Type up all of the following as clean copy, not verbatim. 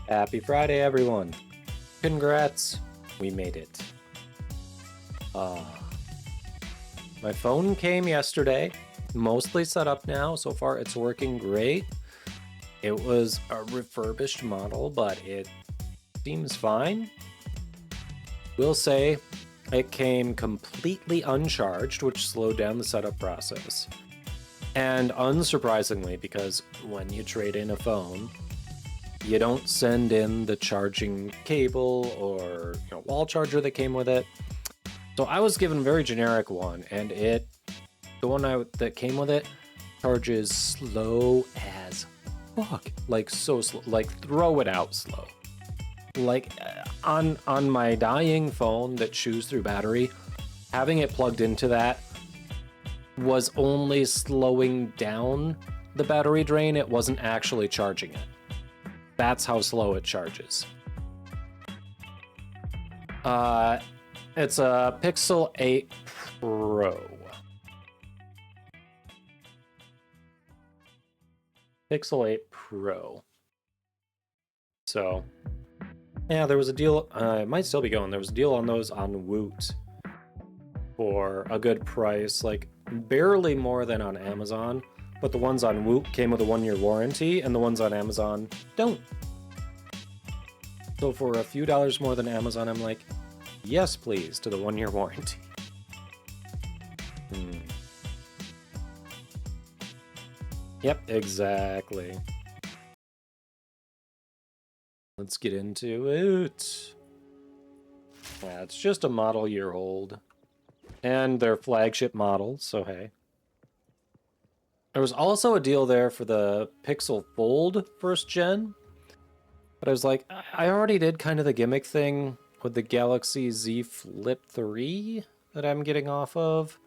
Happy Friday, everyone. Congrats. We made it. My phone came yesterday. Mostly set up now. So far, it's working great. It was a refurbished model, but it seems fine. Will say it came completely uncharged, which slowed down the setup process. And unsurprisingly, because when you trade in a phone, you don't send in the charging cable or wall charger that came with it. So I was given a very generic one, and the one that came with it charges slow as fuck. Like so slow, like throw it out slow. Like on my dying phone that chews through battery, having it plugged into that was only slowing down the battery drain. It wasn't actually charging it. That's how slow it charges. It's a Pixel 8 Pro. Pixel 8 Pro. So, yeah, there was a deal. It might still be going. There was a deal on those on Woot for a good price, like barely more than on Amazon. But the ones on Woot came with a 1-year warranty, and the ones on Amazon don't. So for a few dollars more than Amazon, I'm like, yes, please, to the 1-year warranty. Yep, exactly. Let's get into it. Yeah, it's just a model year old. And their flagship model, so hey. There was also a deal there for the Pixel Fold first gen. But I was like, I already did kind of the gimmick thing with the Galaxy Z Flip 3 that I'm getting off of.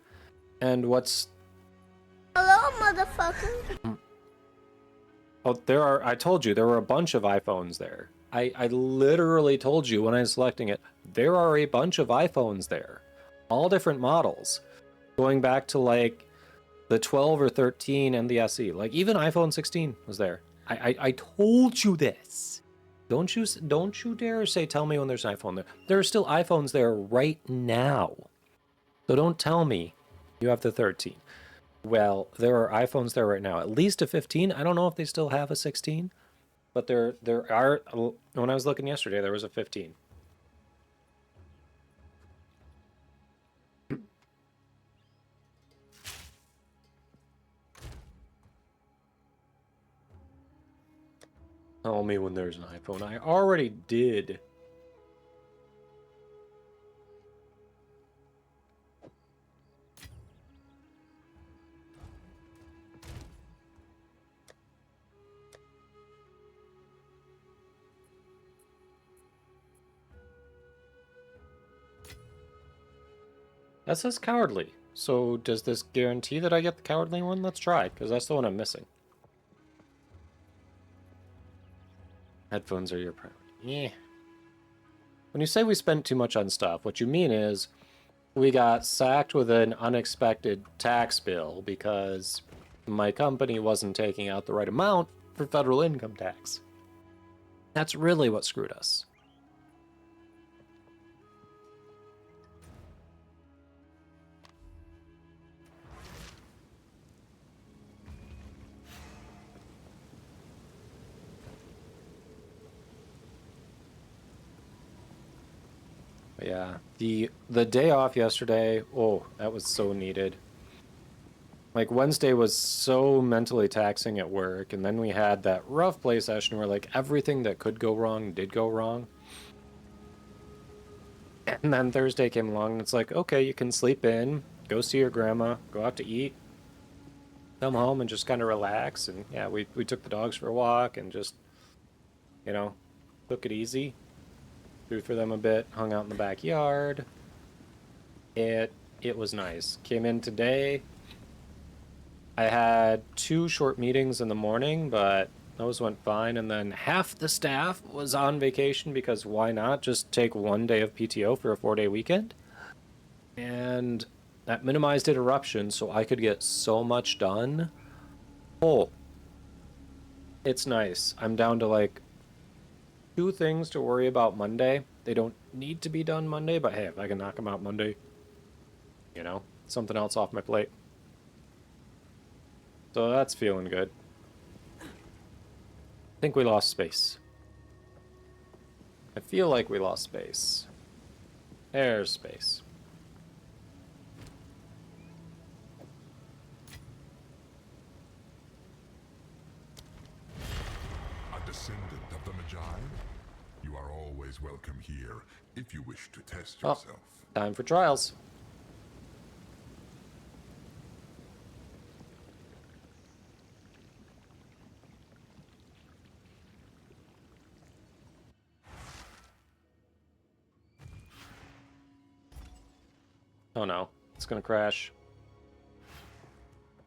And what's... Hello, motherfucker. Oh, I told you, there were a bunch of iPhones there. I literally told you when I was selecting it, there are a bunch of iPhones there. All different models. Going back to like the 12 or 13 and the SE. Like even iPhone 16 was there. I told you this. Don't you dare say tell me when there's an iPhone there. There are still iPhones there right now. So don't tell me you have the 13. Well, there are iPhones there right now. At least a 15. I don't know if they still have a 16. But there are, when I was looking yesterday, there was a 15. Tell me when there's an iPhone. I already did. That says cowardly. So does this guarantee that I get the cowardly one? Let's try, because that's the one I'm missing. Headphones are your priority. Yeah. When you say we spent too much on stuff, what you mean is we got sacked with an unexpected tax bill because my company wasn't taking out the right amount for federal income tax. That's really what screwed us. But yeah, the day off yesterday, oh, that was so needed. Like, Wednesday was so mentally taxing at work, and then we had that rough play session where, like, everything that could go wrong did go wrong. And then Thursday came along, and it's like, okay, you can sleep in, go see your grandma, go out to eat, come home and just kind of relax. And yeah, we took the dogs for a walk and just, took it easy. Threw for them a bit, hung out in the backyard. It was nice. Came in today. I had 2 short meetings in the morning, but those went fine. And then half the staff was on vacation because why not just take 1 day of PTO for a 4-day weekend? And that minimized interruption so I could get so much done. Oh, it's nice. I'm down to like 2 things to worry about Monday. They don't need to be done Monday, but hey, if I can knock them out Monday, you know, something else off my plate. So that's feeling good. I think we lost space. I feel like we lost space. There's space. A descendant of the Magi? You are always welcome here if you wish to test Oh, yourself. time for trials. Oh no, it's gonna crash.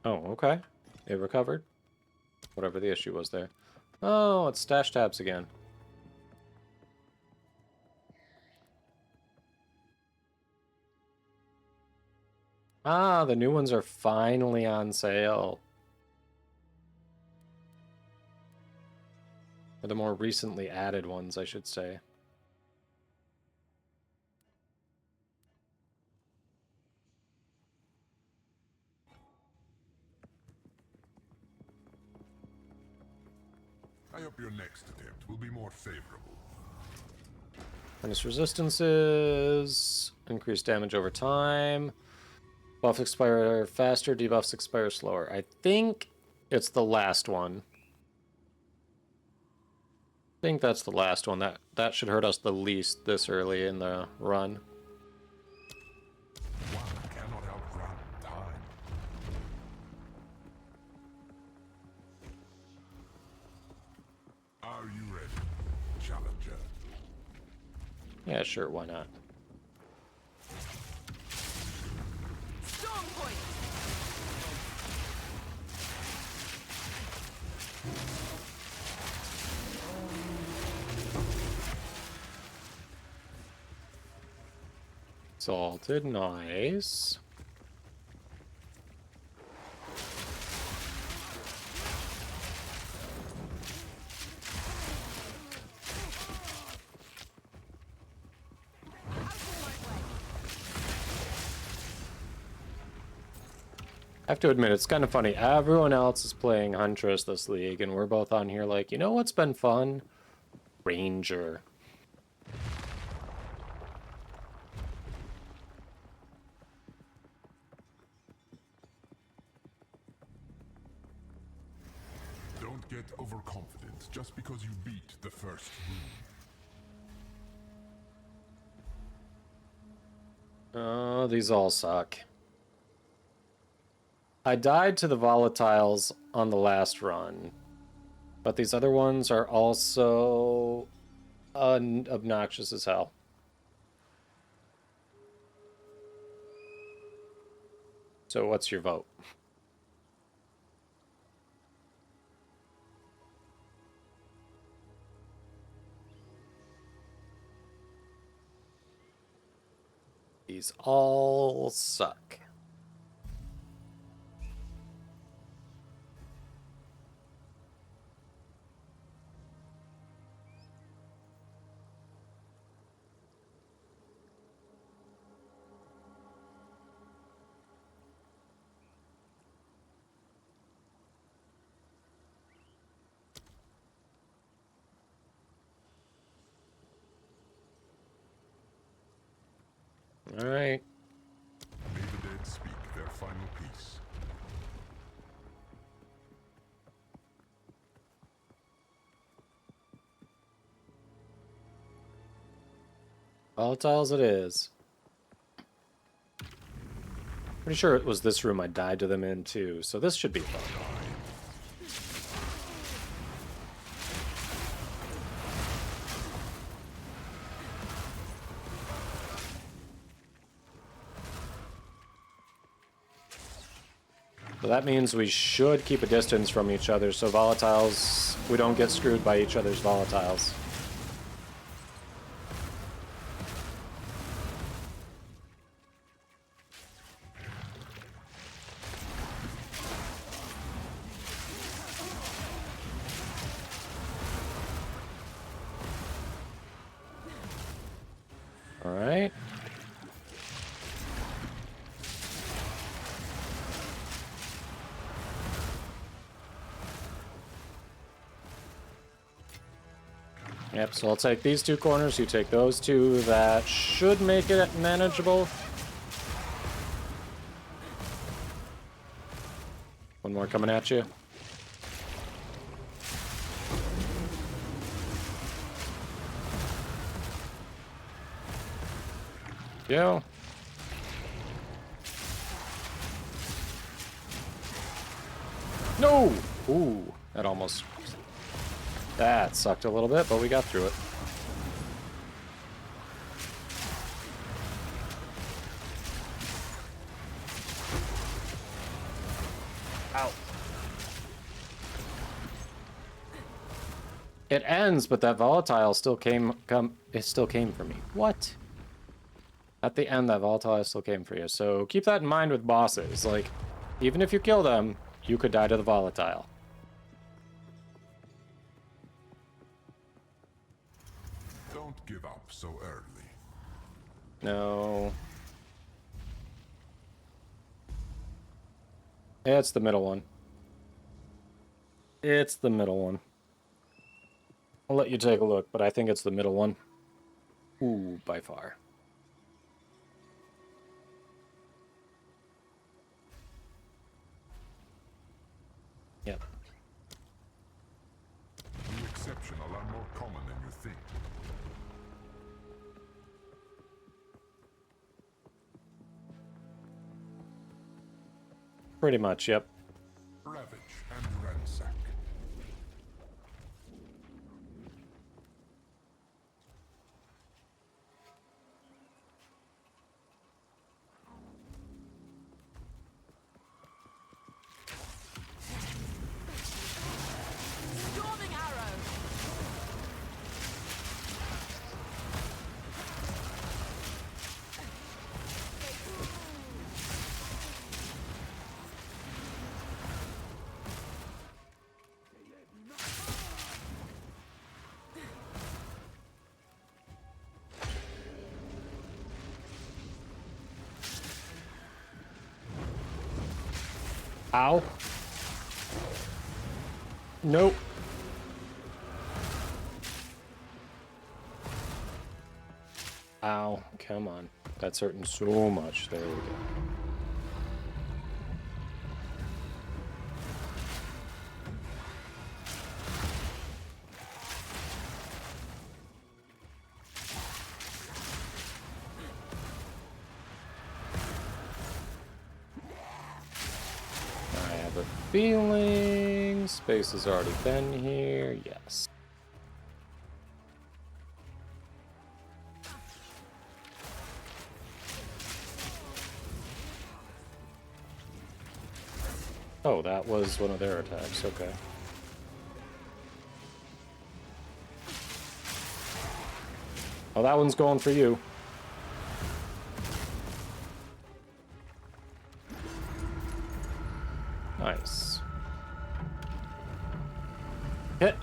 Oh, okay. It recovered. Whatever the issue was there. Oh, it's stash tabs again. Ah, the new ones are finally on sale. Or the more recently added ones, I should say. I hope your next attempt will be more favorable. Minus resistances, increased damage over time. Buffs expire faster, debuffs expire slower. I think it's the last one. I think that's the last one. That should hurt us the least this early in the run. One cannot outrun time. Are you ready, challenger? Yeah, sure, why not? Storm point. Salted, nice. I have to admit, it's kind of funny. Everyone else is playing Huntress this league, and we're both on here like, you know what's been fun? Ranger. Don't get overconfident just because you beat the first room. Oh, these all suck. I died to the volatiles on the last run, but these other ones are also obnoxious as hell. So what's your vote? These all suck. All right. May the dead speak their final piece. Volatiles it is. Pretty sure it was this room I died to them in too, so this should be fun. So that means we should keep a distance from each other, so volatiles, we don't get screwed by each other's volatiles. Yep, so I'll take these two corners, you take those two. That should make it manageable. One more coming at you. Yeah. No! Ooh, that almost... That sucked a little bit, but we got through it. Ow. It ends, but that volatile still came for me. What? At the end, that volatile still came for you. So keep that in mind with bosses. Like, even if you kill them, you could die to the volatile. Don't give up so early. No. It's the middle one. It's the middle one. I'll let you take a look, but I think it's the middle one. Ooh, by far. Yep. The exceptional are more common than you think. Pretty much, yep. Ravage and ransack. Storming arrow. Ow. Nope. Ow, come on. That's hurting so much. There we go. I have a feeling space has already been here. Yes. Oh, that was one of their attacks. Okay. Oh, that one's going for you. Nice. Hit.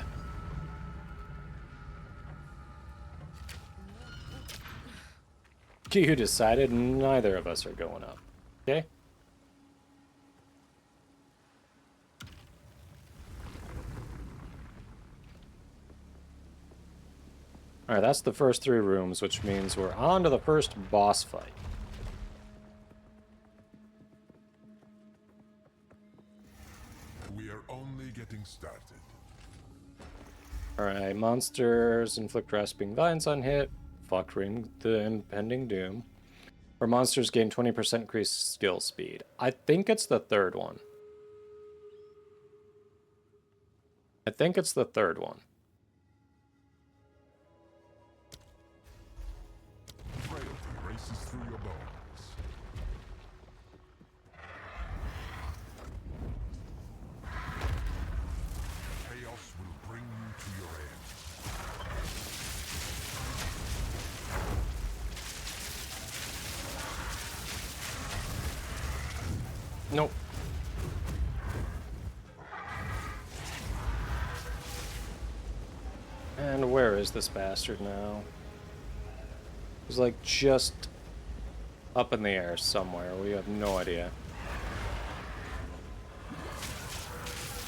You decided neither of us are going up. Okay? Alright, that's the first 3 rooms, which means we're on to the first boss fight. We are only getting started. Alright, monsters inflict grasping vines on hit, fucking the impending doom. Or monsters gain 20% increased skill speed. I think it's the third one. I think it's the third one. Frailty races through your bones. Chaos will bring you to your end. Nope. And where is this bastard now? He's like just up in the air somewhere. We have no idea.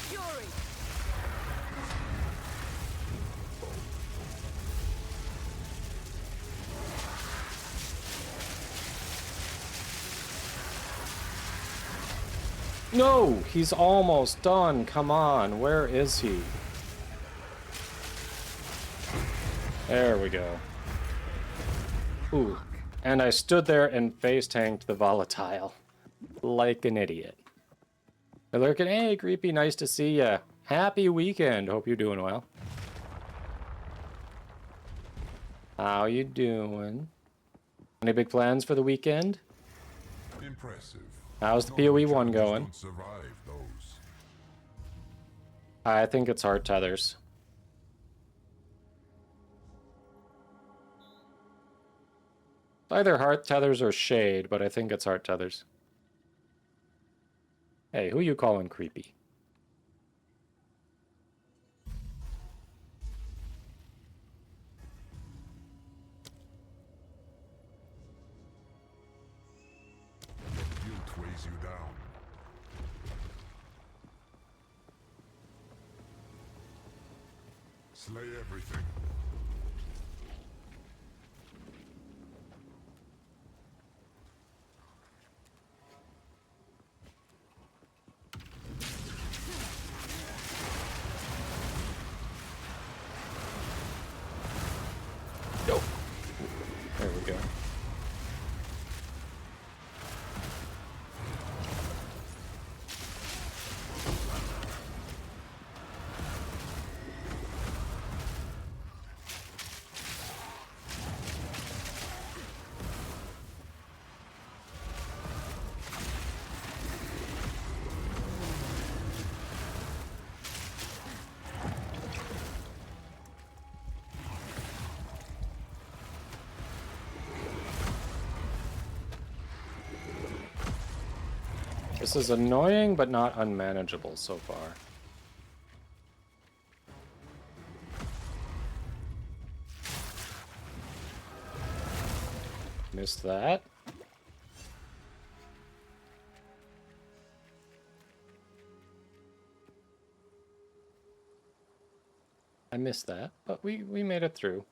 Fury. No, he's almost done. Come on, where is he? There we go. Ooh, and I stood there and face tanked the volatile. Like an idiot. They're lurking, hey, creepy, nice to see ya. Happy weekend, hope you're doing well. How you doing? Any big plans for the weekend? Impressive. How's the Normally PoE 1 challenges going? don't survive those. I think it's Heart Tethers. Either Heart Tethers or Shade, but I think it's Heart Tethers. Hey, who you calling creepy? Guilt weighs you down. Slay everything. Yo. There we go. This is annoying, but not unmanageable so far. Missed that. I missed that, but we made it through.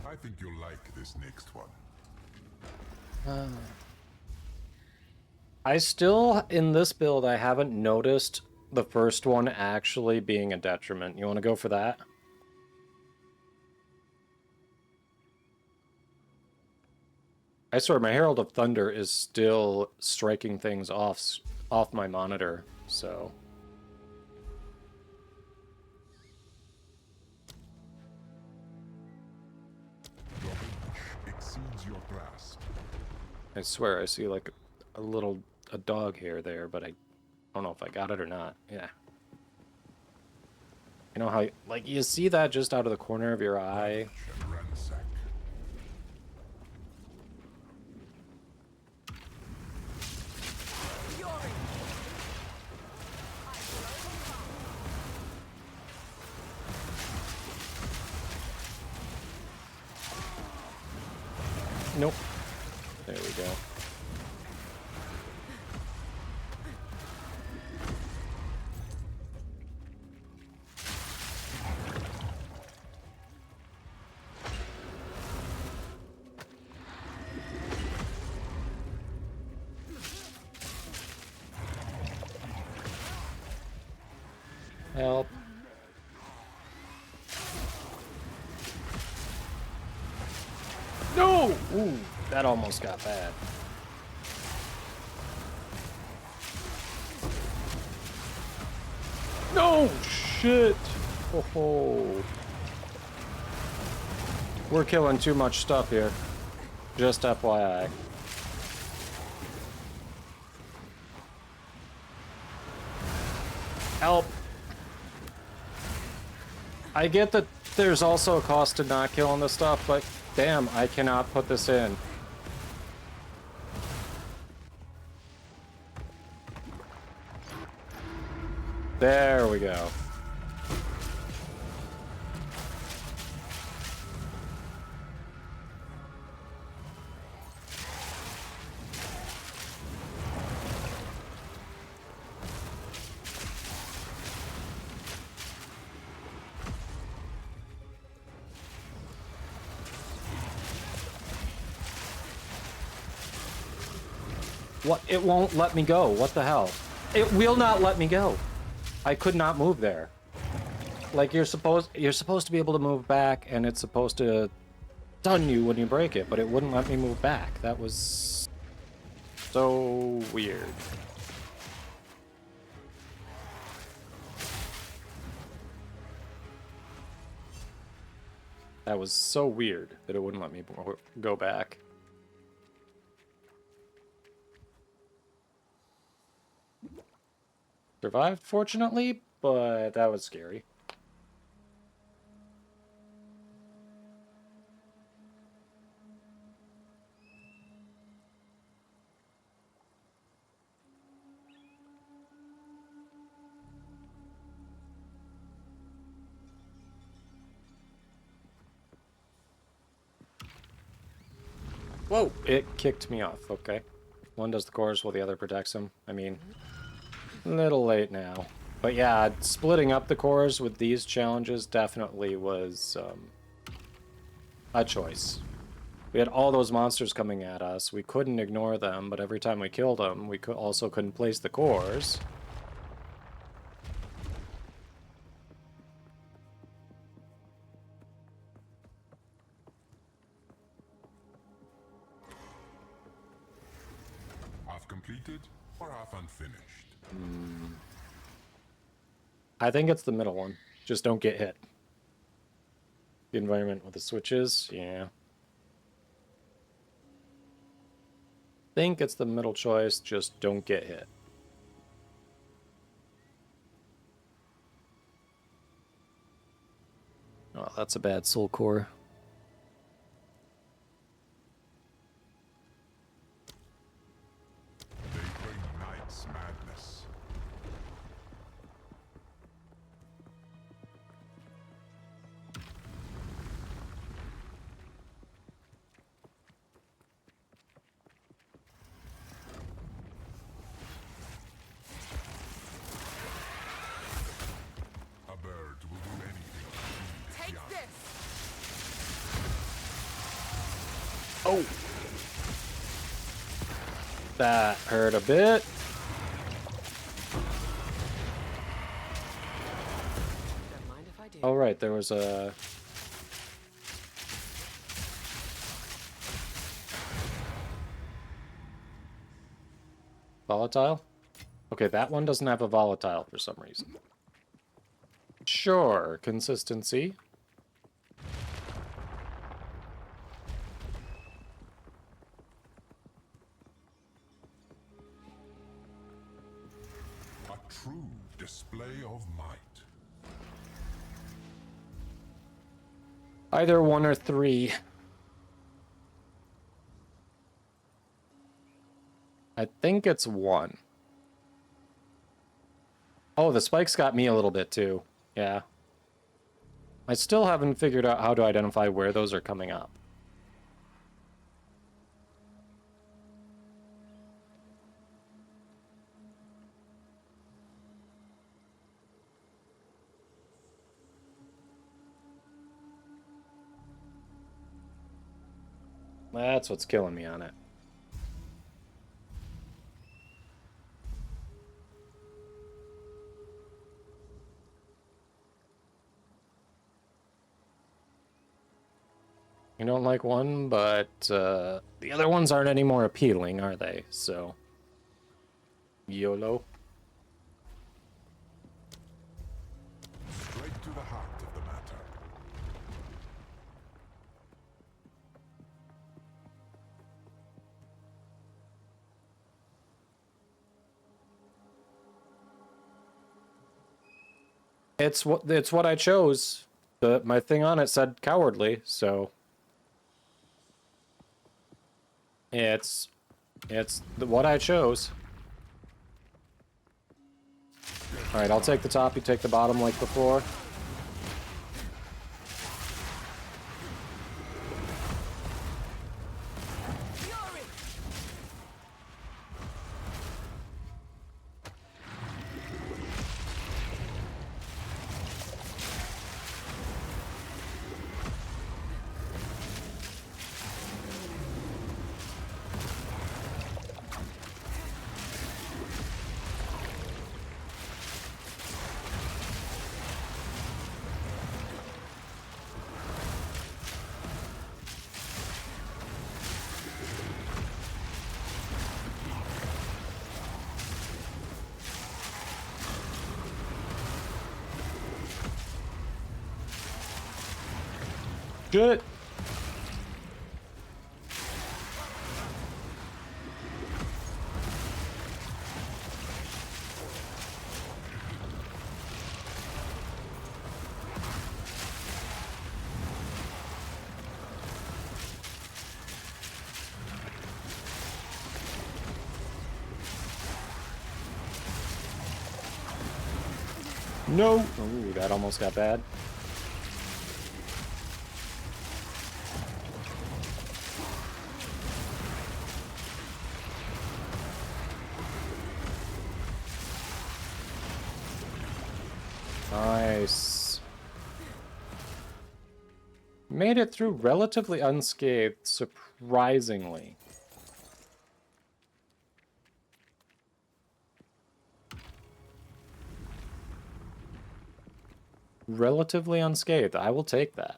I think you'll like this next one. I still, in this build, I haven't noticed the first one actually being a detriment. You want to go for that? I swear, my Herald of Thunder is still striking things off my monitor, so... Your reach exceeds your grasp. I swear I see like a dog hair there, but I don't know if I got it or not. Yeah. You know how, like, you see that just out of the corner of your eye? And ransack. Fury. Nope. There we go. Help. No! Ooh, that almost got bad. No! Shit! Oh ho. We're killing too much stuff here. Just FYI. Help! I get that there's also a cost to not killing this stuff, but damn, I cannot put this in. There we go. What? It won't let me go. What the hell? It will not let me go. I could not move there. Like you're supposed to be able to move back, and it's supposed to stun you when you break it, but it wouldn't let me move back. That was so weird. That was so weird that it wouldn't let me go back. Survived, fortunately, but that was scary. Whoa! It kicked me off, okay. One does the cores while the other protects him. I mean, a little late now. But yeah, splitting up the cores with these challenges definitely was a choice. We had all those monsters coming at us. We couldn't ignore them, but every time we killed them, we also couldn't place the cores. Half completed or half unfinished? I think it's the middle one. Just don't get hit. The environment with the switches, yeah. Think it's the middle choice, just don't get hit. Oh, that's a bad soul core. They bring night's madness. A bird will do anything to feed its Take young. this. Oh! That hurt a bit. Don't mind if I do. Oh, right, there was a... volatile? Okay, that one doesn't have a volatile for some reason. Sure, consistency. A true display of might. Either 1 or 3. I think it's 1. Oh, the spikes got me a little bit too. Yeah. I still haven't figured out how to identify where those are coming up. That's what's killing me on it. You don't like one, but the other ones aren't any more appealing, are they? So, YOLO. Straight to the heart of the matter. It's what I chose. My thing on it said cowardly, so it's what I chose. All right, I'll take the top. You take the bottom, like before. Fury. Shit! No! Ooh, that almost got bad. Nice. Made it through relatively unscathed, surprisingly. Relatively unscathed. I will take that.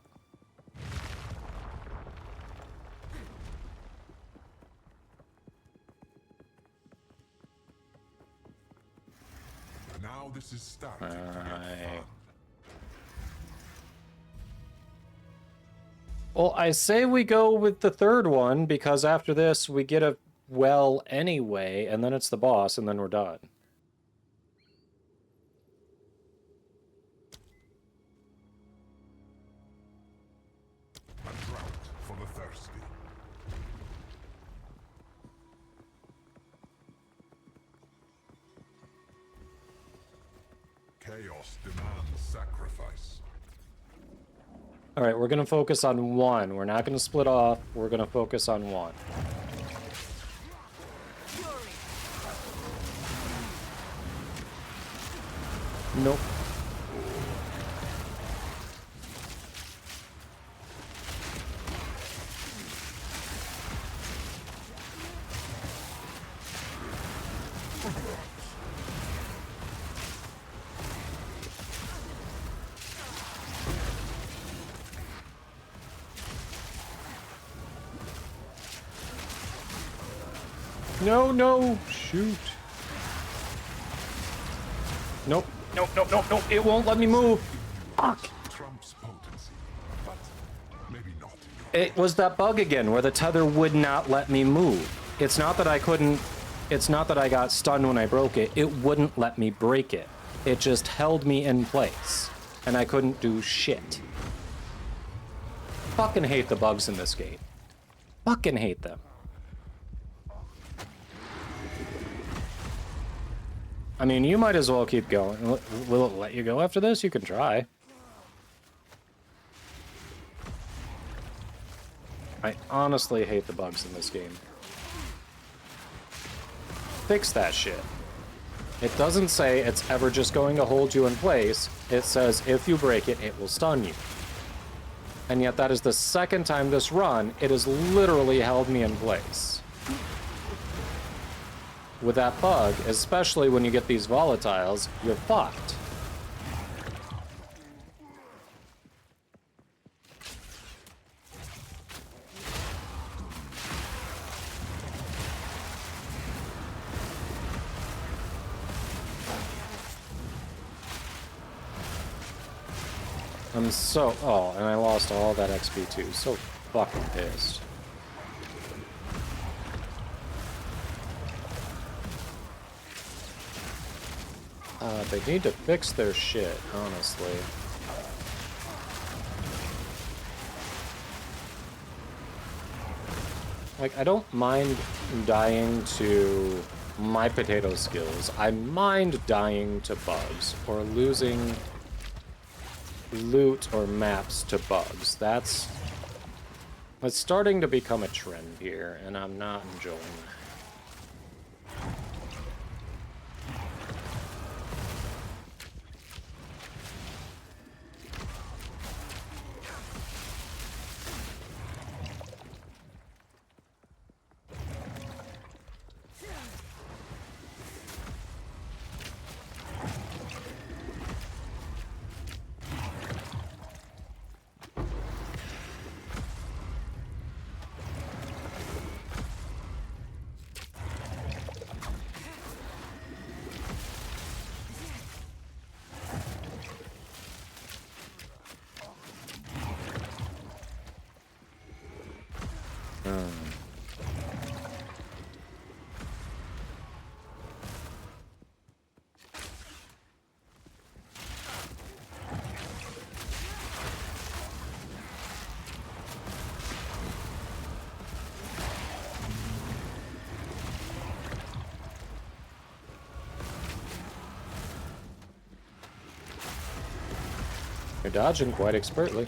Now this is starting to get Alright. fun. Well, I say we go with the third one, because after this we get a well anyway, and then it's the boss, and then we're done. A drought for the thirsty. Chaos demands sacrifice. Alright, we're gonna focus on one. We're not gonna split off. We're gonna focus on one. Nope. No, no! Shoot. Nope. Nope, nope, nope, nope. It won't let me move. Fuck. Trump's potency, but maybe not. It was that bug again where the tether would not let me move. It's not that I couldn't... It's not that I got stunned when I broke it. It wouldn't let me break it. It just held me in place. And I couldn't do shit. Fucking hate the bugs in this game. Fucking hate them. I mean, you might as well keep going. Will it let you go after this? You can try. I honestly hate the bugs in this game. Fix that shit. It doesn't say it's ever just going to hold you in place. It says if you break it, it will stun you. And yet that is the second time this run, it has literally held me in place. With that bug, especially when you get these volatiles, you're fucked. I'm so... Oh, and I lost all that XP too. So fucking pissed. They need to fix their shit, honestly. Like, I don't mind dying to my potato skills. I mind dying to bugs, or losing loot or maps to bugs. That's starting to become a trend here, and I'm not enjoying that. You're dodging quite expertly.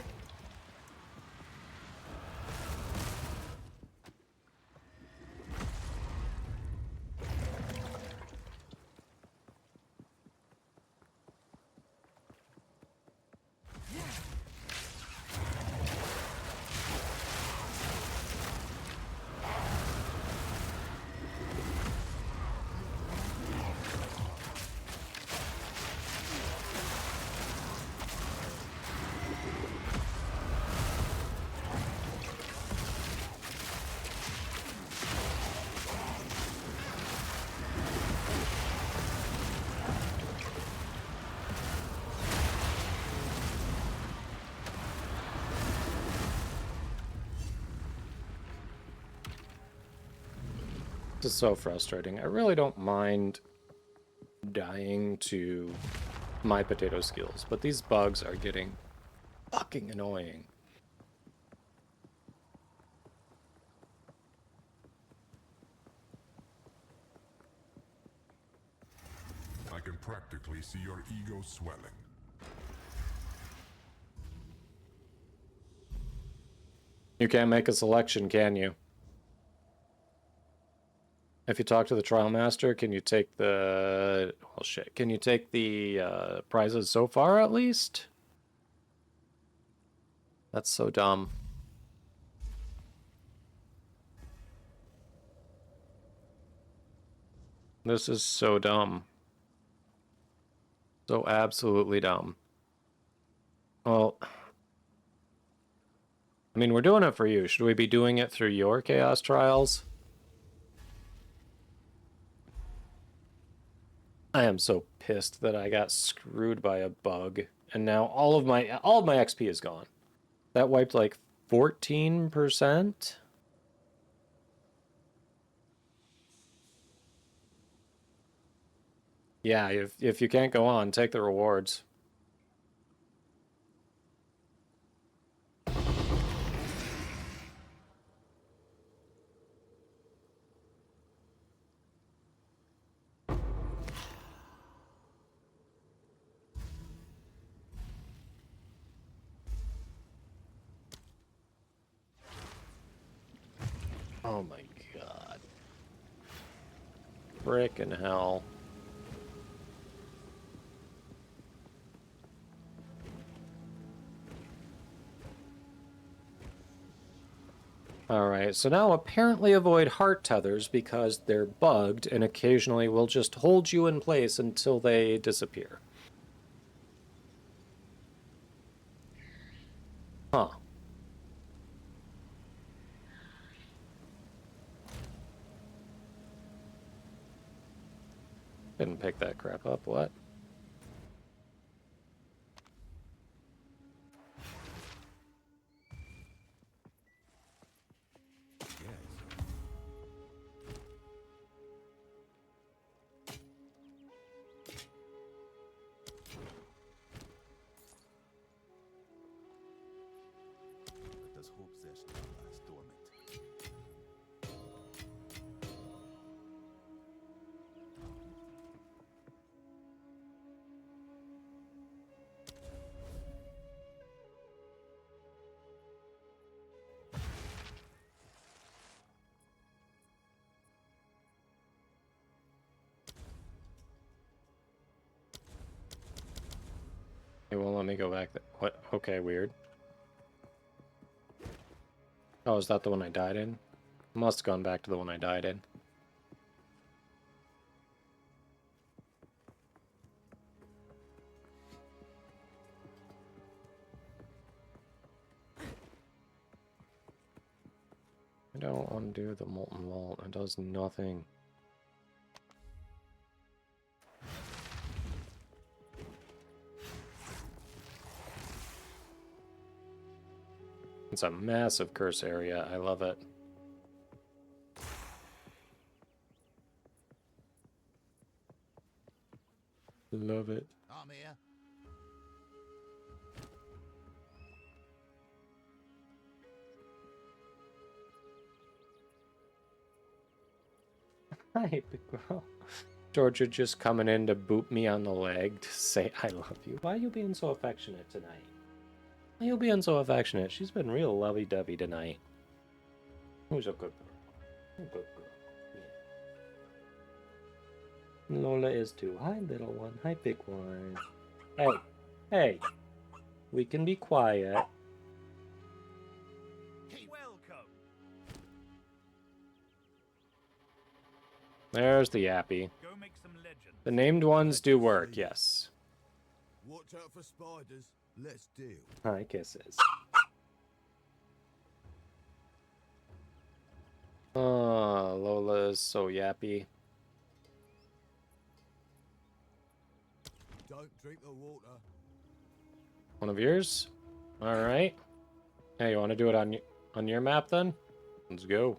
This is so frustrating. I really don't mind dying to my potato skills, but these bugs are getting fucking annoying. I can practically see your ego swelling. You can't make a selection, can you? If you talk to the trial master, can you take the... Well, shit. Can you take the prizes so far, at least? That's so dumb. This is so dumb. So absolutely dumb. Well... I mean, we're doing it for you. Should we be doing it through your Chaos Trials? I am so pissed that I got screwed by a bug, and now all of my XP is gone. That wiped like 14%. Yeah, if you can't go on, take the rewards. Oh my god. Frickin' hell. Alright, so now apparently avoid heart tethers because they're bugged and occasionally will just hold you in place until they disappear. Huh. Didn't pick that crap up, what? Does whole possession lies dormant? It won't let me go back there. What? Okay, weird. Oh, is that the one I died in? Must have gone back to the one I died in. I don't want to do the Molten Vault. It does nothing. It's a massive curse area. I love it. Love it. I'm here. Hi, big girl. Georgia just coming in to boop me on the leg to say I love you. Why are you being so affectionate tonight? Why are you being so affectionate? She's been real lovey-dovey tonight. Who's a good girl? A good girl. Yeah. Lola is too. Hi, little one. Hi, big one. Hey. Hey. We can be quiet. Welcome. There's the yappy. Go make some legends. The named ones do work, yes. Watch out for spiders. Let's deal. Hi, kisses. Oh, Lola is so yappy. Don't drink the water. One of yours? Alright. Hey, you want to do it on your map then? Let's go.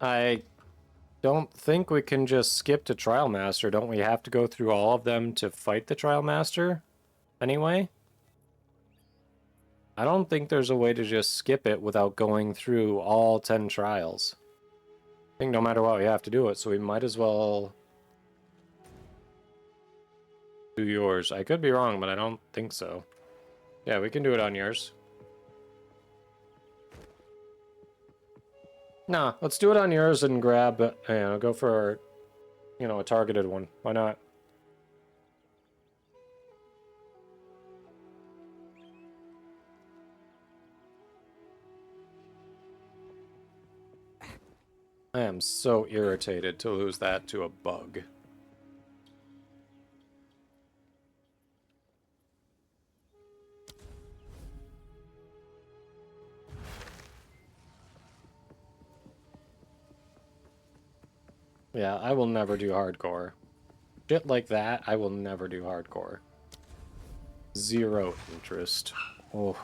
I don't think we can just skip to Trial Master. Don't we have to go through all of them to fight the Trial Master? Anyway? I don't think there's a way to just skip it without going through all 10 trials. I think no matter what, we have to do it, so we might as well do yours. I could be wrong, but I don't think so. Yeah, we can do it on yours. Nah, let's do it on yours and grab, go for, a targeted one. Why not? I am so irritated to lose that to a bug. Yeah, I will never do hardcore. Shit like that, I will never do hardcore. Zero interest. Oh.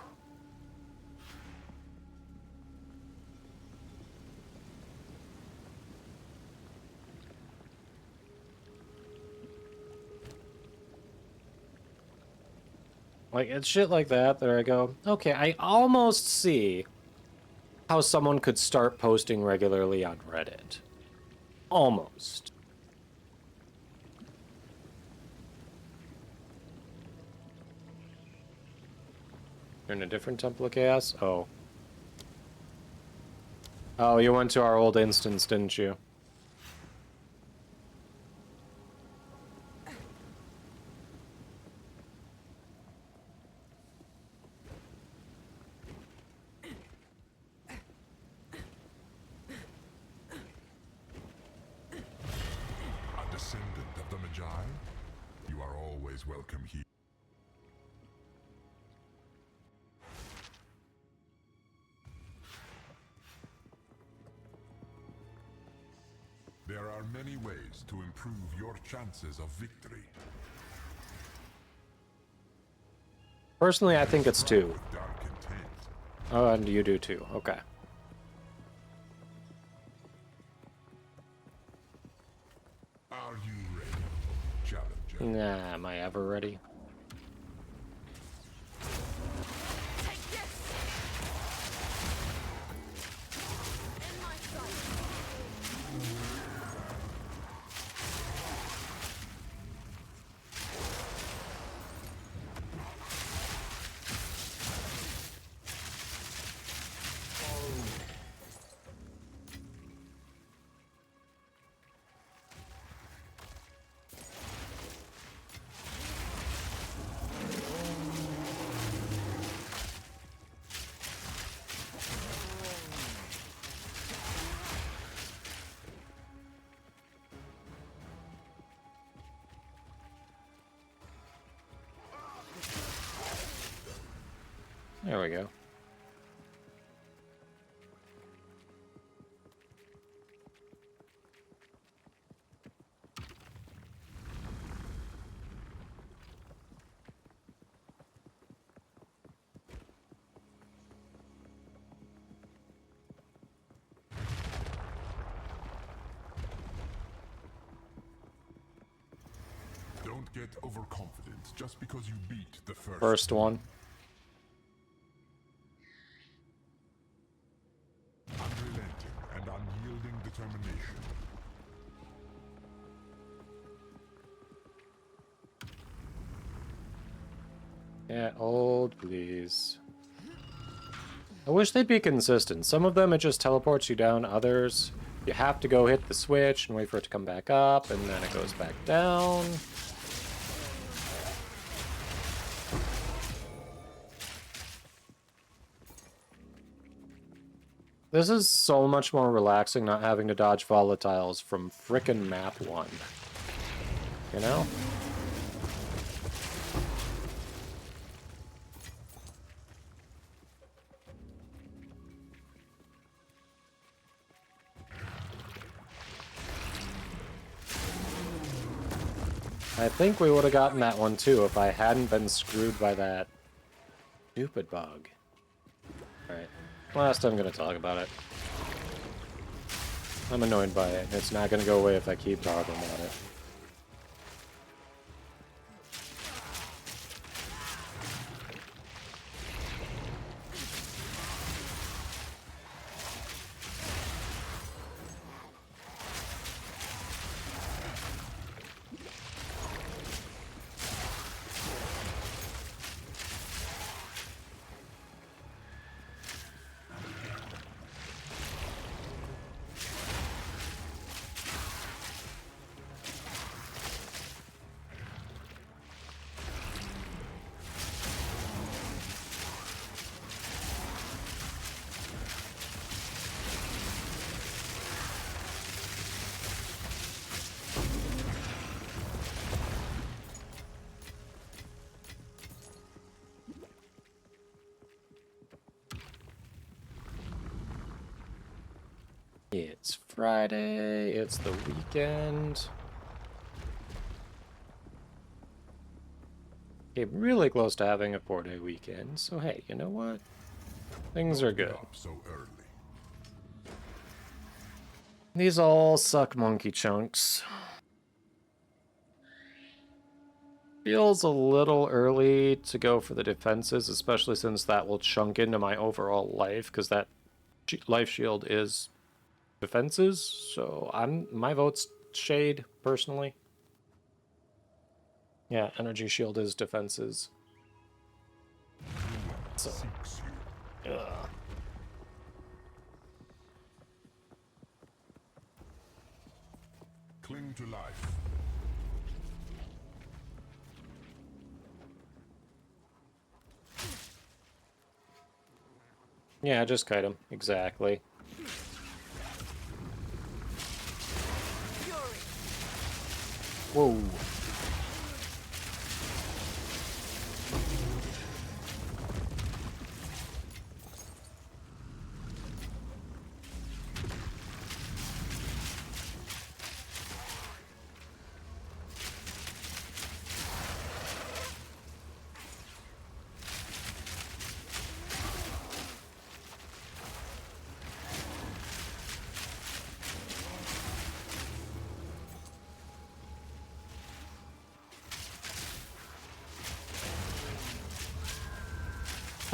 Like, it's shit like that I go, okay, I almost see how someone could start posting regularly on Reddit. Almost. You're in a different Temple of Chaos? Oh. Oh, you went to our old instance, didn't you? Welcome here. There are many ways to improve your chances of victory. Personally, I think it's 2. With dark intent. Oh, and you do too. Okay. Are you ready, challenger? Nah, am I ever ready? Take this! In my sight! There we go. Don't get overconfident just because you beat the First one. Unrelenting and unyielding determination. Yeah, hold, please. I wish they'd be consistent. Some of them, it just teleports you down. Others, you have to go hit the switch and wait for it to come back up, and then it goes back down. This is so much more relaxing not having to dodge volatiles from frickin' map 1. You know? I think we would have gotten that one too if I hadn't been screwed by that stupid bug. Alright. Last I'm gonna talk about it. I'm annoyed by it. It's not gonna go away if I keep talking about it. It's Friday, it's the weekend. Okay, really close to having a 4-day weekend, so hey, you know what? Things are good. Up so early. These all suck monkey chunks. Feels a little early to go for the defenses, especially since that will chunk into my overall life, because that life shield is defenses, so my vote's Shade, personally. Yeah, energy shield is defenses. So, Cling to life. yeah, just kite him. Exactly. Whoa.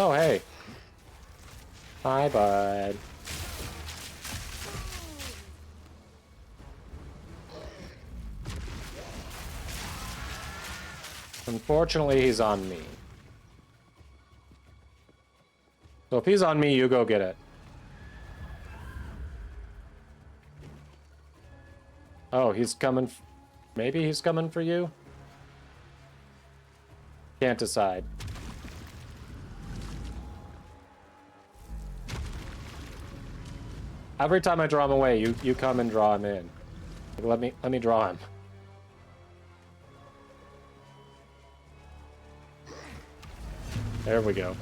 Oh, hey. Hi, bud. Unfortunately, he's on me. So if he's on me, you go get it. Oh, he's coming. Maybe he's coming for you? Can't decide. Every time I draw him away, you come and draw him in. Let me draw him. There we go.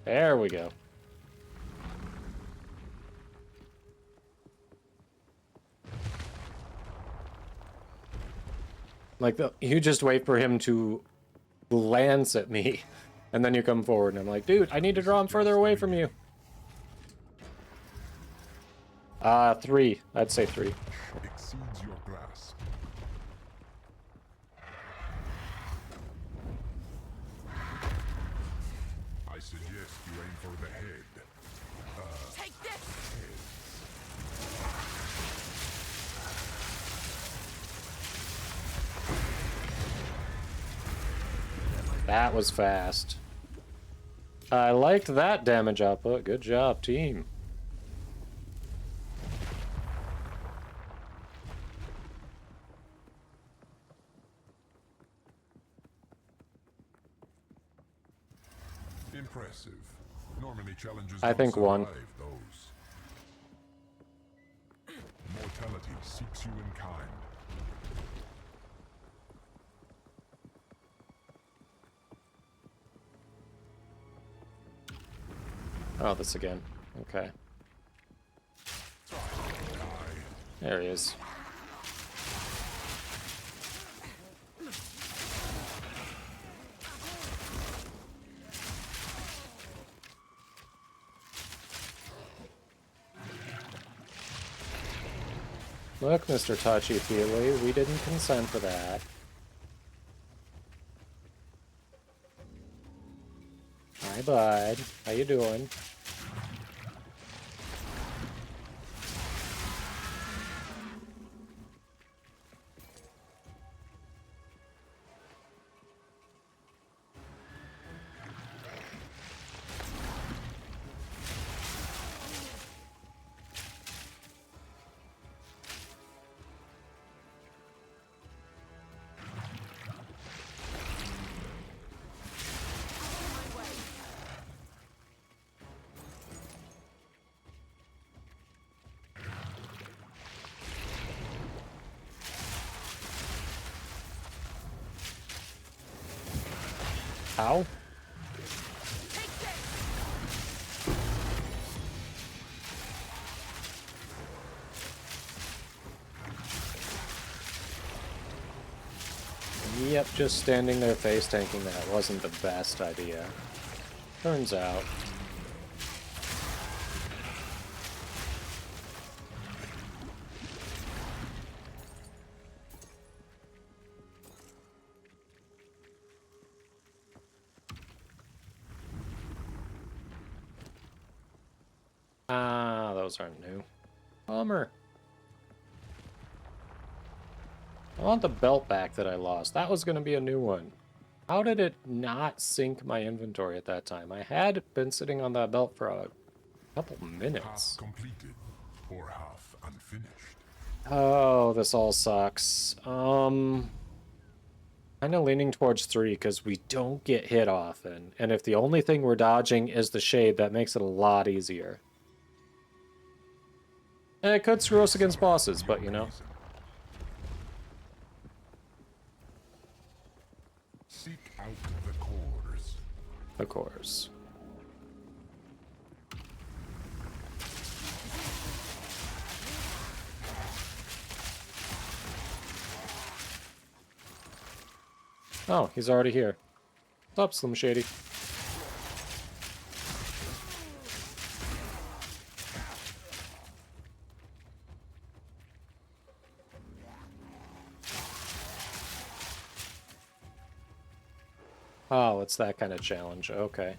There we go. Like, you just wait for him to glance at me, and then you come forward, and I'm like, dude, I need to draw him further away from you. 3. I'd say 3. Exceeds your grasp. I suggest you aim for the head. Take this! That was fast. I liked that damage output. Good job, team. Impressive. Normally challenges I don't think one. survive those. Mortality seeks you in kind. Oh, this again. Okay. There he is. Look, Mr. Touchy-feely, we didn't consent for that. Hi, bud. How you doing? Ow. Yep, just standing there face tanking that wasn't the best idea. Turns out. Ah, those aren't new. Bummer. I want the belt back that I lost. That was going to be a new one. How did it not sync my inventory at that time? I had been sitting on that belt for a couple minutes. Half completed or half unfinished. Oh, this all sucks. Kind of leaning towards 3 because we don't get hit often. And if the only thing we're dodging is the shade, that makes it a lot easier. And it could screw us against bosses, but you know. Seek out the cores. Of course. Oh, he's already here. What's up, Slim Shady? Oh, it's that kind of challenge. Okay.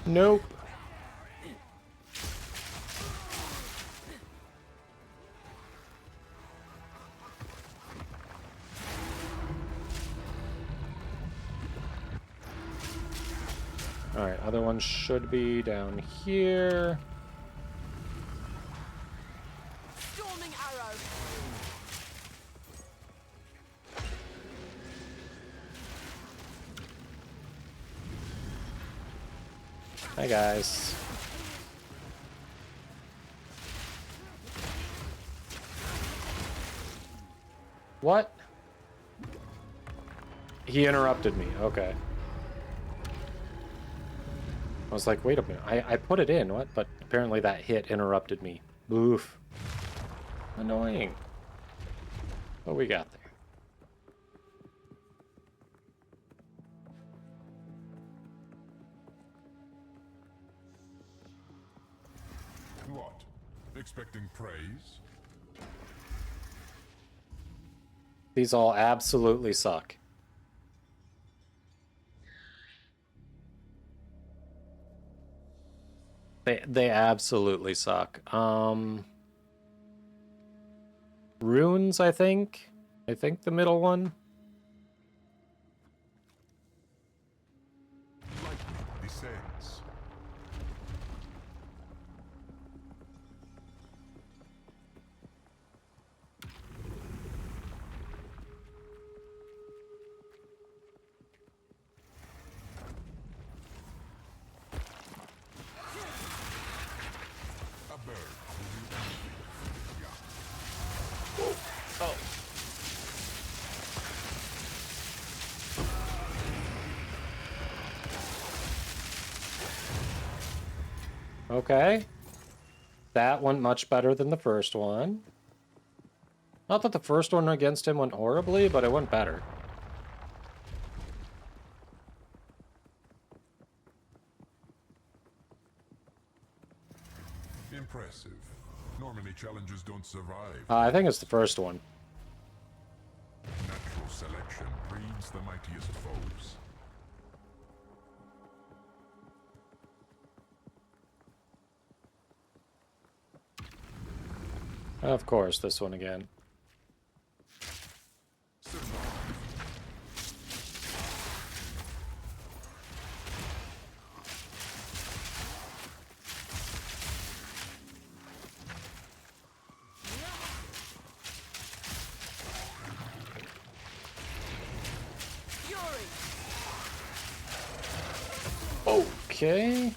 Nope. Alright, other one should be down here. Storming arrow. Hi, guys. What? He interrupted me. Okay. I was like, wait a minute. I put it in. What? But apparently that hit interrupted me. Oof. Annoying. What we got there? What? Expecting praise? These all absolutely suck. They absolutely suck. Runes, I think. I think the middle one. Lightning descends. A bird. Oh. Okay. That went much better than the first one. Not that the first one against him went horribly, but it went better. Impressive. Normally challenges don't survive. I think it's the first one. Natural selection breeds the mightiest foes. Of course, this one again. Fury. Okay.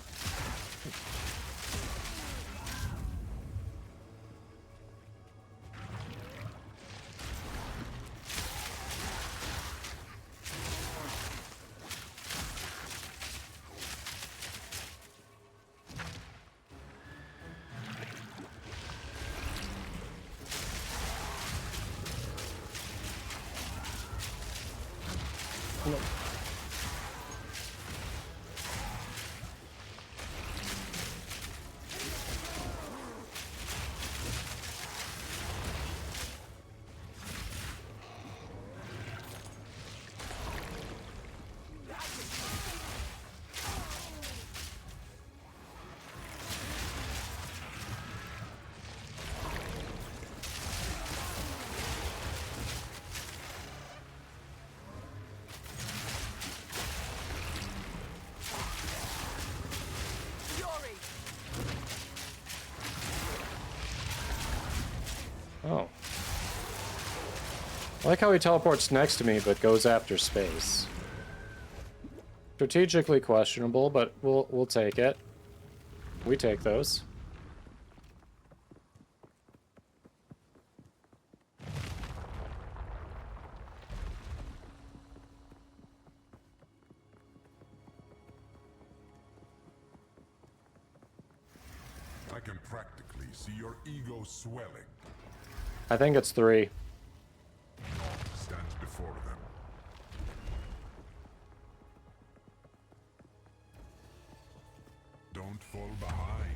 No. Fury. Oh. I like how he teleports next to me, but goes after space. Strategically questionable, but we'll take it. We take those. I can practically see your ego swelling. I think it's 3. Stands before them. Don't fall behind.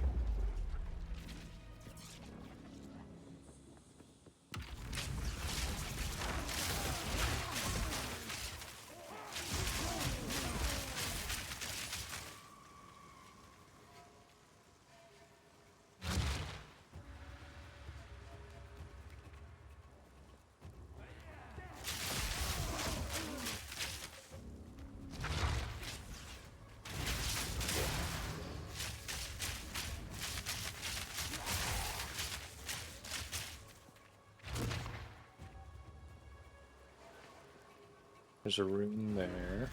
There's a rune there.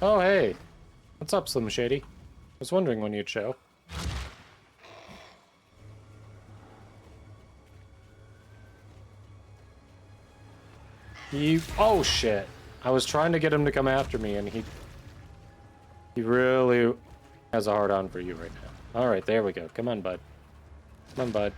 Oh, hey. What's up, Slim Shady? I was wondering when you'd show. Oh, shit. I was trying to get him to come after me, and he really has a hard-on for you right now. Alright, there we go. Come on, bud. Come on, bud.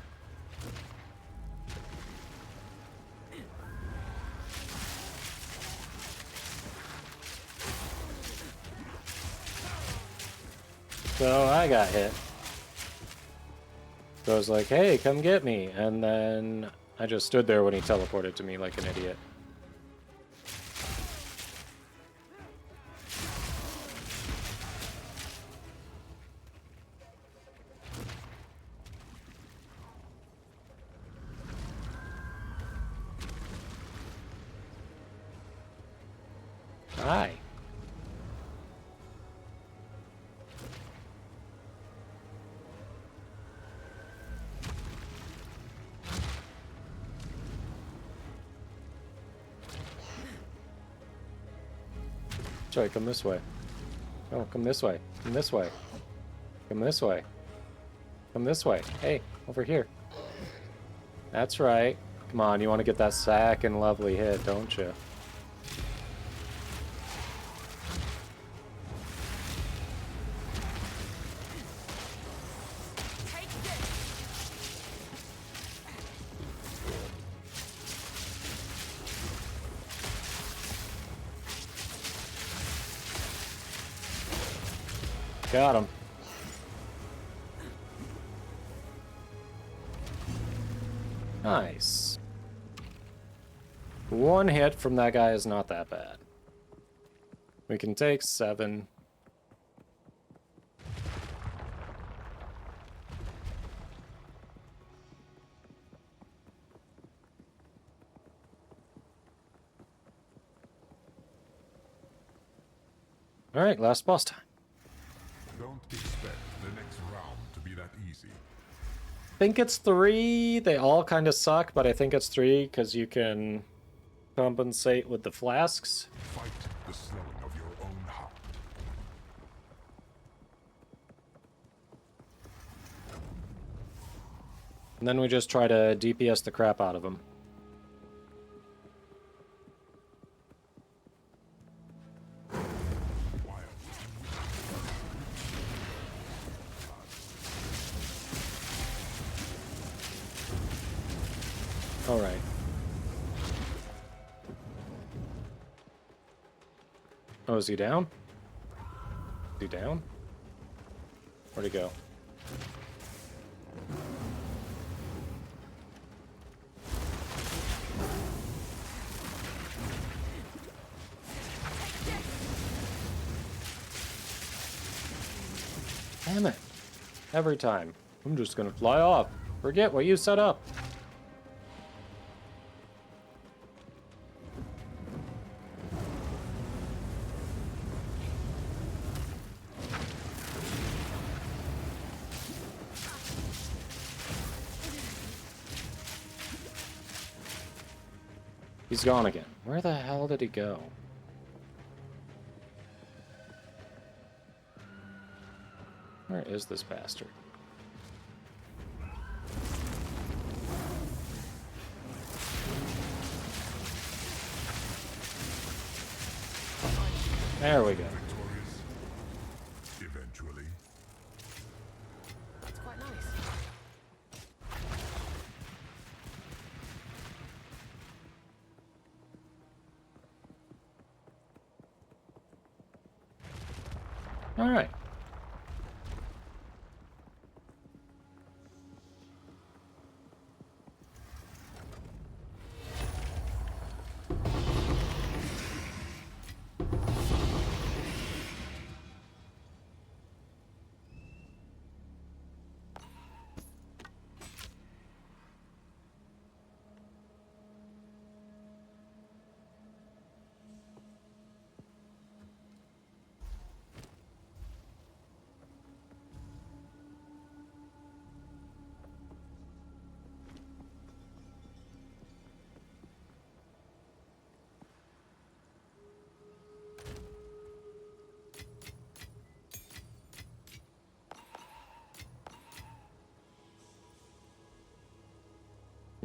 So I got hit. So I was like, hey, come get me. And then I just stood there when he teleported to me like an idiot. Hi. Sorry, come this way. Oh, come this way. Come this way. Come this way. Come this way. Hey, over here. That's right. Come on, you want to get that sack and lovely hit, don't you? Take this. Got him. Nice. One hit from that guy is not that bad. We can take 7. Alright, last boss time. Don't expect the next round to be that easy. I think it's 3. They all kind of suck, but I think it's 3 because you can compensate with the flasks. Fight the slowing of your own heart. And then we just try to DPS the crap out of them. Alright. Oh, is he down? Is he down? Where'd he go? Damn it. Every time. I'm just gonna fly off. Forget what you set up. He's gone again. Where the hell did he go? Where is this bastard? There we go. Victorious. Eventually. That's quite nice. All right.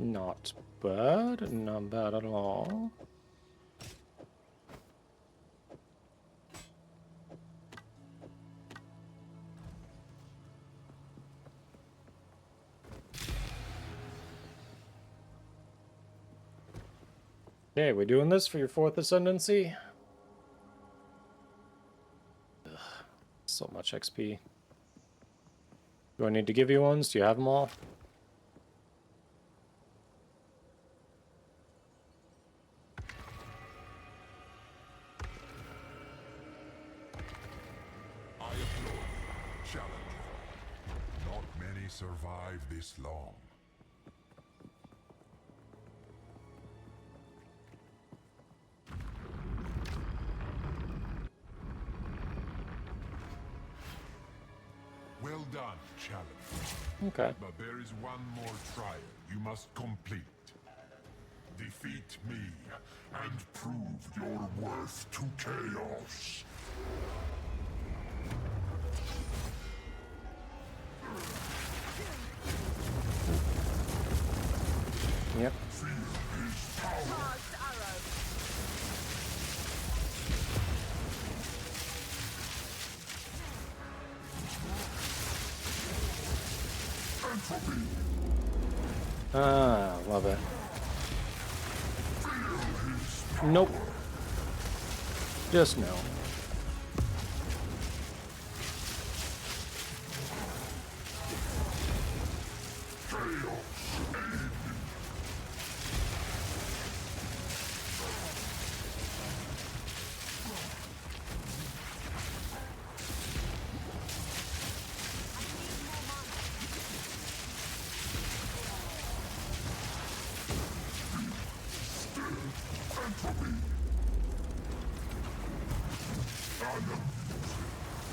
Not bad. Not bad at all. Okay, we doing this for your 4th ascendancy? Ugh, so much XP. Do I need to give you ones? Do you have them all? I applaud you, challenger. Not many survive this long. Well done, challenger. Okay. But there is one more trial you must complete. Defeat me and prove your worth to chaos. Yep. Feel his power. Charged arrow. Entropy. Ah, love it. Nope. Just no.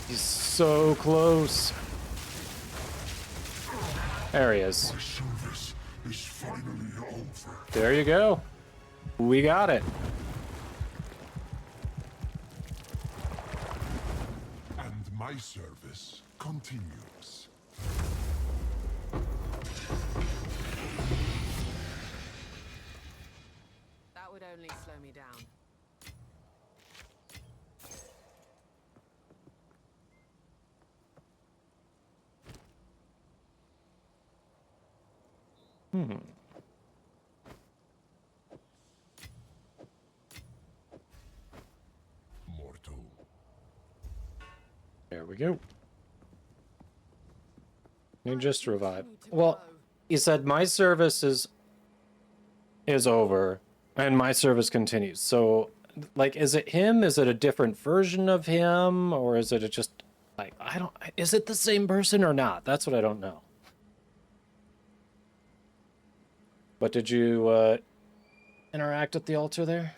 He's so close. There he is. My service is finally over. There you go. We got it. And my service continues. That would only slow me down. Mortal. There we go. You just revive. Well, he said my service is over and my service continues. So, like, is it him? Is it a different version of him? Or is it just, like, I don't, is it the same person or not? That's what I don't know. But did you, interact at the altar there?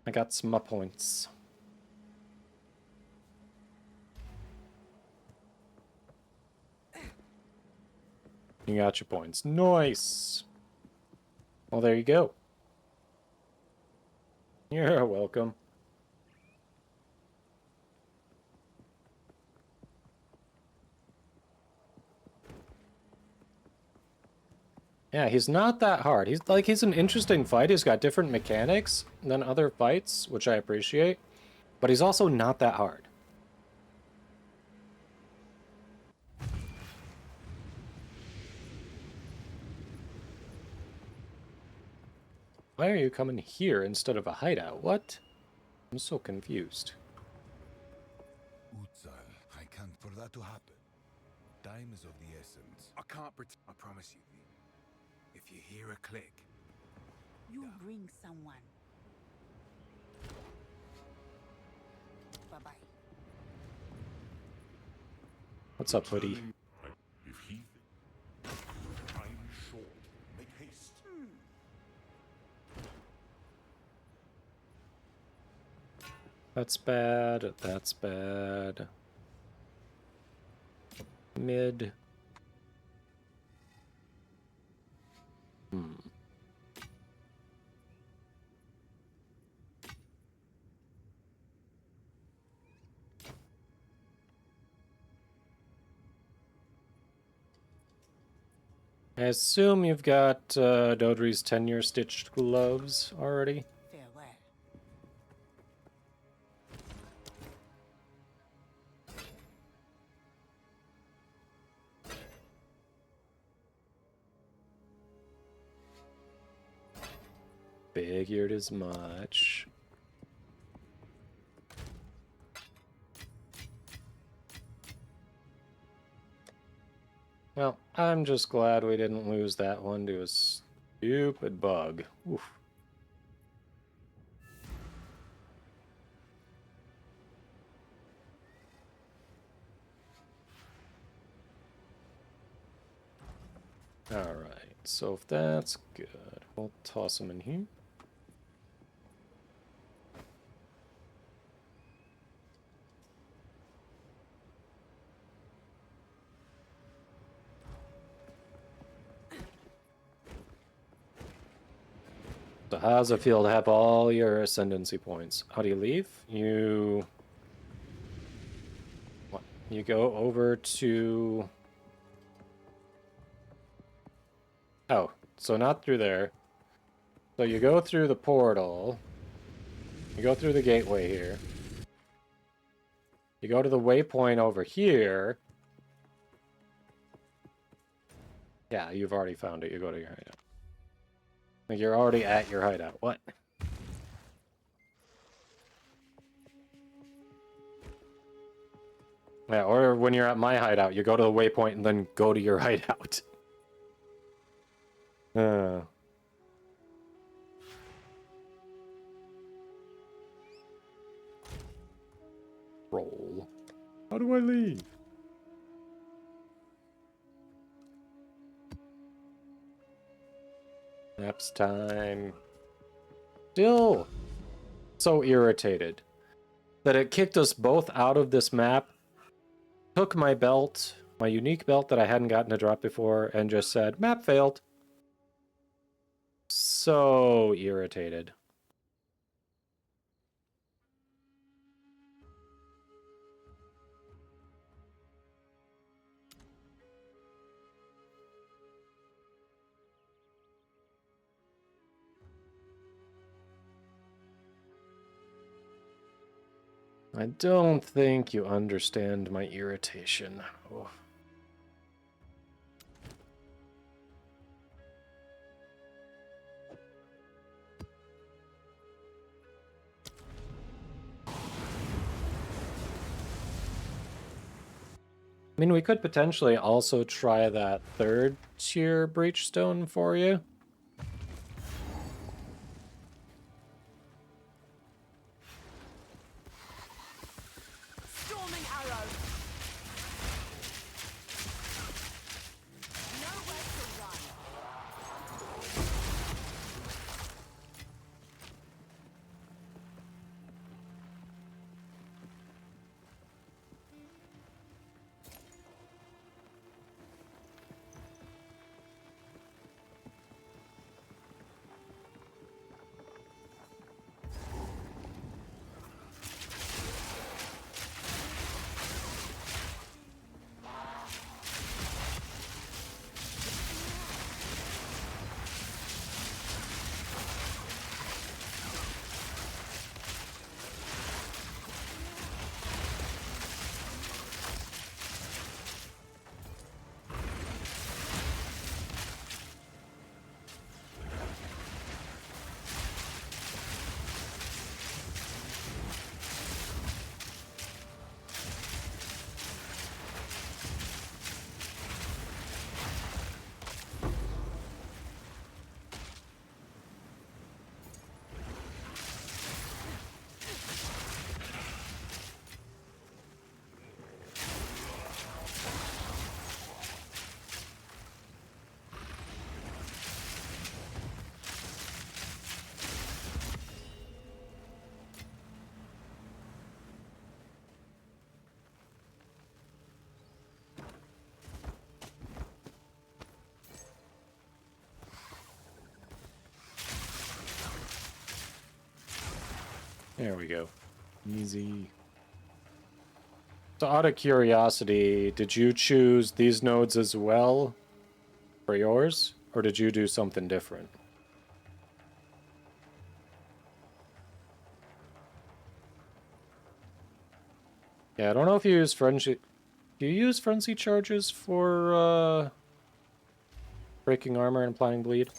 I got some points. You got your points. Nice. Well, there you go. You're welcome. Yeah, he's not that hard. He's an interesting fight. He's got different mechanics than other fights, which I appreciate. But he's also not that hard. Why are you coming here instead of a hideout? What? I'm so confused. Exile, I can't for that to happen. Time is of the essence. I can't pretend. I promise you. If you hear a click, You bring someone. Bye-bye. What's up, hoodie? If he time is short, make haste. That's bad. That's bad. Mid. I assume you've got Dodri's tenure stitched gloves already. Farewell. Figured as much. Well, I'm just glad we didn't lose that one to a stupid bug. Oof. Alright, so if that's good, we'll toss them in here. So how does it feel to have all your ascendancy points? How do you leave? You go over to... Oh, so not through there. So you go through the portal. You go through the gateway here. You go to the waypoint over here. Yeah, you've already found it. You go to your hideout. Like you're already at your hideout. What? Yeah, or when you're at my hideout, you go to the waypoint and then go to your hideout. Roll. How do I leave? Naps time. Still so irritated that it kicked us both out of this map, took my belt, my unique belt that I hadn't gotten to drop before, and just said, map failed. So irritated. I don't think you understand my irritation. Oh. I mean, we could potentially also try that third tier breachstone for you. Storming arrow. Nowhere to run. There we go. Easy. So out of curiosity, did you choose these nodes as well? for yours? Or did you do something different? Yeah, I don't know if you use frenzy. Do you use frenzy charges for breaking armor and applying bleed?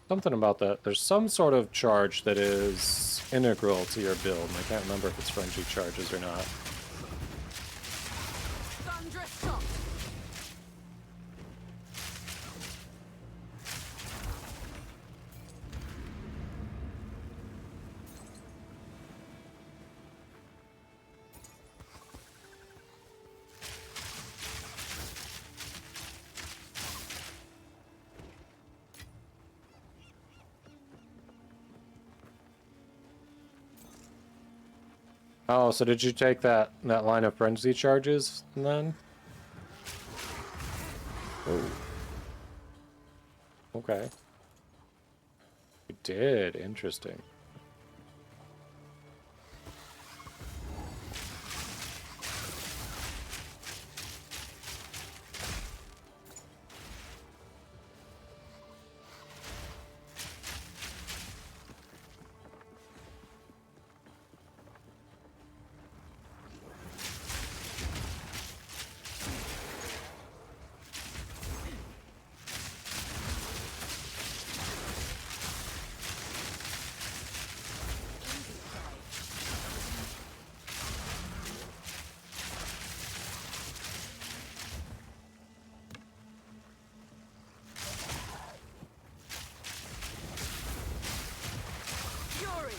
Something about that. There's some sort of charge that is integral to your build, and I can't remember if it's frenzy charges or not. Thunderous shot. Oh, so did you take that line of frenzy charges then? Oh. Okay. You did. Interesting. Fury.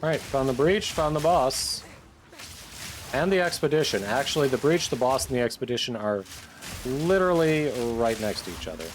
Alright, found the breach, found the boss. And the expedition. Actually, the breach, the boss, and the expedition are literally right next to each other.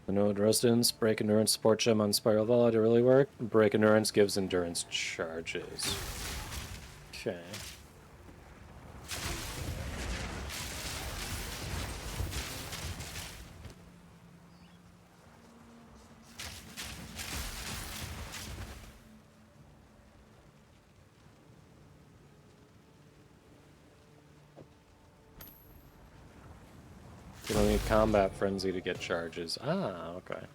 The node residence, break endurance support gem on Spiral Volley to really work. Break endurance gives endurance charges. Okay. You don't need combat frenzy to get charges. Ah, okay.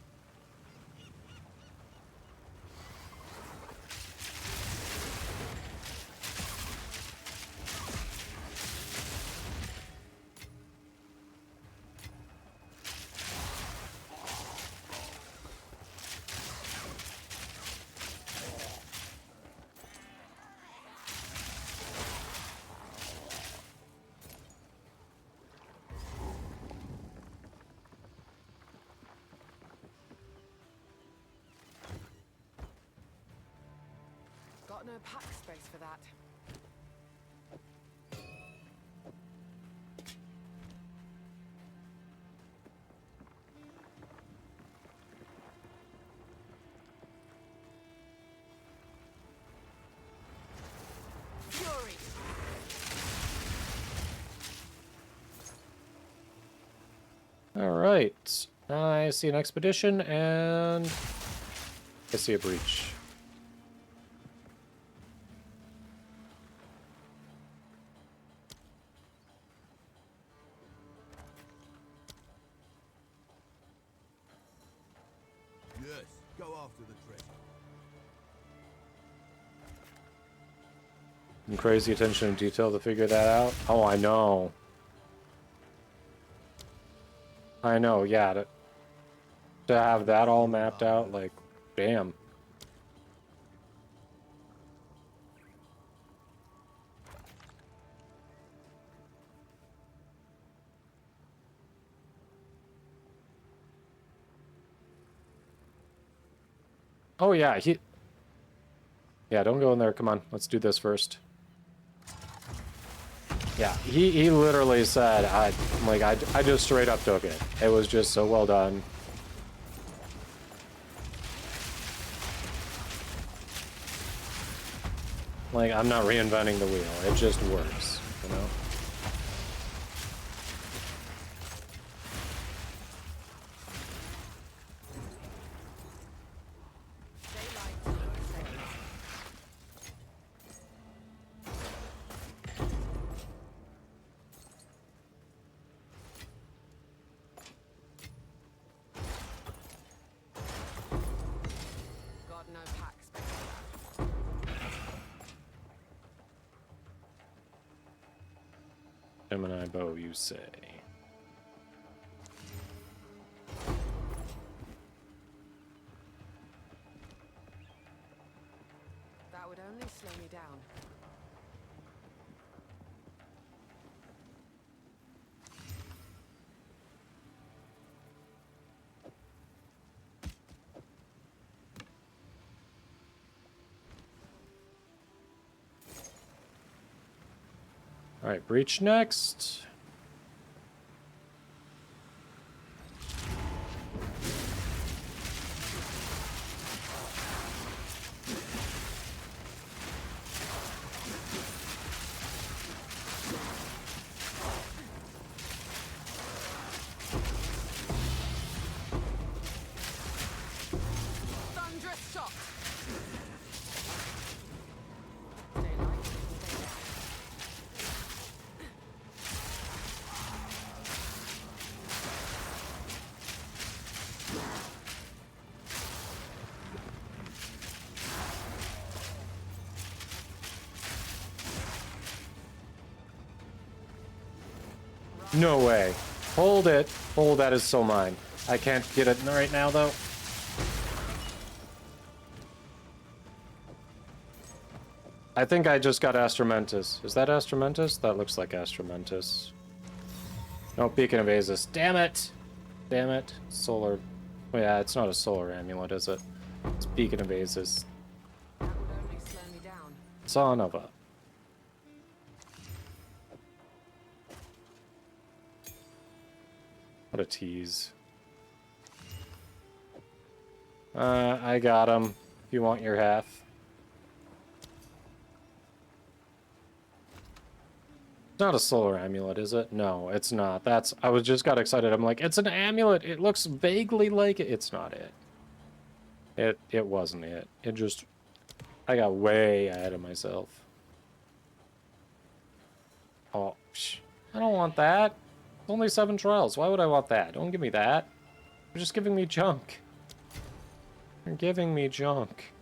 Got no pack space for that. Fury. Alright. I see an expedition, and I see a breach. Yes, go after the treasure. And crazy attention to detail to figure that out. Oh, I know. I know, yeah. To have that all mapped out, like, damn. Oh, yeah, yeah, don't go in there. Come on, let's do this first. Yeah, he literally said, I just straight up took it. It was just so well done. Like, I'm not reinventing the wheel. It just works, you know? Got no pack space for that. Gemini bow, you say. That would only slow me down. Alright, breach next. Thunderous shot. Daylight, stay down. No way. Hold it. Oh, that is so mine. I can't get it right now, though. I think I just got Astromentus. Is that Astromentus? That looks like Astromentus. No, Beacon of Azus. Damn it! Damn it. Solar. Oh, yeah, it's not a solar amulet, is it? It's Beacon of Azus. That would only slow me down. Son of a. What a tease. I got him. If you want your half. It's not a solar amulet, is it? No, it's not. I was just got excited. I'm like, it's an amulet. It looks vaguely like it. It's not it. It wasn't it. It just, I got way ahead of myself. Oh, I don't want that. It's only 7 trials. Why would I want that? Don't give me that. You're just giving me junk. You're giving me junk.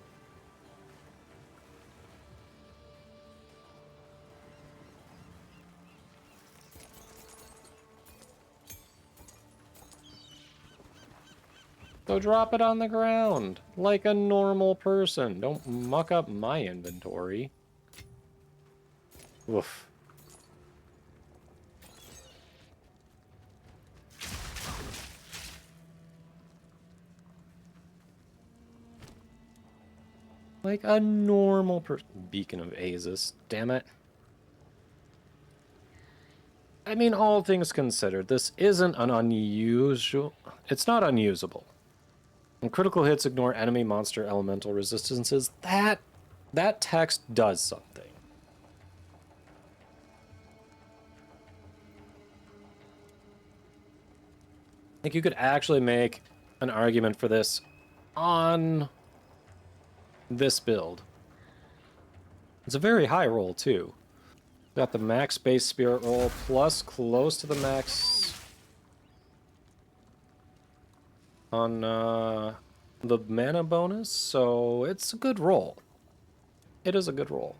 So drop it on the ground, like a normal person. Don't muck up my inventory. Oof. Like a normal person. Beacon of Azus, damn it. I mean, all things considered, this isn't an unusual... It's not unusable. When critical hits ignore enemy monster elemental resistances, that text does something. think you could actually make an argument for this on this build. It's a very high roll, too. Got the max base spirit roll, plus close to the max on the mana bonus, so it's a good roll. It is a good roll.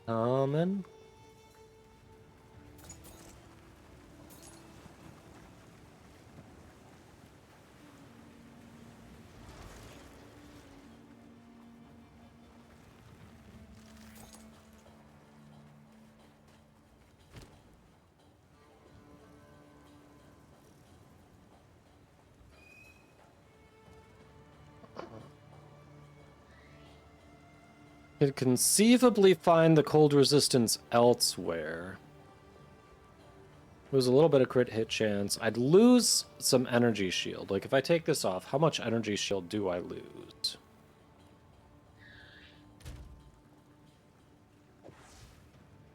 Common. Could conceivably find the cold resistance elsewhere. Lose a little bit of crit hit chance. I'd lose some energy shield. Like, if I take this off, how much energy shield do I lose?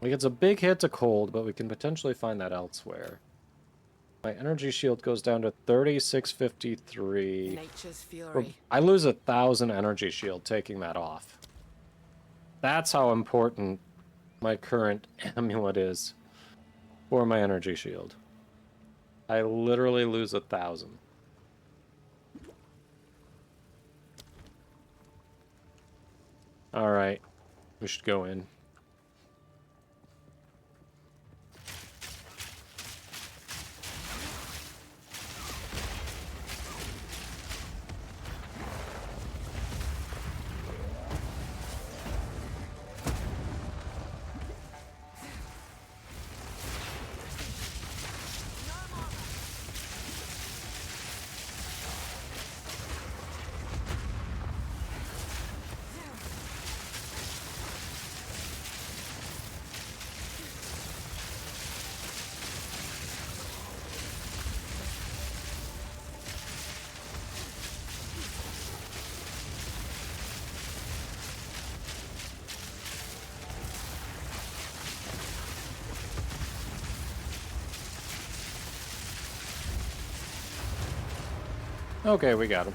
Like, it's a big hit to cold, but we can potentially find that elsewhere. My energy shield goes down to 3653. Nature's fury. I lose 1,000 energy shield taking that off. That's how important my current amulet is for my energy shield. I literally lose 1,000. Alright, we should go in. Okay, we got him.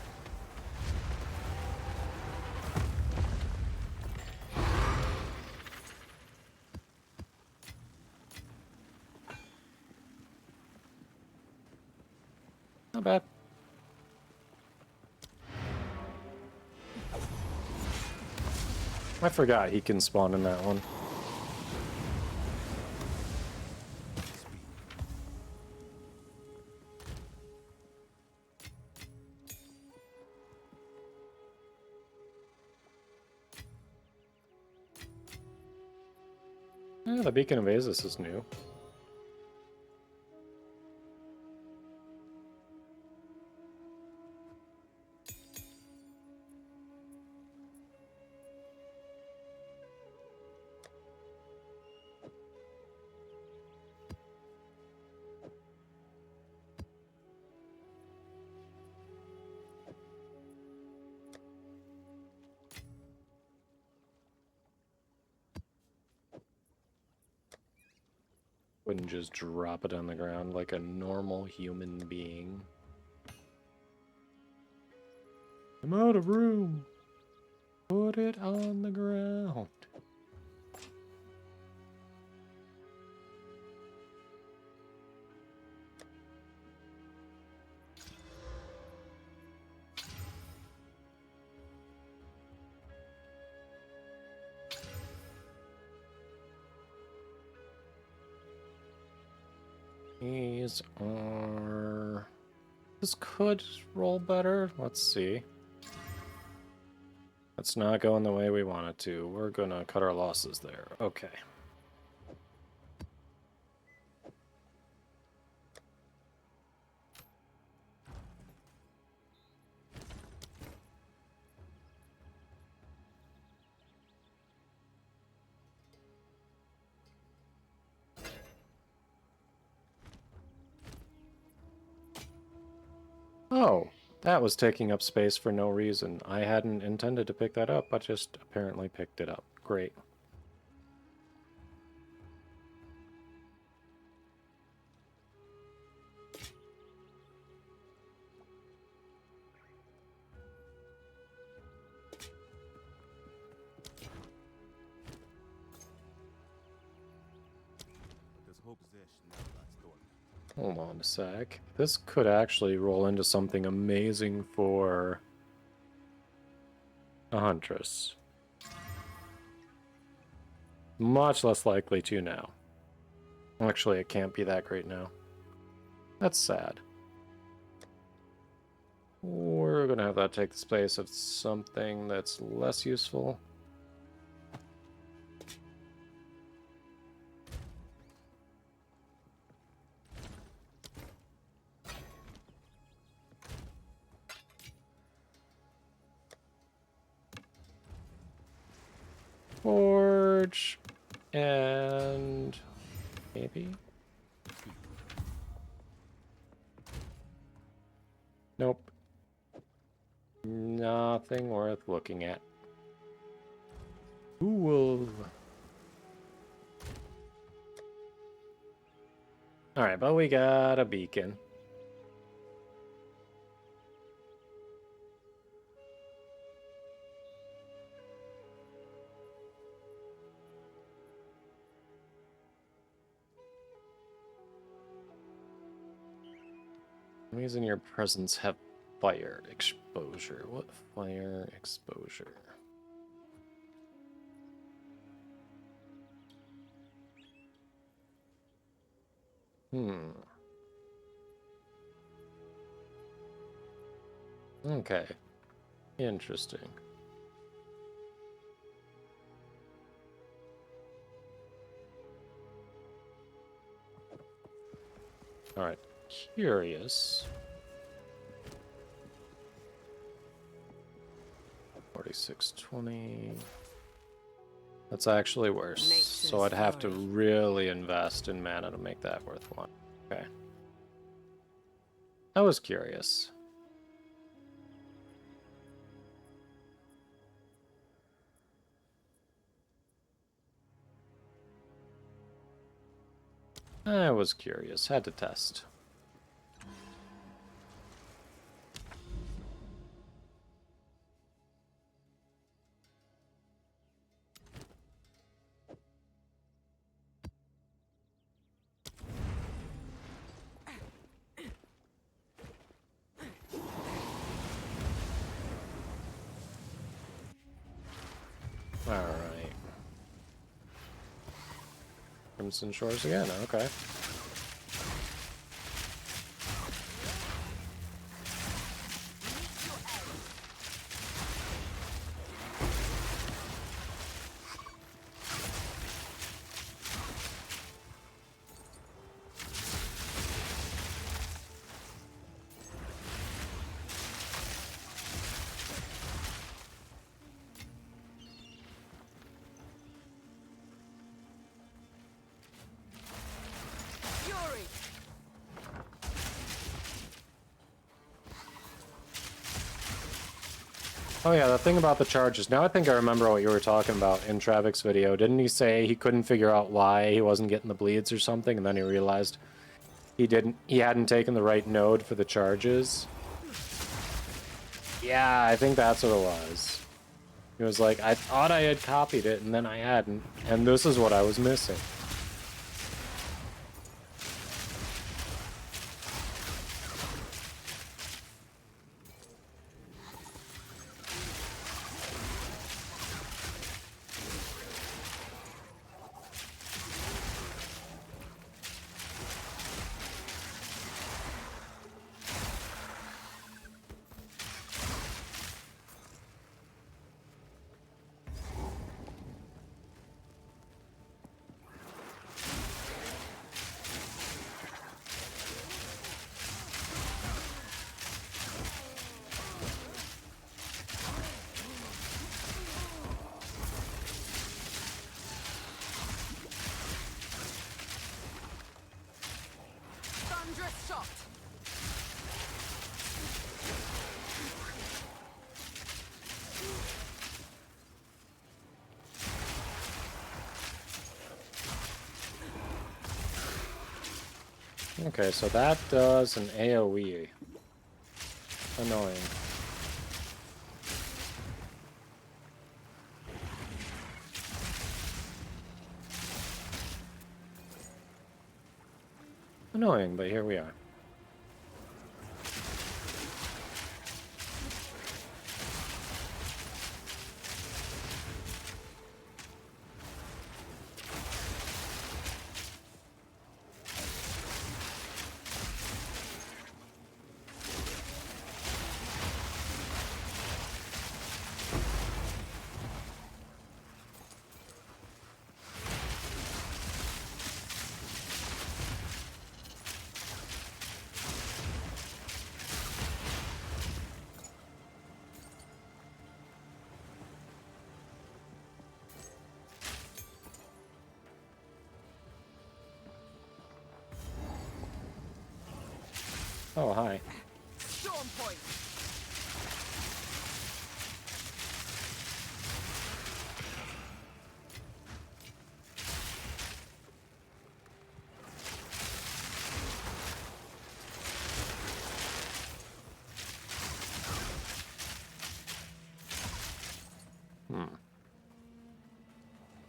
Not bad. I forgot he can spawn in that one. Yeah, the Beacon of Azus is new. Wouldn't just drop it on the ground like a normal human being. I'm out of room. Put it on the ground. These are... This could roll better. Let's see. It's not going the way we want it to. We're gonna cut our losses there. Okay. Oh, that was taking up space for no reason. I hadn't intended to pick that up, but just apparently picked it up. Great. Hold on a sec. This could actually roll into something amazing for a Huntress. Much less likely to now. Actually, it can't be that great now. That's sad. We're gonna have that take the space of something that's less useful. Forge and maybe. Nope. Nothing worth looking at. Who will... Alright, but we got a beacon. Enemies in your presence have fire exposure. What fire exposure? Okay. Interesting. Alright. Curious. 4620. That's actually worse. So I'd have to really invest in mana to make that worthwhile. Okay. I was curious. I was curious. Had to test. Alright. Crimson Shores again, okay. Oh yeah, the thing about the charges. Now I think I remember what you were talking about in Travik's video. Didn't he say he couldn't figure out why he wasn't getting the bleeds or something, and then he realized he hadn't taken the right node for the charges? Yeah, I think that's what it was. He was like, I thought I had copied it, and then I hadn't, and this is what I was missing. Okay, so that does an AoE. Annoying. Annoying, but here we are. Oh, hi. Storm point.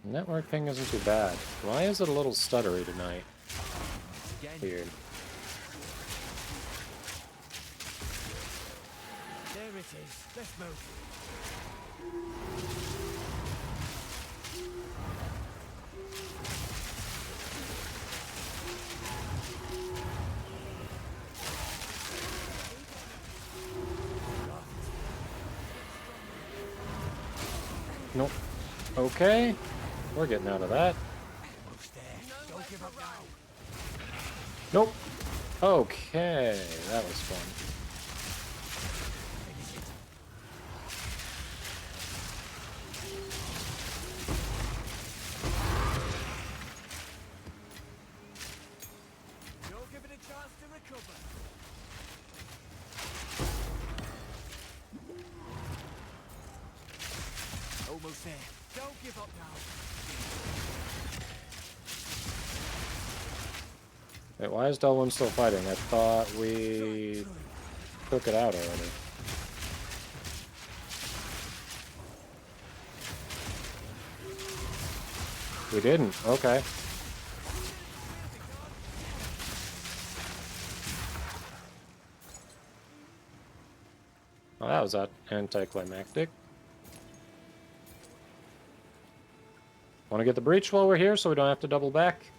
Network ping isn't too bad. Why is it a little stuttery tonight? Weird. There it is. Let's move. Nope. Okay. We're getting out of that. Almost there. Don't give up now. Nope. Okay. That was fun. You'll give it a chance to recover. Almost there. Don't give up now. Wait, why is Delwyn still fighting? I thought we took it out already. We didn't. Okay. Well, that was anticlimactic. Want to get the breach while we're here so we don't have to double back?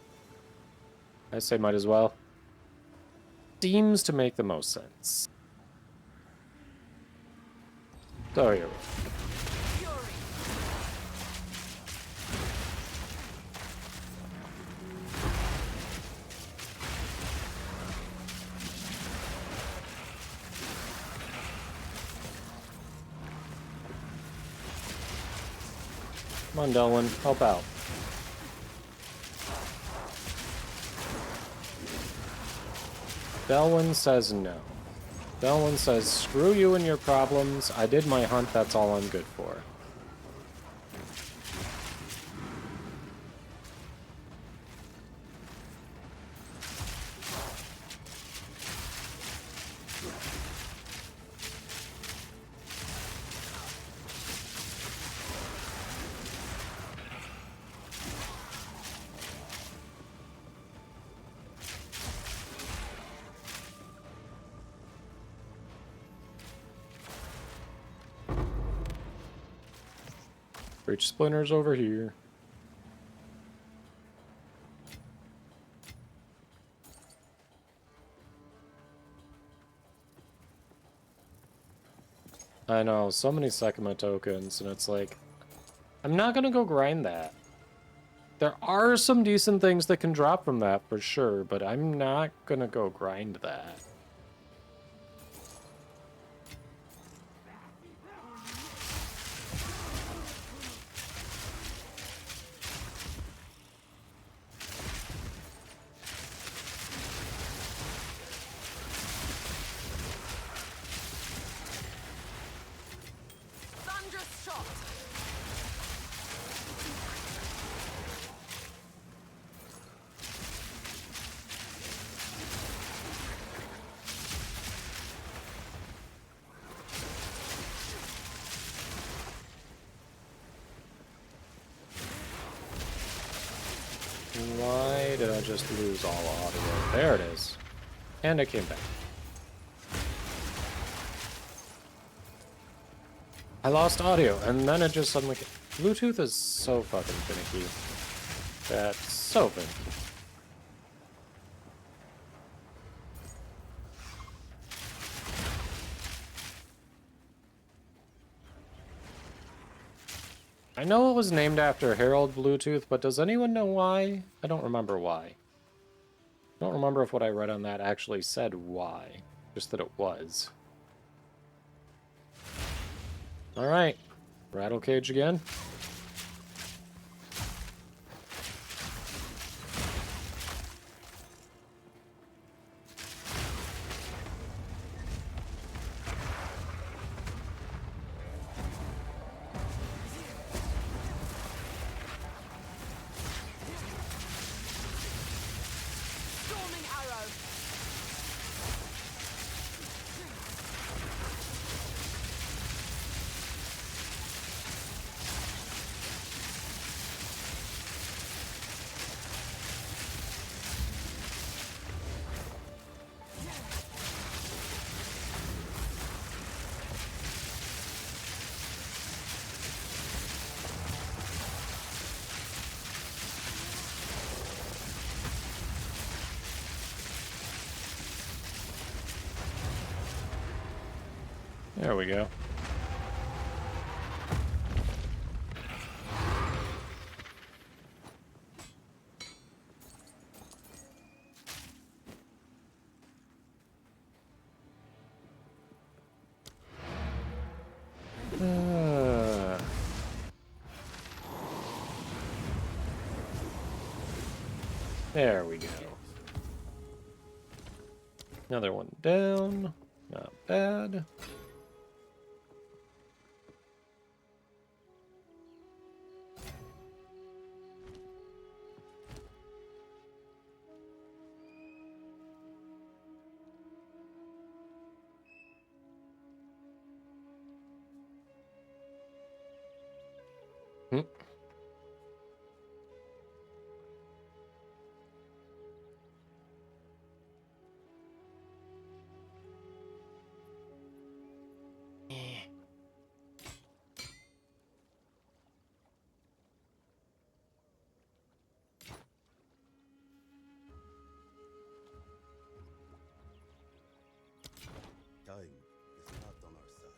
I say might as well. Seems to make the most sense. So here we go. Come on, Delwyn, help out. Delwyn says no. Delwyn says, screw you and your problems. I did my hunt, that's all I'm good for. Breach splinters over here. I know, so many Sekima tokens, and it's like, I'm not gonna go grind that. There are some decent things that can drop from that, for sure, but I'm not gonna go grind that. Thunderous shot. Why did I just lose all audio? There it is. And it came back. I lost audio, and then it just suddenly... Bluetooth is so fucking finicky. That's so finicky. I know it was named after Harold Bluetooth, but does anyone know why? I don't remember why. I don't remember if what I read on that actually said why. Just that it was. Alright. Rattle cage again. Storming arrow. There we go. There we go. Another one down. Not bad. Hmm. Time is not on our side.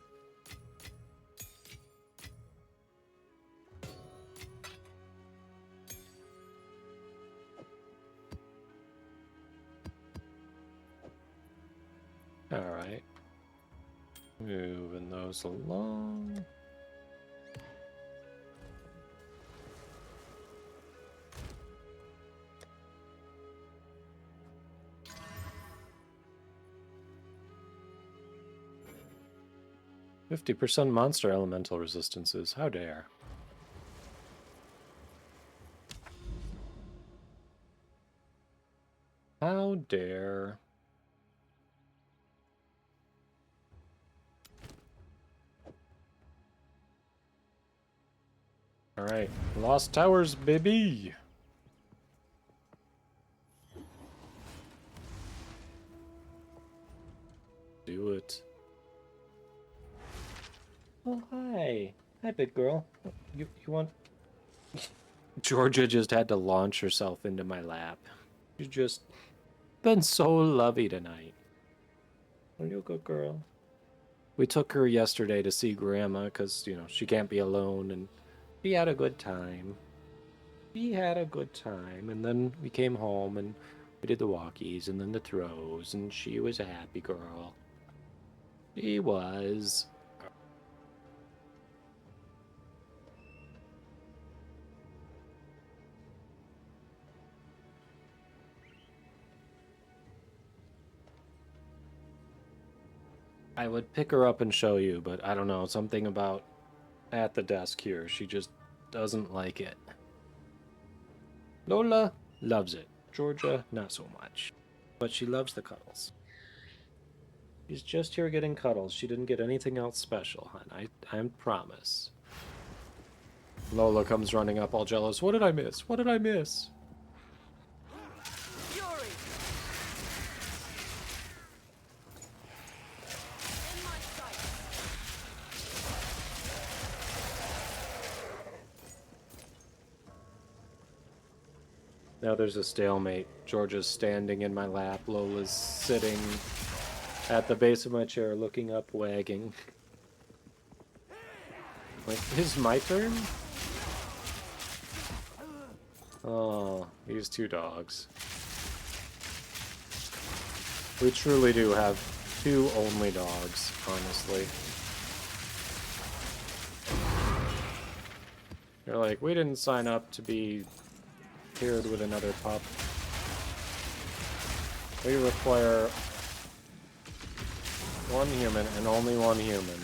'Along. "50% monster elemental resistances. How dare." How dare. Alright, Lost Towers, baby! Do it. Oh, hi. Hi, big girl. You want... Georgia just had to launch herself into my lap. She's just been so lovey tonight. Are you a good girl? We took her yesterday to see Grandma because, you know, she can't be alone, and she had a good time. She had a good time, and then we came home, and we did the walkies, and then the throws, and she was a happy girl. She was. I would pick her up and show you, but I don't know, something about at the desk here. She just doesn't like it. Lola loves it. Georgia, not so much. But she loves the cuddles. She's just here getting cuddles. She didn't get anything else special, hon. I promise. Lola comes running up all jealous. What did I miss? What did I miss? Now there's a stalemate. Georgia's standing in my lap. Lola's sitting at the base of my chair, looking up, wagging. Wait, is my turn? Oh, these two dogs. We truly do have two only dogs, honestly. They're like, we didn't sign up to be paired with another pup. We require one human and only one human.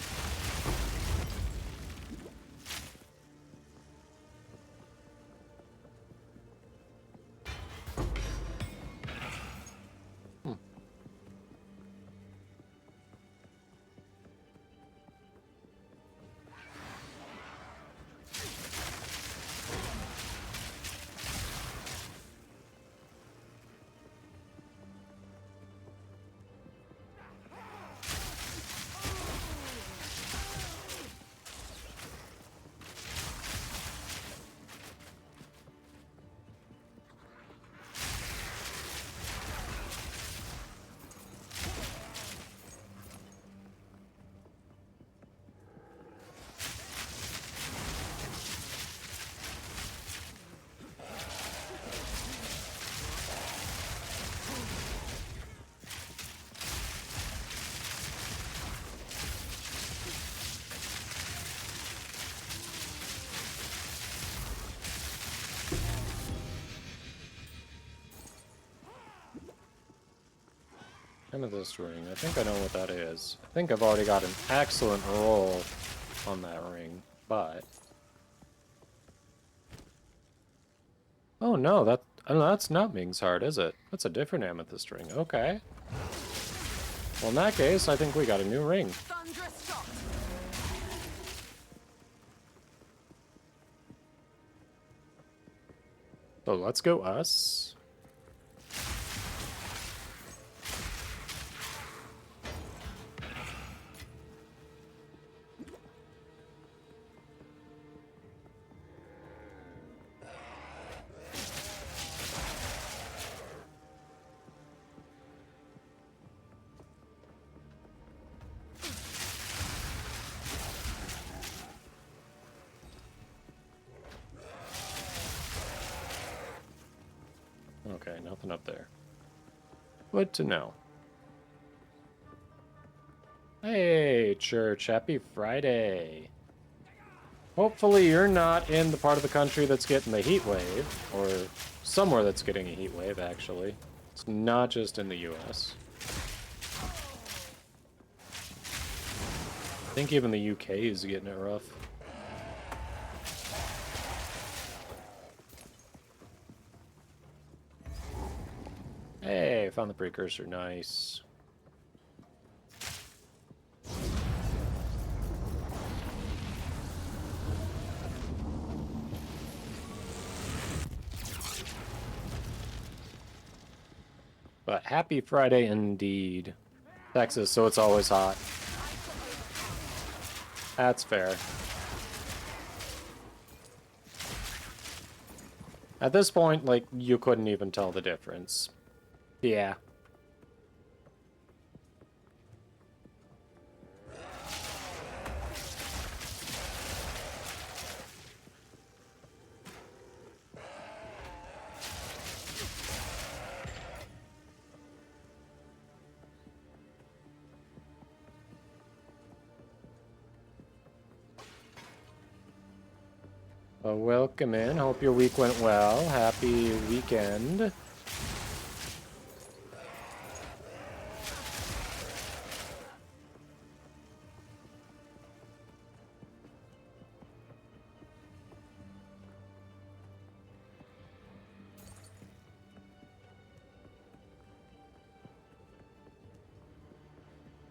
Amethyst ring. I think I know what that is. I think I've already got an excellent roll on that ring, but... Oh no, that's not Ming's heart, is it? That's a different amethyst ring. Okay. Well, in that case, I think we got a new ring. Thunderous shot. So let's go us. Okay, nothing up there. Good to know. Hey, church, happy Friday. Hopefully you're not in the part of the country that's getting the heat wave, or somewhere that's getting a heat wave, actually. It's not just in the US. I think even the UK is getting it rough. Hey, found the precursor, nice. But happy Friday indeed. Texas, so it's always hot. That's fair. At this point, like, you couldn't even tell the difference. Yeah. Well, welcome in. Hope your week went well. Happy weekend.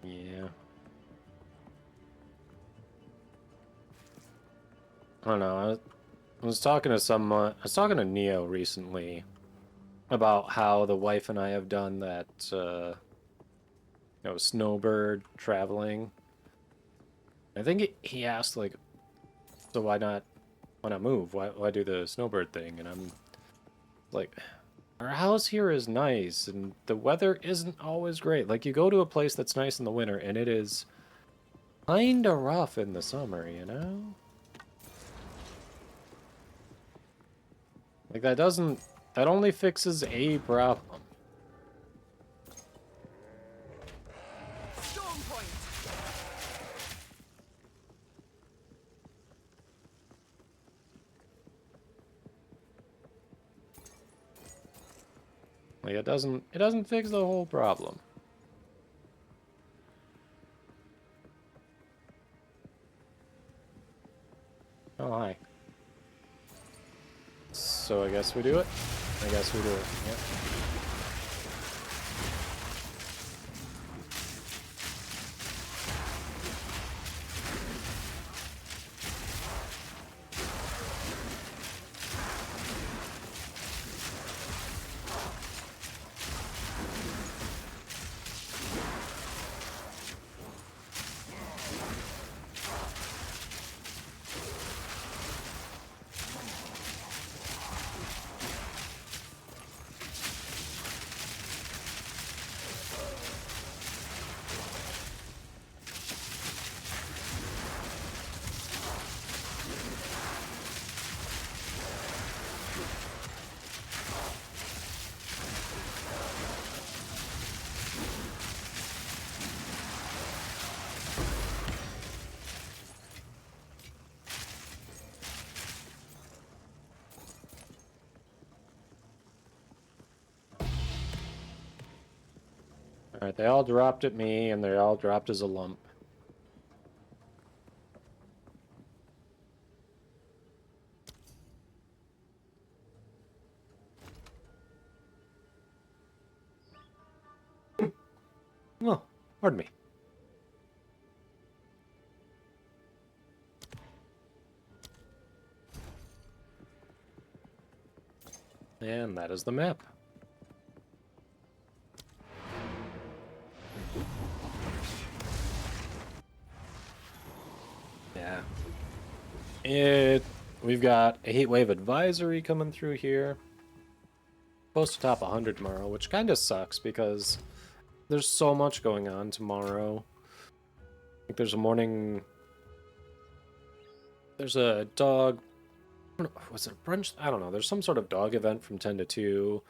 Yeah. I don't know. I was talking to someone. I was talking to Neo recently about how the wife and I have done that, snowbird traveling. I think he asked, like, so why not move? Why do the snowbird thing? And Like, our house here is nice, and the weather isn't always great. Like, you go to a place that's nice in the winter, and it is kinda rough in the summer, you know? Like, that only fixes a problem. Storm point. Like, it doesn't fix the whole problem. Oh, hi. So I guess we do it? I guess we do it, yep. Alright, they all dropped at me, and they all dropped as a lump. Oh, pardon me. And that is the map. Yeah. We've got a heat wave advisory coming through here. Supposed to top 100 tomorrow, which kind of sucks because there's so much going on tomorrow. Like there's a morning... There's a dog... Was it a brunch? I don't know. There's some sort of dog event from 10 to 2.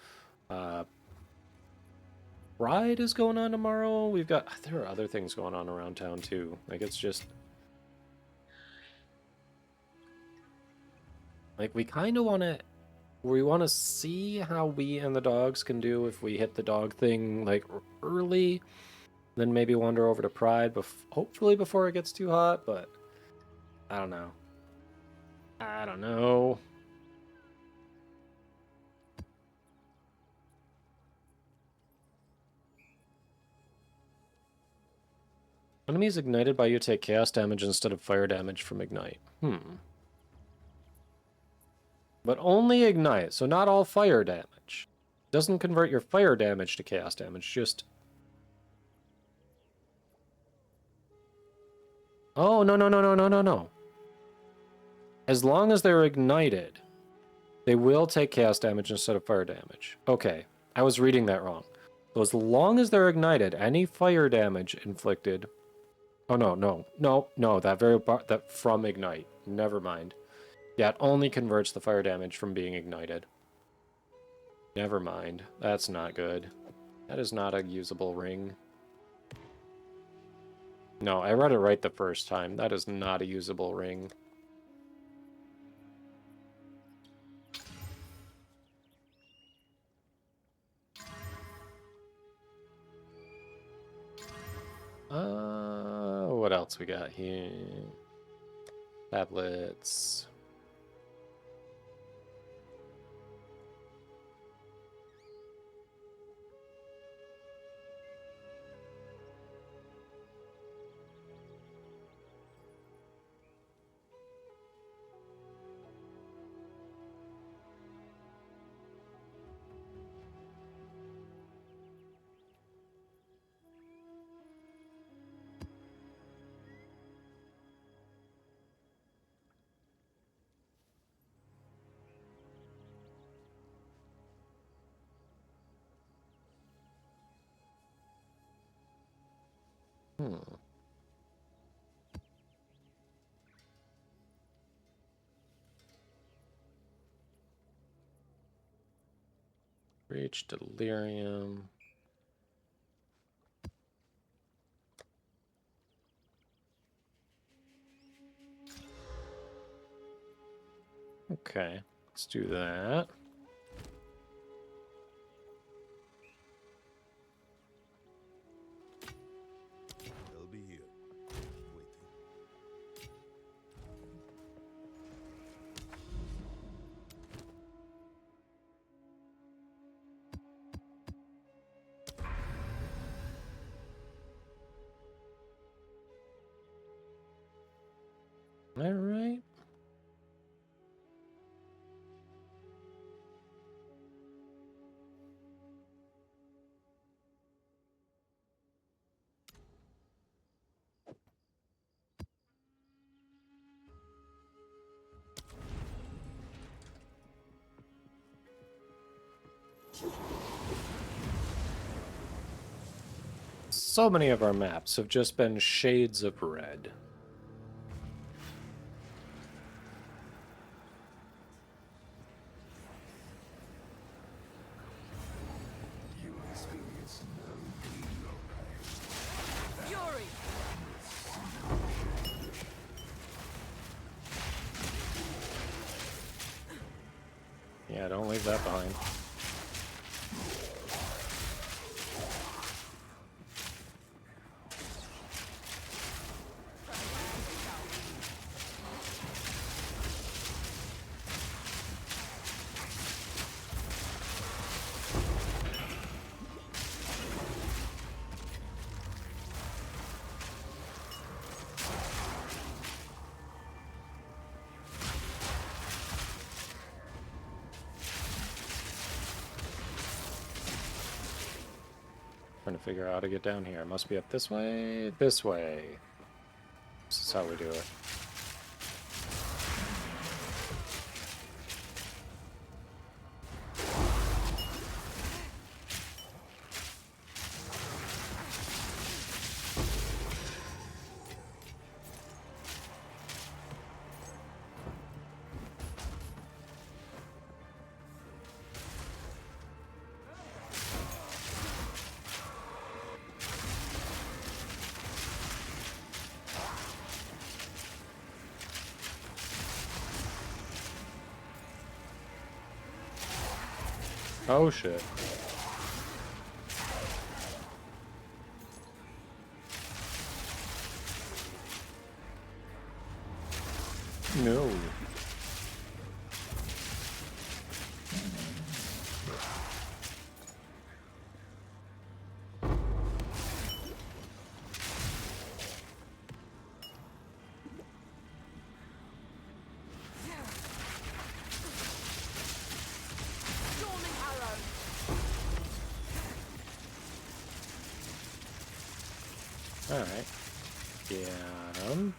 Ride is going on tomorrow. We've got... There are other things going on around town too. Like it's just... Like, we kind of want to... We want to see how we and the dogs can do if we hit the dog thing, like, early. Then maybe wander over to Pride, hopefully before it gets too hot, but... I don't know. I don't know. Enemies ignited by you take chaos damage instead of fire damage from ignite. But only ignite, so not all fire damage. Doesn't convert your fire damage to chaos damage, just... Oh, no. As long as they're ignited, they will take chaos damage instead of fire damage. Okay, I was reading that wrong. So as long as they're ignited, any fire damage inflicted... Oh, no, that from ignite. Never mind. Yeah, it only converts the fire damage from being ignited. Never mind. That's not good. That is not a usable ring. No, I read it right the first time. That is not a usable ring. What else we got here? Tablets. Hmm. Reach delirium. Okay, let's do that. They'll be here, waiting. All right. So many of our maps have just been shades of red. Fury! Yeah, don't leave that behind. Trying to figure out how to get down here. It must be up this way. This way. This is how we do it. Oh shit. No. Storming arrow! Alright. Get him.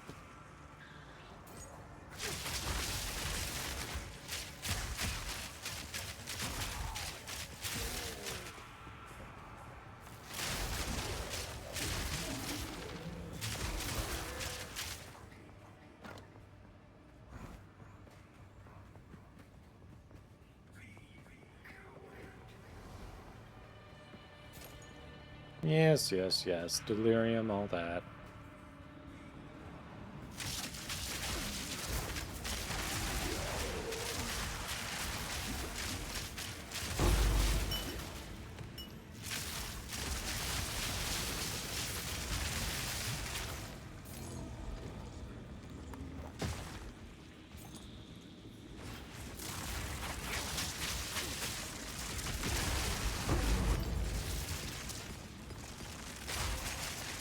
Yes, yes, yes. Delirium, all that.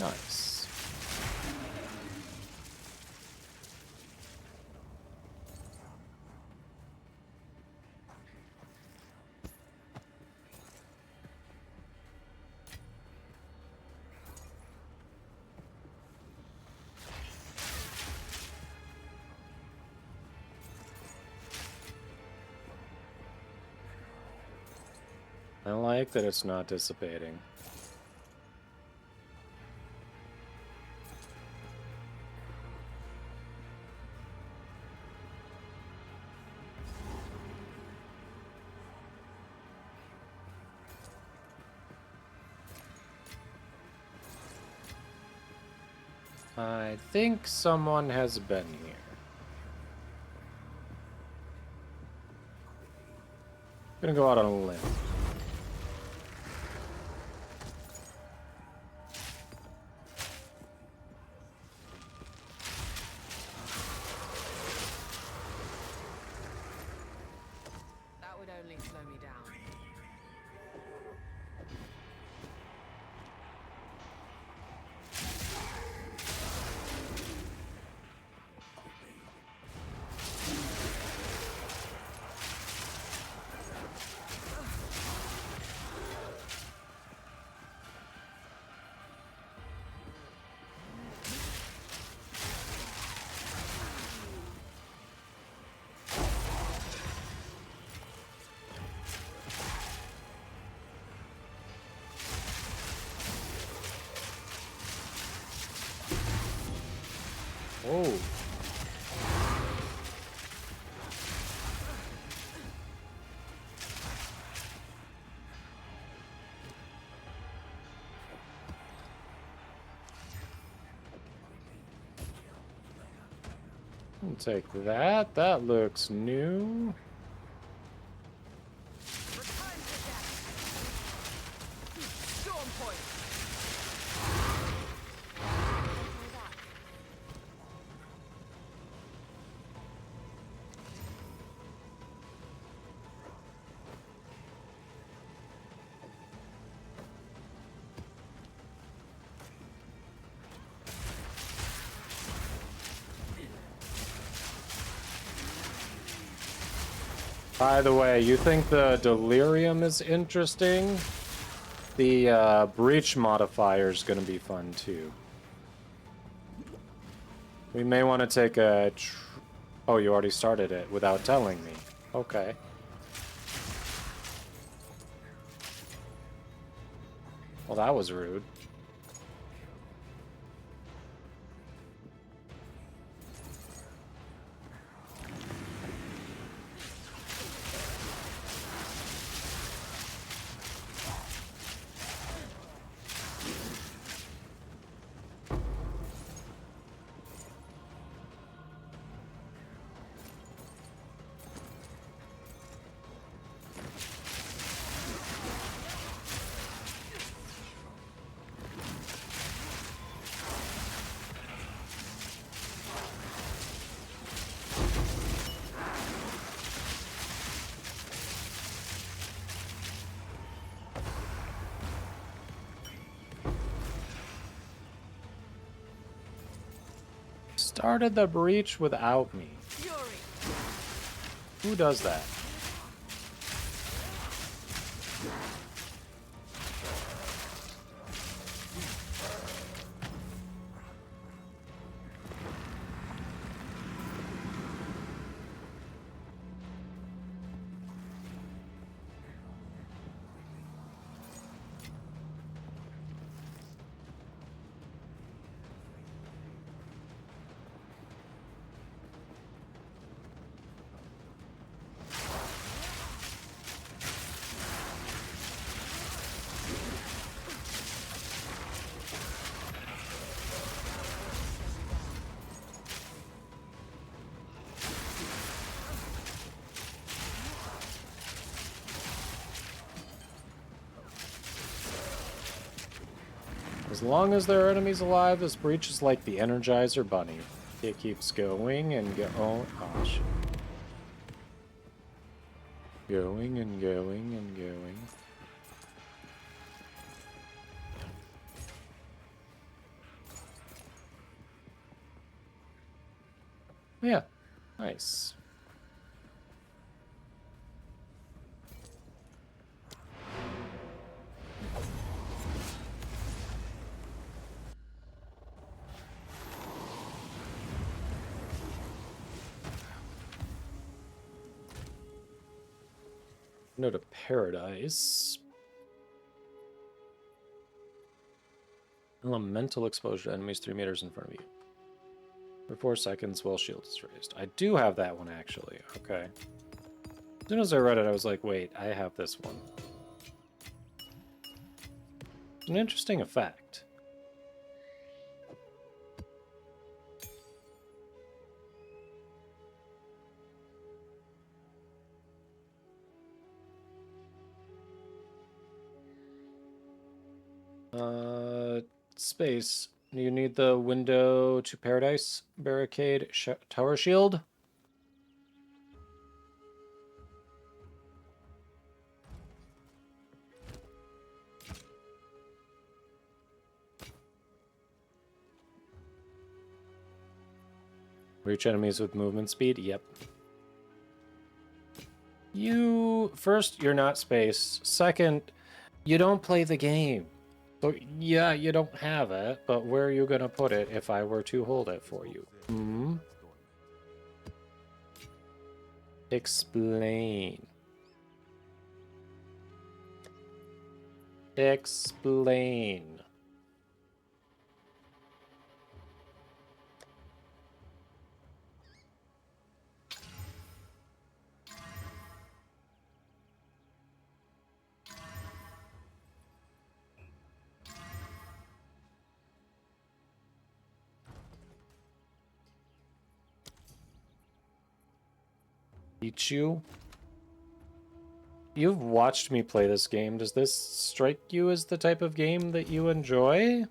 Nice. I like that it's not dissipating. I think someone has been here. Gonna go out on a limb. That would only slow me down. Oh. I'll take that. That looks new. Return to death. Storm point. By the way, you think the delirium is interesting? The breach modifier is going to be fun too. We may want to take a... Oh, you already started it without telling me. Okay. Well, that was rude. Started the breach without me. Fury. Who does that? As long as there are enemies alive, this breach is like the Energizer Bunny. It keeps going and oh gosh. Going and going and going. Yeah, nice. Note of Paradise. Elemental exposure to enemies 3 meters in front of you. For 4 seconds while shield is raised. I do have that one actually. Okay. As soon as I read it, I was like, wait, I have this one. It's an interesting effect. Space. You need the window to paradise barricade tower shield. Reach enemies with movement speed. Yep. First, you're not space. Second, you don't play the game. So, yeah, you don't have it, but where are you going to put it if I were to hold it for you? Hmm? Explain. Explain. Eat you? You've watched me play this game. Does this strike you as the type of game that you enjoy?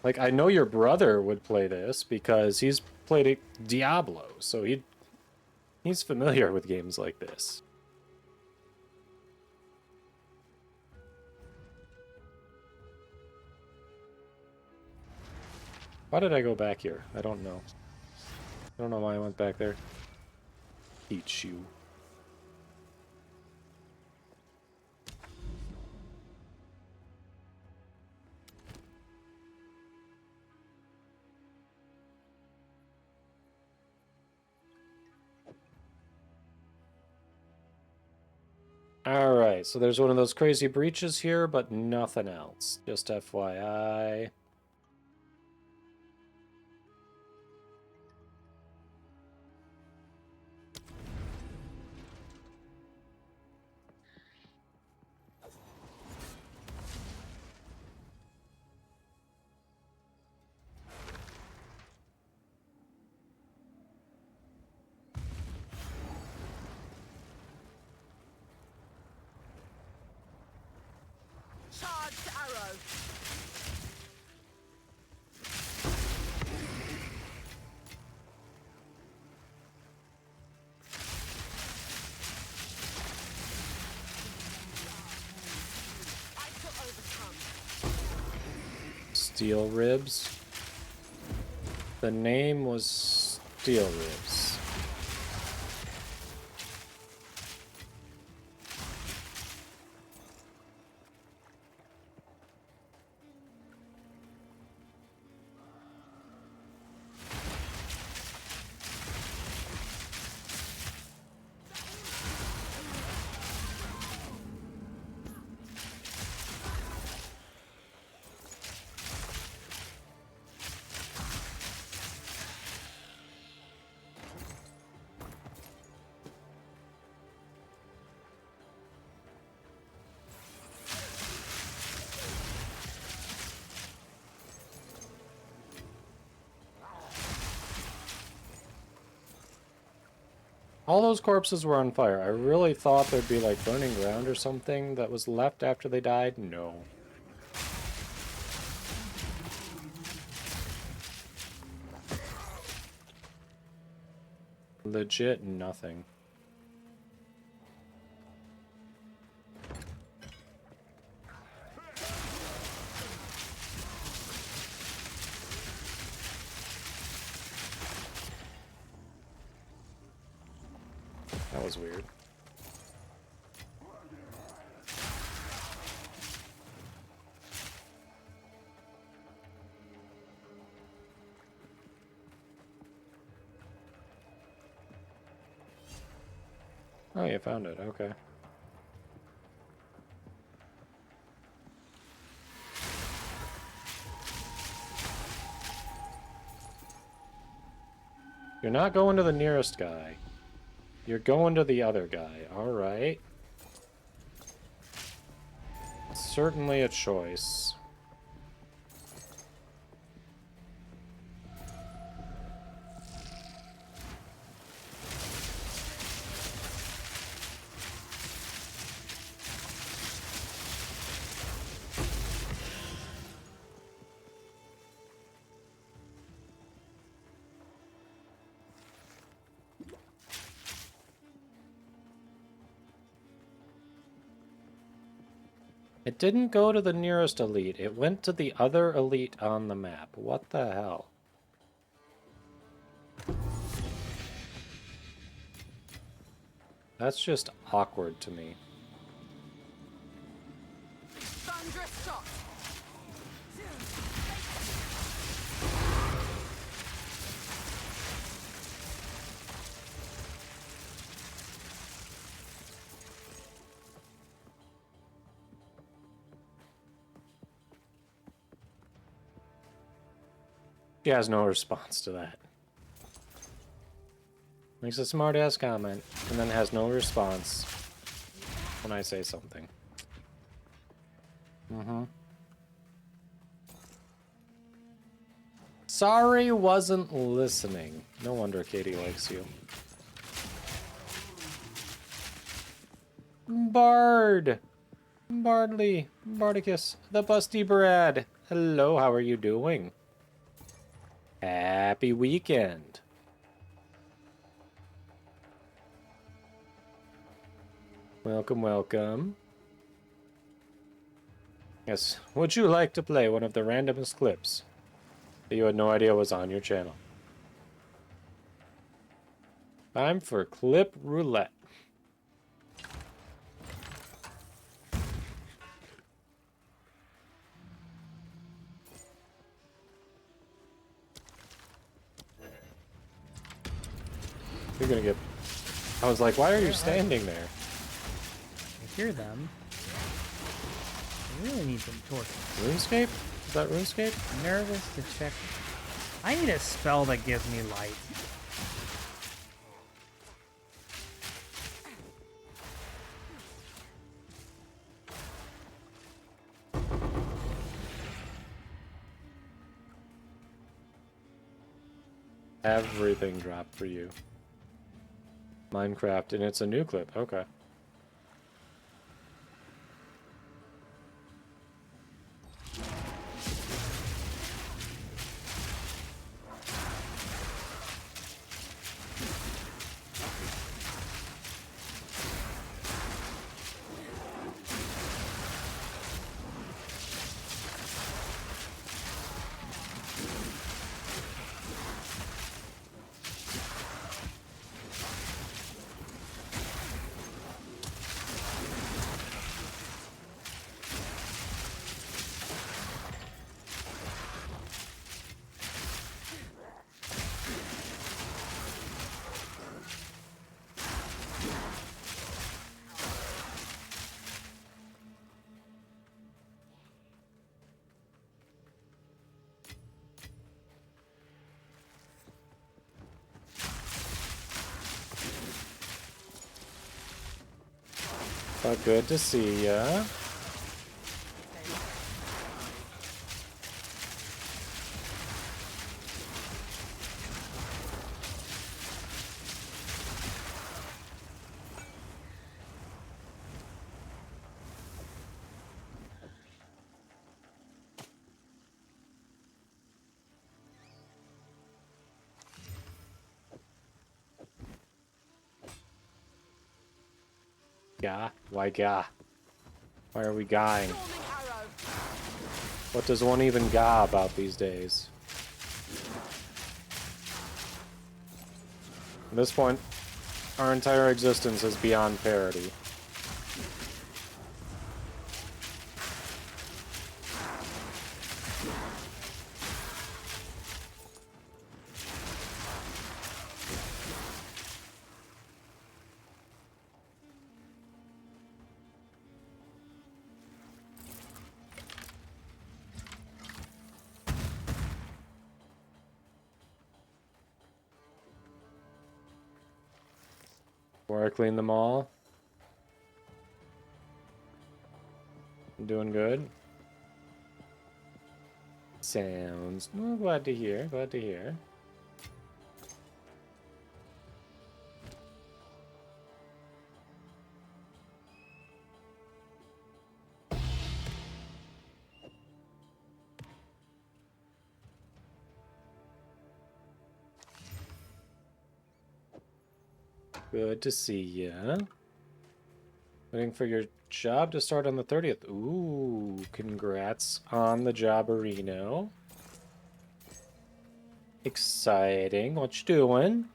Like, I know your brother would play this because he's played it Diablo, so he's familiar with games like this. Why did I go back here? I don't know. I don't know why I went back there. Eat you. Alright, so there's one of those crazy breaches here, but nothing else. Just FYI. Charged arrow. I shall overcome. Steel ribs. The name was Steel Ribs. All those corpses were on fire. I really thought there'd be like burning ground or something that was left after they died. No. Legit nothing. That was weird. Oh, you found it. Okay. You're not going to the nearest guy. You're going to the other guy. Alright. Certainly a choice. It didn't go to the nearest elite. It went to the other elite on the map. What the hell? That's just awkward to me. Thunderous shot. She has no response to that. Makes a smart-ass comment, and then has no response when I say something. Sorry, wasn't listening. No wonder Katie likes you. Bard! Bardley, Bardicus, the Busty Brad. Hello, how are you doing? Happy weekend. Welcome, welcome. Yes, would you like to play one of the randomest clips that you had no idea was on your channel? Time for clip roulette. You're gonna get... I was like, why are you standing there? I hear them. I really need some torches. RuneScape? Is that RuneScape? I'm nervous to check. I need a spell that gives me light. Everything dropped for you. Minecraft, and it's a new clip. Okay. But good to see ya. Gah? Why gah? Why are we gahing? Storming arrow. What does one even gah about these days? At this point, our entire existence is beyond parody. Before I clean them all. I'm doing good. Sounds... Oh, glad to hear, glad to hear. Good to see ya. Waiting for your job to start on the 30th. Ooh, congrats on the job-arino. Exciting. What you doing?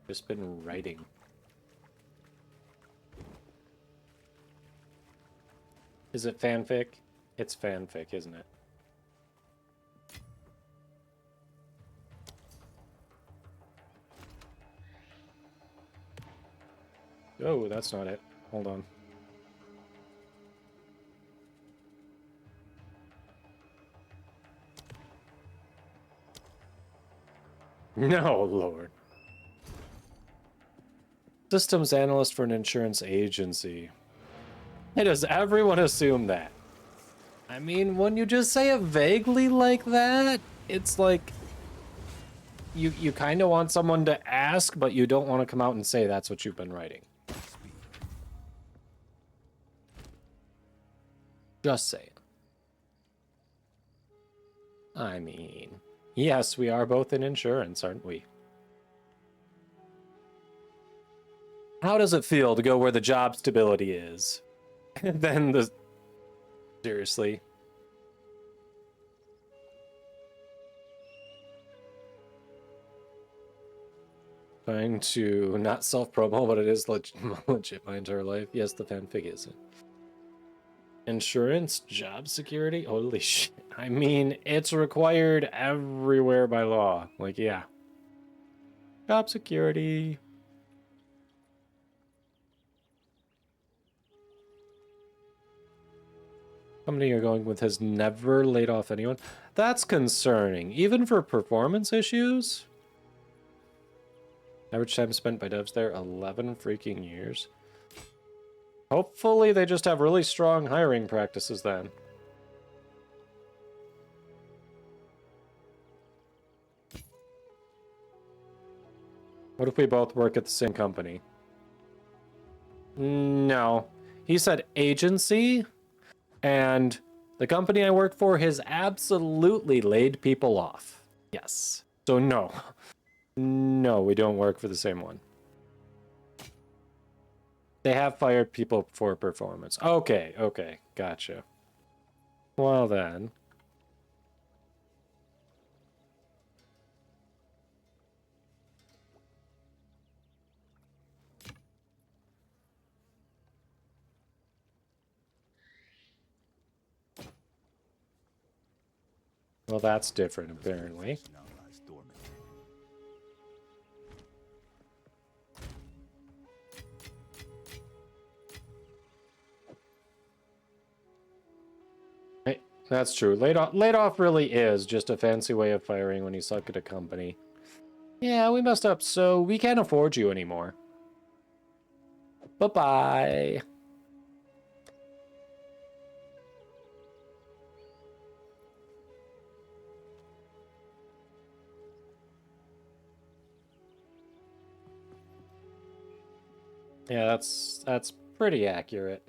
Just been writing. Is it fanfic? It's fanfic, isn't it? Oh, that's not it. Hold on. No, Lord. Systems analyst for an insurance agency. Hey, does everyone assume that? I mean, when you just say it vaguely like that, it's like you kind of want someone to ask, but you don't want to come out and say that's what you've been writing. Just saying. I mean, yes, we are both in insurance, aren't we? How does it feel to go where the job stability is? And then the... Seriously. Trying to not self-promo, but it is legit my entire life. Yes, the fanfic is it. Insurance, job security, holy shit. I mean, it's required everywhere by law. Like, yeah. Job security. Company you're going with has never laid off anyone. That's concerning, even for performance issues. Average time spent by devs there, 11 freaking years. Hopefully they just have really strong hiring practices then. What if we both work at the same company? No. He said agency, and the company I work for has absolutely laid people off. Yes. So no. No, we don't work for the same one. They have fired people for performance. Okay, okay, gotcha. Well then. Well, that's different, apparently. Hey, that's true. Laid off really is just a fancy way of firing when you suck at a company. Yeah, we messed up, so we can't afford you anymore. Bye-bye. Yeah, that's pretty accurate.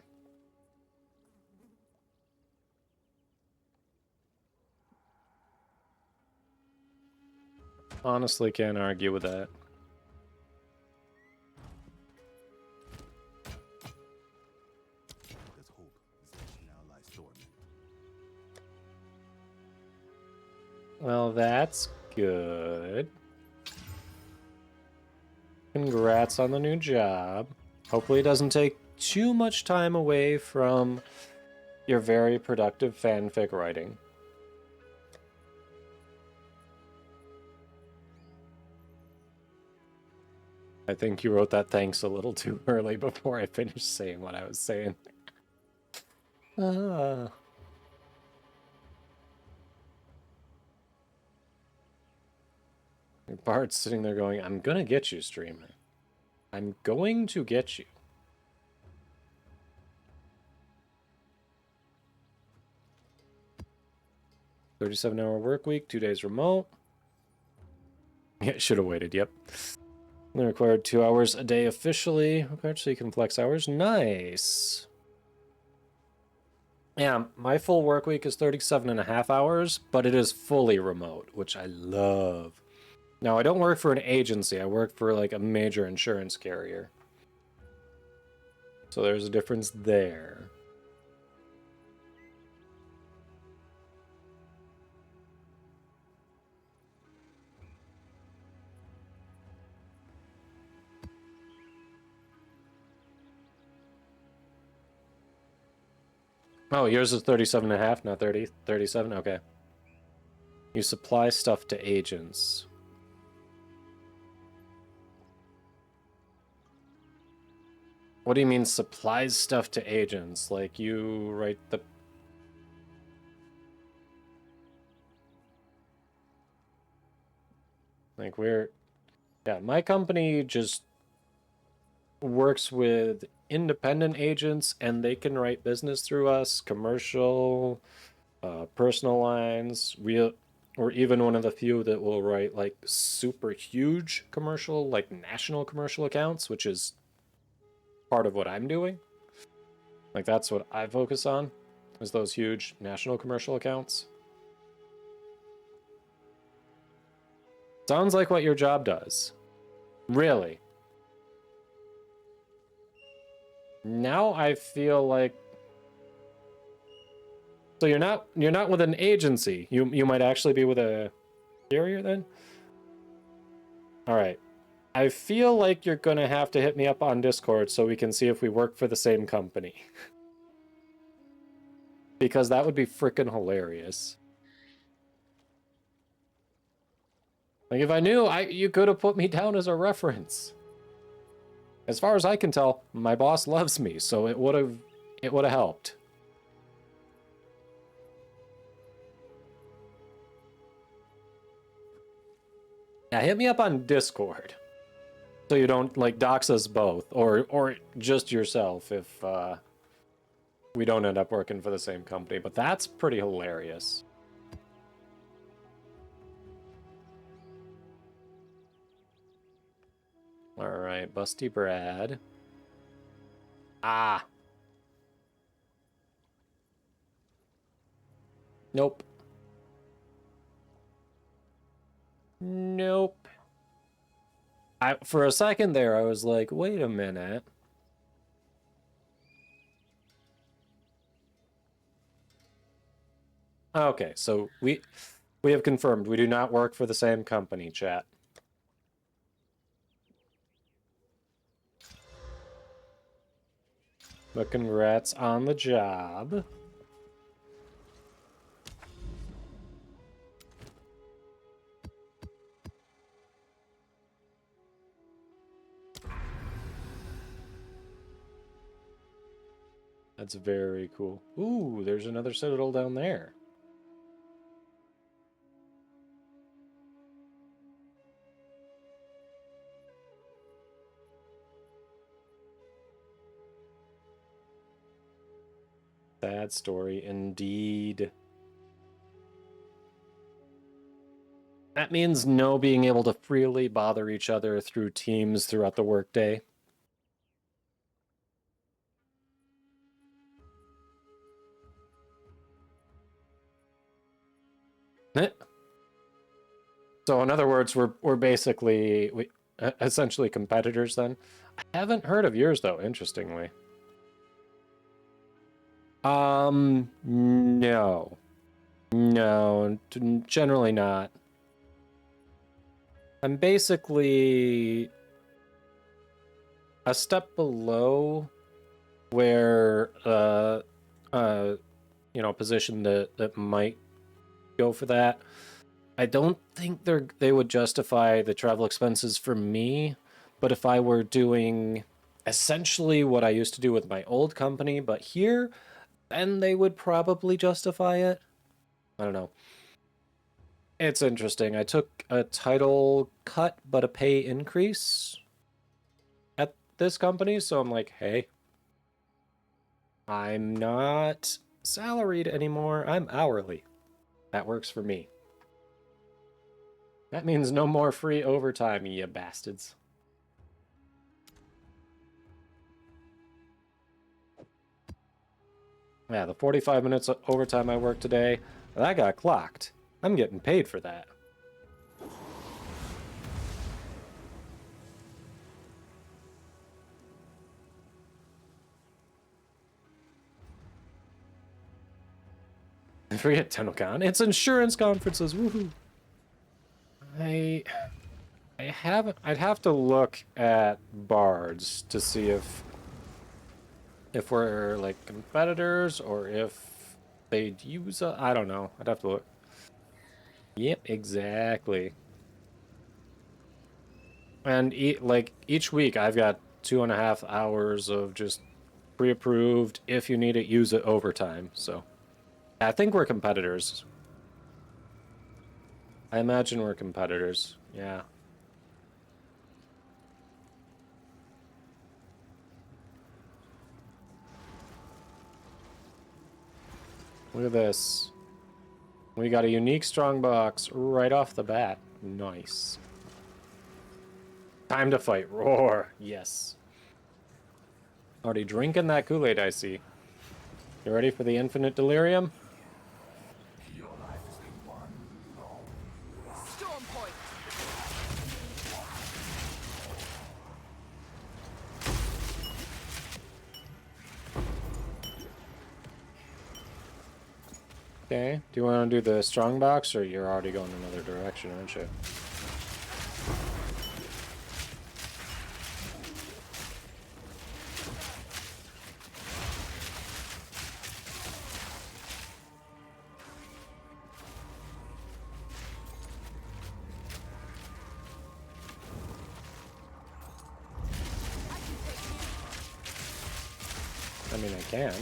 Honestly, can't argue with that. Well, that's good. Congrats on the new job. Hopefully it doesn't take too much time away from your very productive fanfic writing. I think you wrote that thanks a little too early before I finished saying what I was saying. Bart's sitting there going, I'm gonna get you, streamer. I'm going to get you. $37-hour work week, 2 days remote. Yeah, should have waited, yep. Only required 2 hours a day officially. Okay, so you can flex hours. Nice. Yeah, my full work week is 37.5 hours, but it is fully remote, which I love. Now, I don't work for an agency. I work for, like, a major insurance carrier. So there's a difference there. Oh, yours is 37.5, not 30. 37? Okay. You supply stuff to agents. What do you mean supplies stuff to agents? Like you write the... Like we're... Yeah, my company just works with independent agents and they can write business through us, commercial, personal lines, real, or even one of the few that will write like super huge commercial, like national commercial accounts, which is part of what I'm doing. Like that's what I focus on, is those huge national commercial accounts. Sounds like what your job does. Really. Now I feel like... So you're not with an agency. You might actually be with a carrier then? Alright. I feel like you're gonna have to hit me up on Discord so we can see if we work for the same company. Because that would be freaking hilarious. Like if I knew, you could have put me down as a reference. As far as I can tell, my boss loves me, so it would have helped. Yeah, hit me up on Discord. So you don't like dox us both, or just yourself if we don't end up working for the same company. But that's pretty hilarious. All right, Busty Brad. Ah. Nope. Nope. For a second there, I was like, wait a minute. Okay, so we have confirmed we do not work for the same company, chat. But congrats on the job. That's very cool. Ooh, there's another citadel down there. Sad story indeed. That means no being able to freely bother each other through teams throughout the workday. So in other words, we're basically essentially competitors then. I haven't heard of yours though, interestingly. No. No, generally not. I'm basically a step below where you know, position that might go for that. I don't think they would justify the travel expenses for me, but if I were doing essentially what I used to do with my old company, but here, then they would probably justify it. I don't know. It's interesting. I took a title cut, but a pay increase at this company, so I'm like, hey, I'm not salaried anymore. I'm hourly. That works for me. That means no more free overtime, you bastards. Yeah, the 45 minutes of overtime I worked today, that got clocked. I'm getting paid for that. I forget TennoCon. It's insurance conferences. Woohoo! I haven't. I'd have to look at Bards to see if we're like competitors or if they'd use a. I don't know. I'd have to look. Yep, exactly. And like each week, I've got 2.5 hours of just pre-approved. If you need it, use it overtime. So I think we're competitors. I imagine we're competitors. Yeah. Look at this. We got a unique strong box right off the bat. Nice. Time to fight. Roar. Yes. Already drinking that Kool-Aid, I see. You ready for the infinite delirium? Storm point. Okay. Do you want to do the strong box, or you're already going another direction, aren't you? I mean, I can.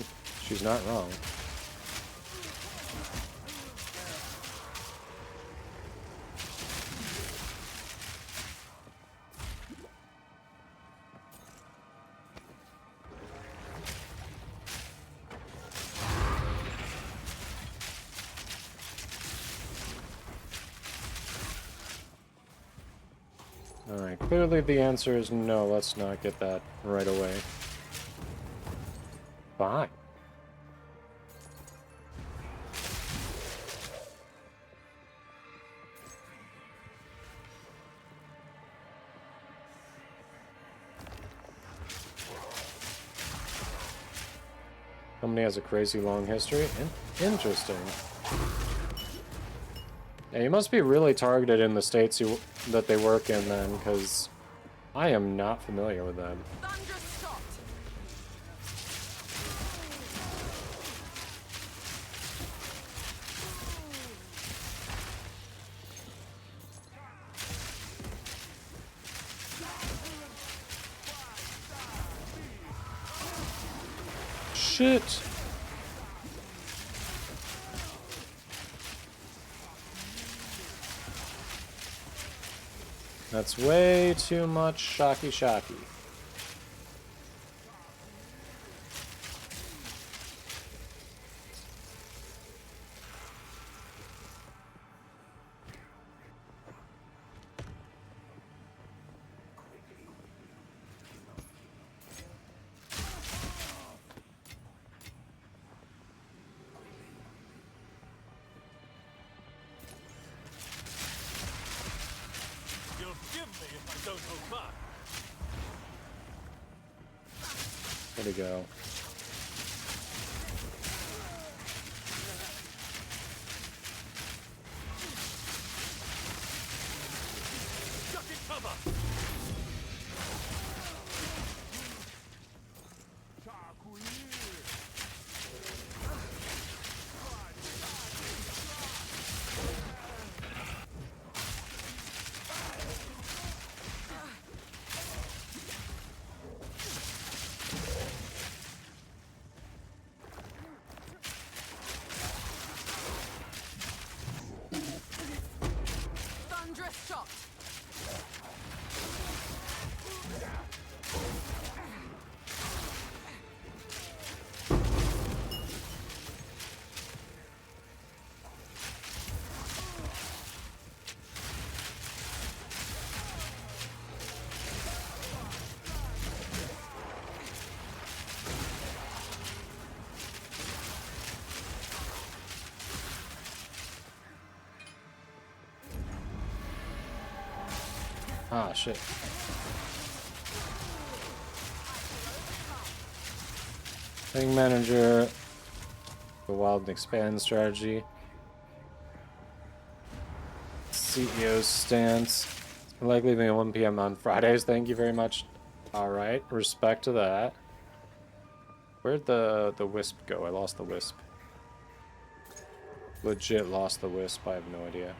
She's not wrong. Alright, clearly the answer is no, let's not get that right away. Fine. Company has a crazy long history. Interesting. Yeah, you must be really targeted in the states that they work in then, because I am not familiar with them. Thunderous shot. Shit! That's way too much shocky. Where'd he go? Thunderous shot. Ah, shit. Thing manager. The wild and expand strategy. CEO stance. I like leaving at 1 p.m. on Fridays. Thank you very much. Alright, respect to that. Where'd the wisp go? I lost the wisp. Legit lost the wisp. I have no idea.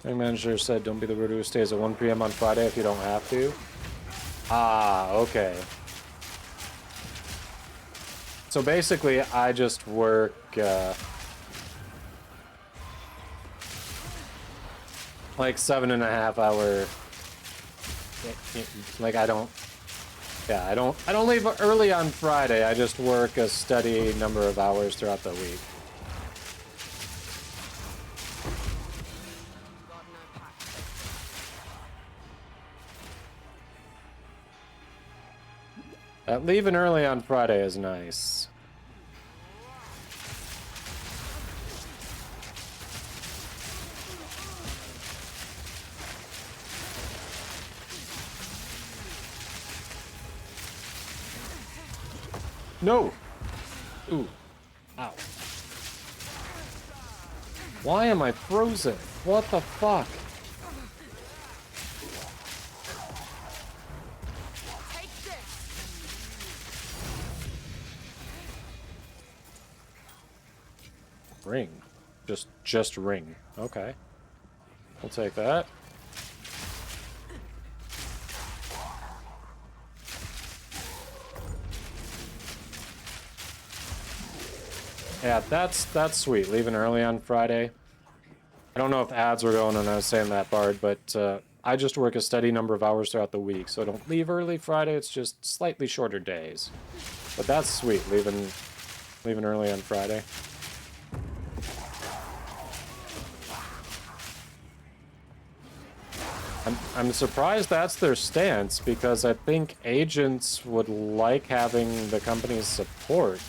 My manager said don't be the rude who stays at 1 p.m. on Friday if you don't have to. Ah, okay. So basically, I just work, like 7.5 hour, like I don't leave early on Friday, I just work a steady number of hours throughout the week. Leaving early on Friday is nice. No! Ooh. Ow. Why am I frozen? What the fuck? Ring. Just ring. Okay. We'll take that. Yeah, that's sweet. Leaving early on Friday. I don't know if ads were going when I was saying that, Bard, but I just work a steady number of hours throughout the week, so I don't leave early Friday. It's just slightly shorter days. But that's sweet. Leaving early on Friday. I'm surprised that's their stance, because I think agents would like having the company's support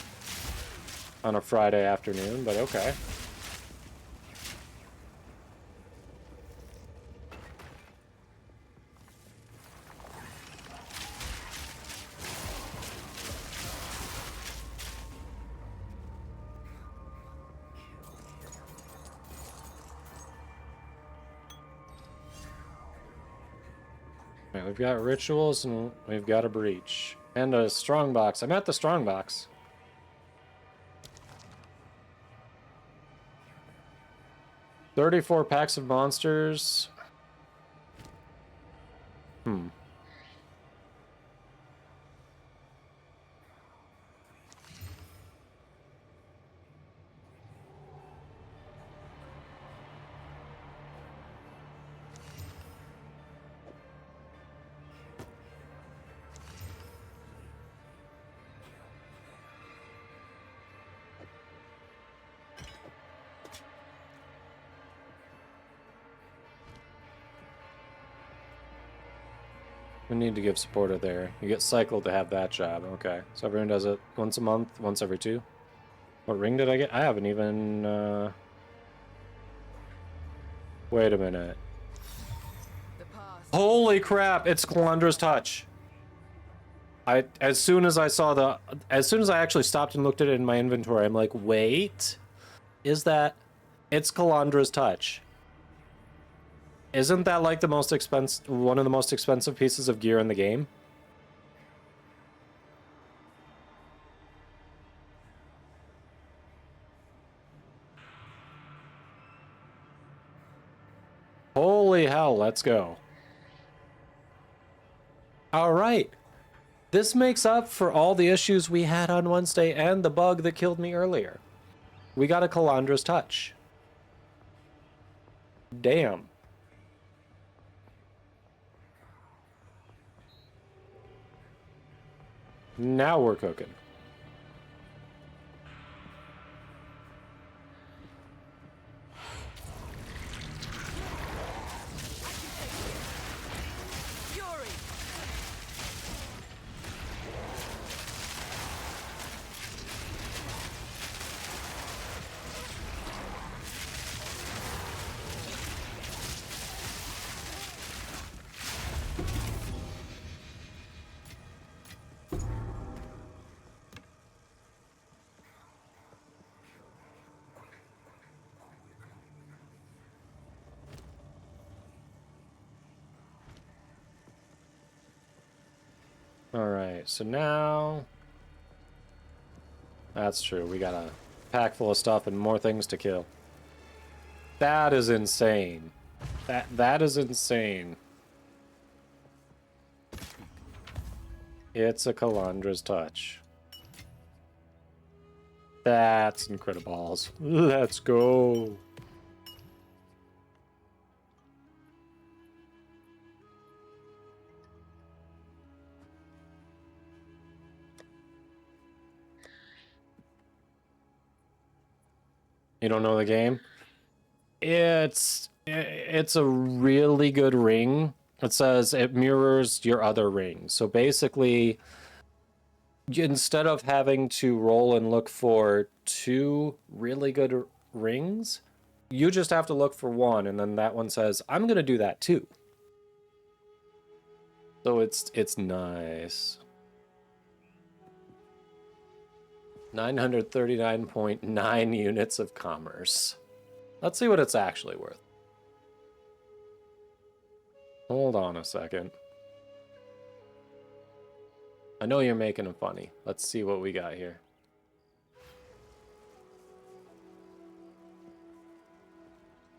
on a Friday afternoon, but okay. Right, we've got rituals and we've got a breach. And a strong box. I'm at the strong box. $34 packs of monsters. We need to give supporter there. You get cycled to have that job. Okay. So everyone does it once a month, once every 2. What ring did I get? I haven't even, Wait a minute. Holy crap, it's Calandra's Touch. As soon as I actually stopped and looked at it in my inventory, I'm like, wait, it's Calandra's Touch. Isn't that like one of the most expensive pieces of gear in the game? Holy hell, let's go. All right. This makes up for all the issues we had on Wednesday and the bug that killed me earlier. We got a Calandra's Touch. Damn. Now we're cooking. Alright, so now... That's true, we got a pack full of stuff and more things to kill. That is insane. That is insane. It's a Calandra's touch. That's incredibles. Let's go. You don't know the game? It's a really good ring. It says it mirrors your other rings. So basically, instead of having to roll and look for 2 really good rings, you just have to look for one, and then that one says, I'm gonna do that too. So it's nice. 939.9 units of commerce. Let's see what it's actually worth. Hold on a second. I know you're making them funny. Let's see what we got here.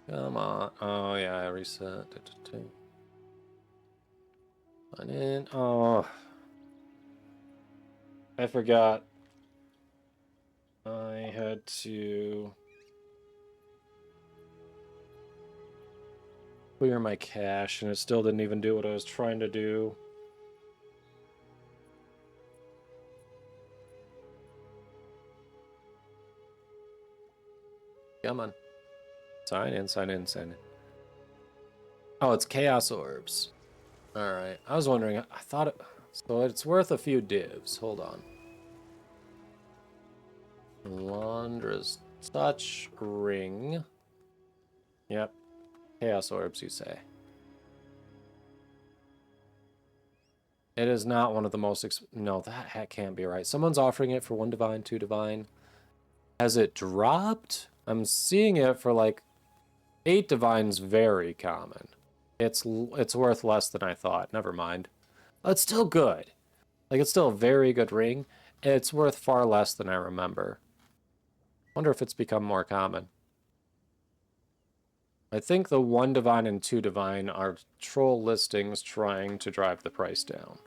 Come on. Oh, yeah, I reset. Sign in. Oh. I forgot. I had to clear my cache, and it still didn't even do what I was trying to do. Come on. Sign in, sign in, sign in. Oh, it's Chaos Orbs. Alright. I was wondering, I thought it... So it's worth a few divs. Hold on. Calandra's touch ring. Yep. Chaos Orbs, you say. It is not one of the most... No, that can't be right. Someone's offering it for 1 divine, 2 divine. Has it dropped? I'm seeing it for like 8 divines, very common. It's worth less than I thought. Never mind. It's still good. Like, it's still a very good ring. It's worth far less than I remember. Wonder if it's become more common. I think the 1 divine and 2 divine are troll listings trying to drive the price down.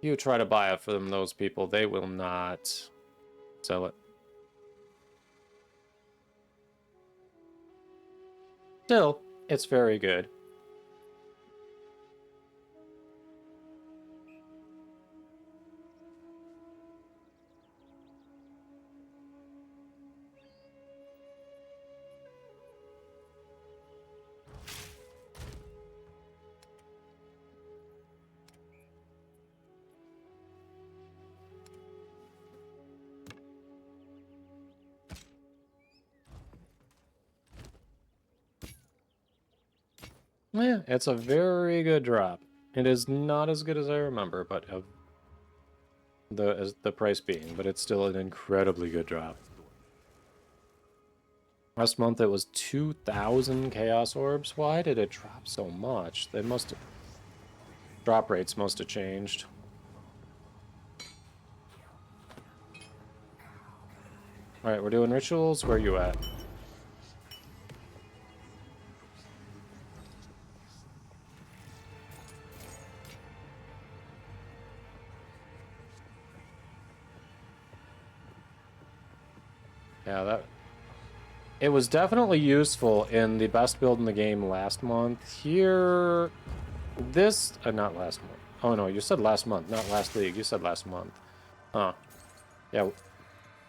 You try to buy it from those people, they will not sell it. Still, it's very good. Yeah, it's a very good drop. It is not as good as I remember, but the price being, but it's still an incredibly good drop. Last month it was 2,000 Chaos Orbs. Why did it drop so much? They must have... Drop rates must have changed. Alright, we're doing rituals. Where are you at? Yeah, it was definitely useful in the best build in the game last month. Here, not last month. Oh no, you said last month, not last league. You said last month. Huh. Yeah,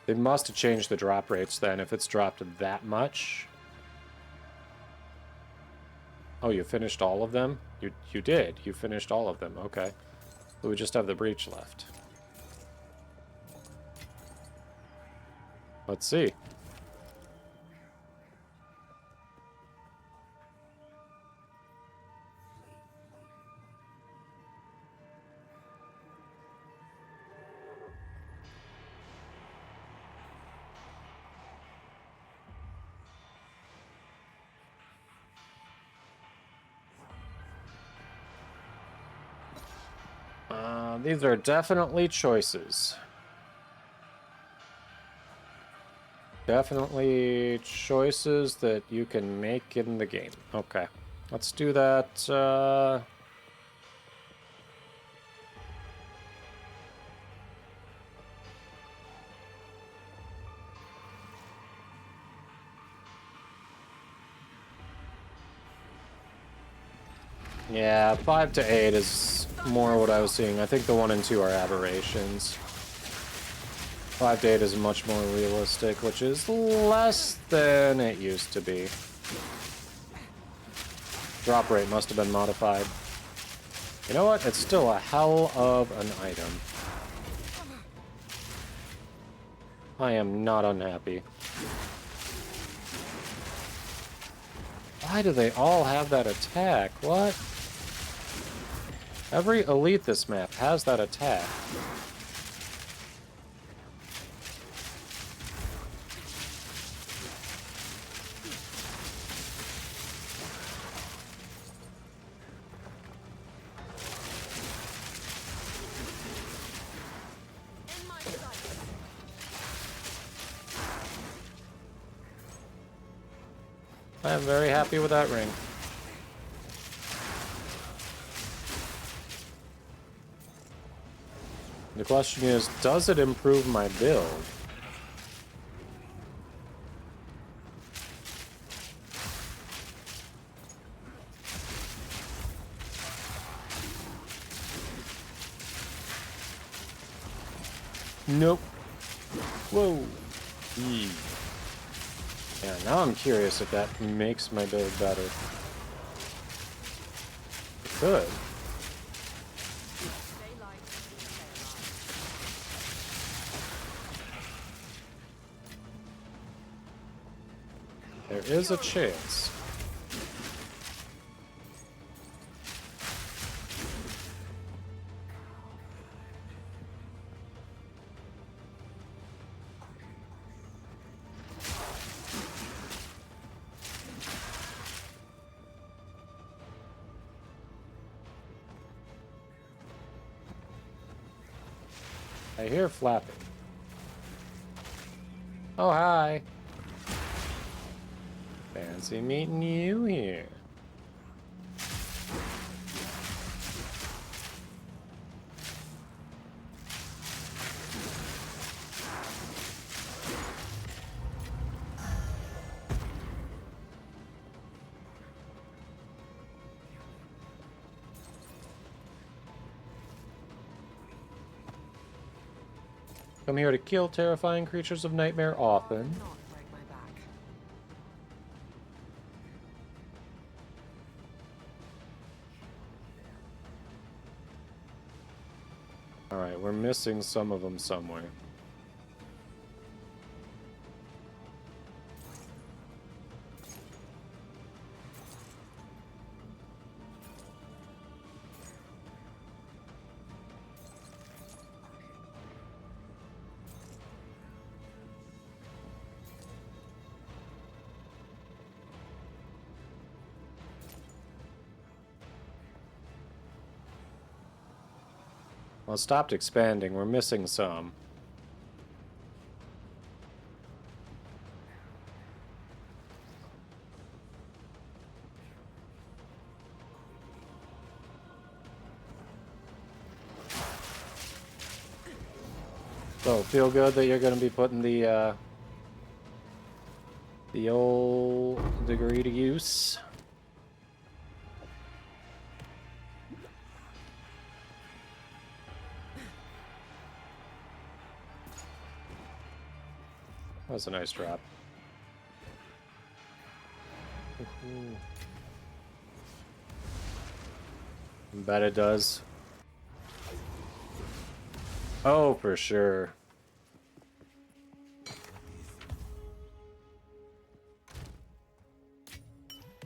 they must have changed the drop rates then if it's dropped that much. Oh, you finished all of them? You did. You finished all of them. Okay. So we just have the breach left. Let's see. These are definitely choices. Definitely choices that you can make in the game. Okay. Let's do that. Yeah, 5 to 8 is more what I was seeing. I think the 1 and 2 are aberrations. 5 to 8 is much more realistic, which is less than it used to be. Drop rate must have been modified. You know what? It's still a hell of an item. I am not unhappy. Why do they all have that attack? What? Every elite this map has that attack. In my sight. I am very happy with that ring. The question is, does it improve my build? Nope. Whoa. Yee. Yeah, now I'm curious if that makes my build better. It could. Daylight. There is a chance. I hear flapping. Oh, hi. Fancy meeting you here. Come here to kill terrifying creatures of nightmare often. Not break my back. Alright, we're missing some of them somewhere. Well, it stopped expanding. We're missing some. So, feel good that you're going to be putting the old degree to use. That was a nice drop. Bet it does. Oh, for sure.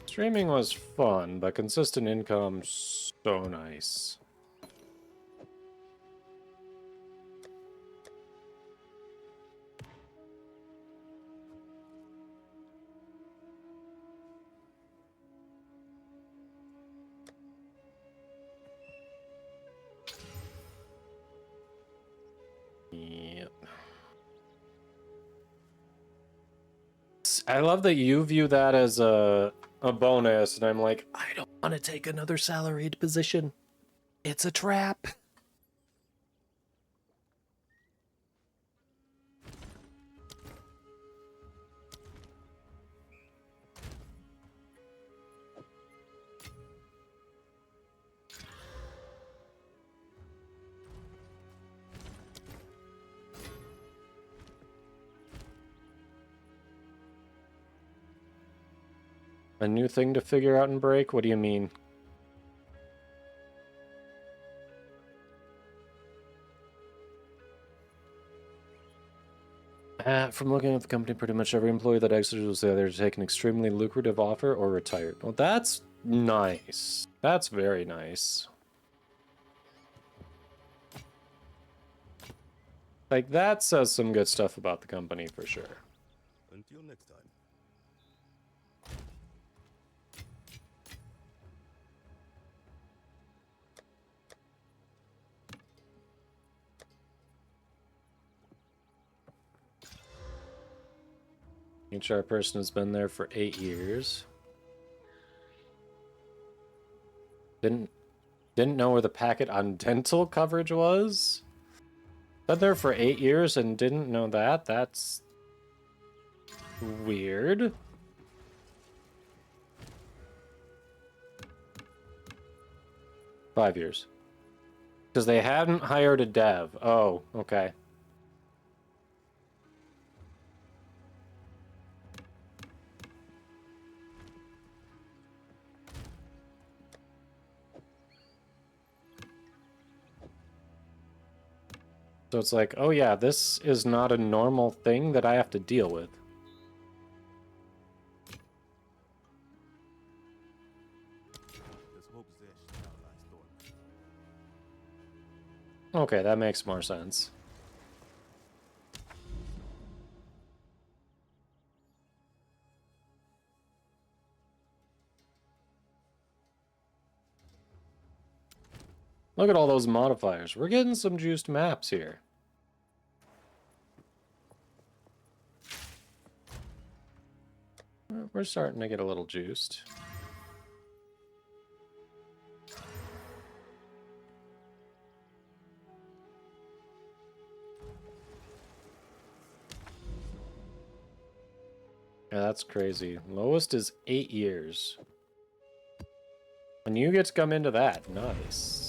Streaming was fun, but consistent income so nice. I love that you view that as a bonus, and I'm like, I don't want to take another salaried position. It's a trap. A new thing to figure out and break? What do you mean? From looking at the company, pretty much every employee that exited was either to take an extremely lucrative offer or retired. Well, that's nice. That's very nice. Like, that says some good stuff about the company for sure. Until next time. HR person has been there for 8 years. Didn't know where the packet on dental coverage was. Been there for 8 years and didn't know that. That's weird. Five years. Because they hadn't hired a dev. Oh, okay. So it's like, oh yeah, this is not a normal thing that I have to deal with. Okay, that makes more sense. Look at all those modifiers. We're getting some juiced maps here. We're starting to get a little juiced. Yeah, that's crazy. Lowest is 8 years. And you get to come into that. Nice.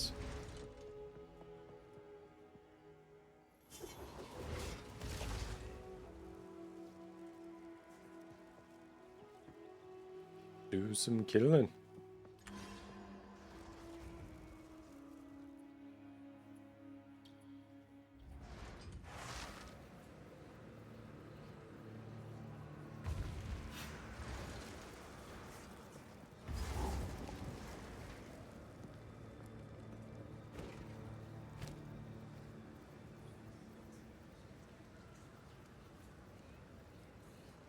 Do some killing.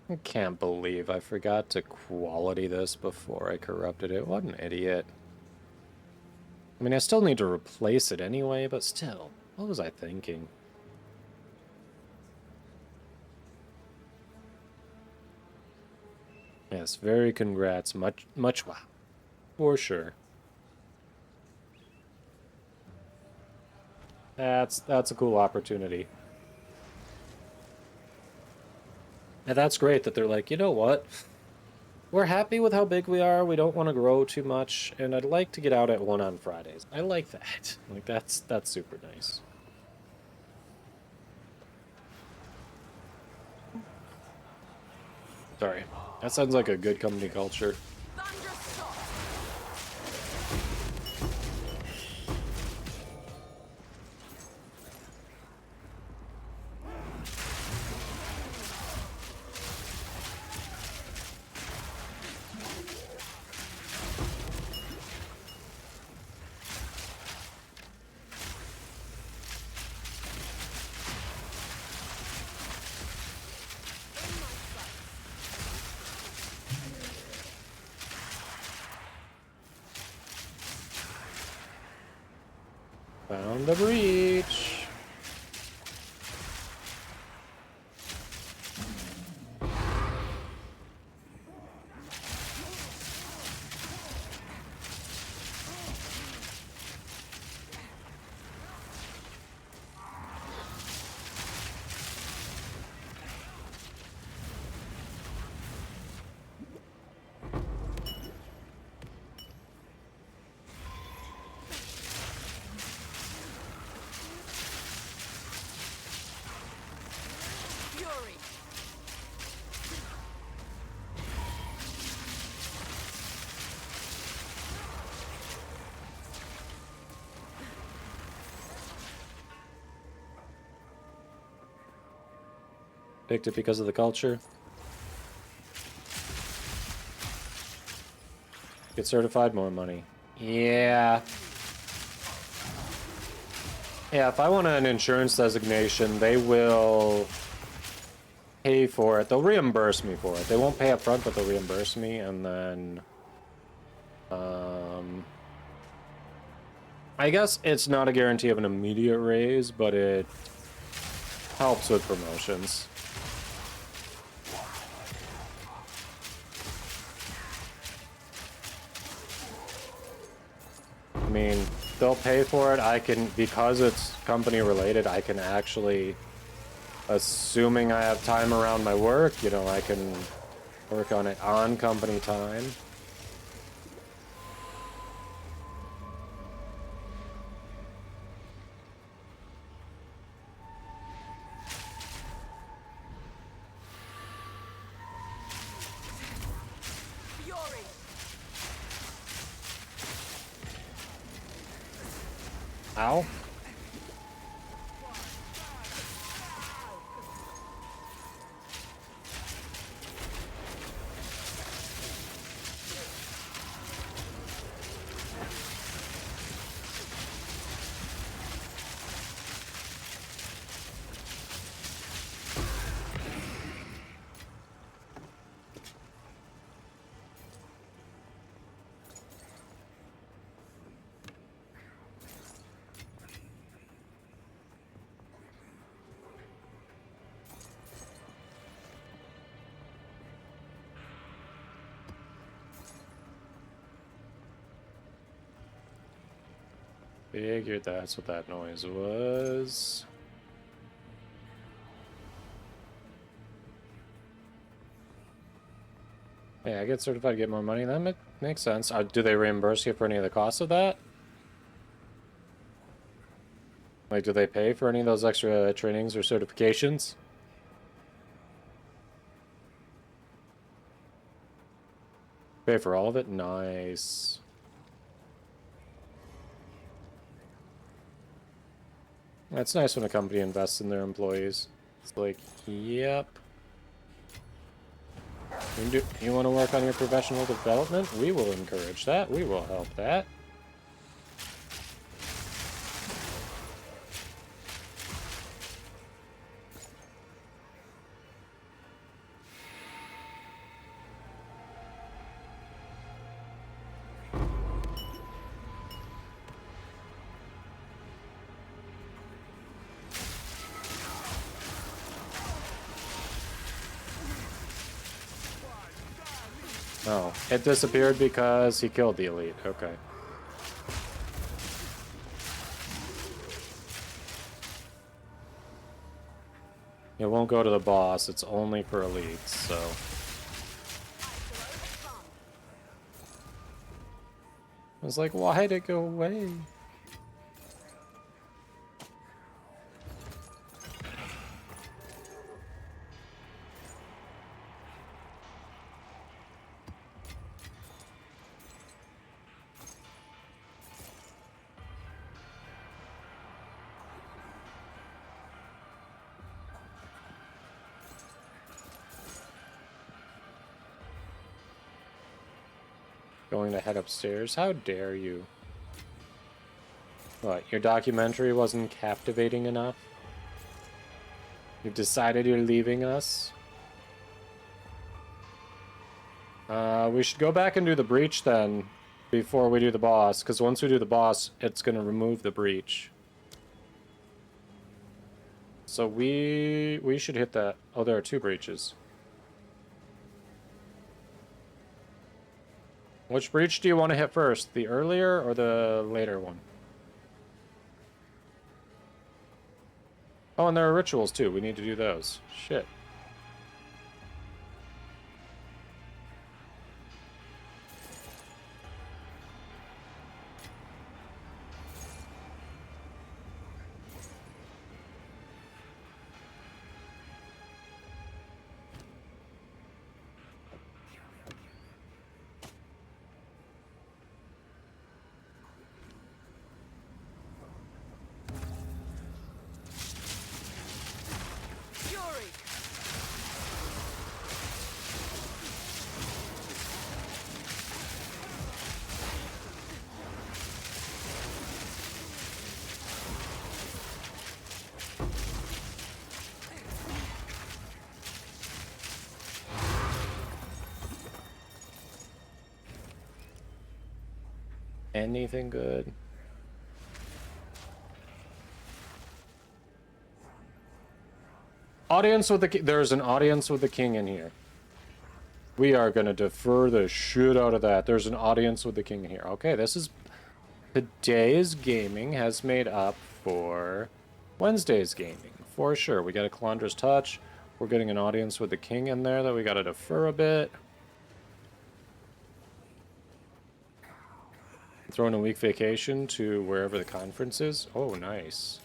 I can't believe I forgot to quality this before I corrupted it. What an idiot. I mean, I still need to replace it anyway, but still, what was I thinking? Yes, very congrats. Much wow. For sure. That's a cool opportunity. And that's great that they're like, you know what? We're happy with how big we are. We don't want to grow too much, and I'd like to get out at 1 on Fridays. I like that. Like that's super nice. Sorry. That sounds like a good company culture. Found the breach. Picked it because of the culture. Get certified, more money. Yeah. Yeah, if I want an insurance designation, they will pay for it. They'll reimburse me for it. They won't pay up front, but they'll reimburse me, and then... I guess it's not a guarantee of an immediate raise, but it helps with promotions. I mean, they'll pay for it. I can, because it's company related, I can actually, assuming I have time around my work, you know, I can work on it on company time. Fury! Ow. Figured that's what that noise was. Hey, I get certified to get more money. That makes sense. Do they reimburse you for any of the costs of that? Like, do they pay for any of those extra trainings or certifications? Pay for all of it? Nice. That's nice when a company invests in their employees. It's like, yep. You want to work on your professional development? We will encourage that. We will help that. Oh, it disappeared because he killed the elite. Okay. It won't go to the boss. It's only for elites, so... I was like, why'd it go away? Going to head upstairs? How dare you? What, your documentary wasn't captivating enough? You've decided you're leaving us? We should go back and do the breach then, before we do the boss, because once we do the boss, it's going to remove the breach. So we should hit that. Oh, there are 2 breaches. Which breach do you want to hit first? The earlier or the later one? Oh, and there are rituals too. We need to do those. Shit. anything good. Audience with the king. There's an audience with the king in here. We are going to defer the shit out of that. There's an audience with the king in here. Okay, this is... Today's gaming has made up for Wednesday's gaming. For sure. We got a Calandra's Touch. We're getting an audience with the king in there that we got to defer a bit. Throwing a week vacation to wherever the conference is. Oh, nice.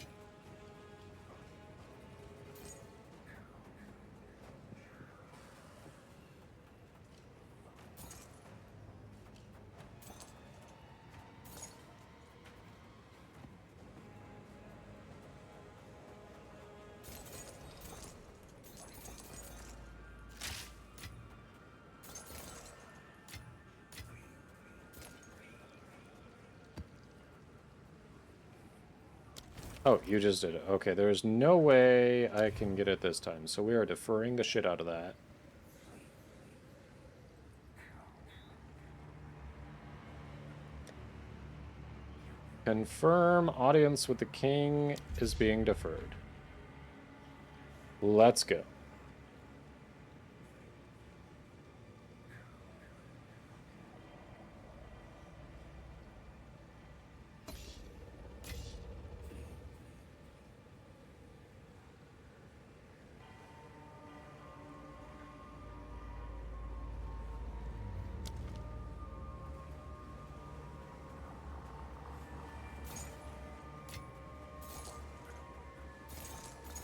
Oh, you just did it. Okay, there's no way I can get it this time, so we are deferring the shit out of that. Confirm audience with the king is being deferred. Let's go.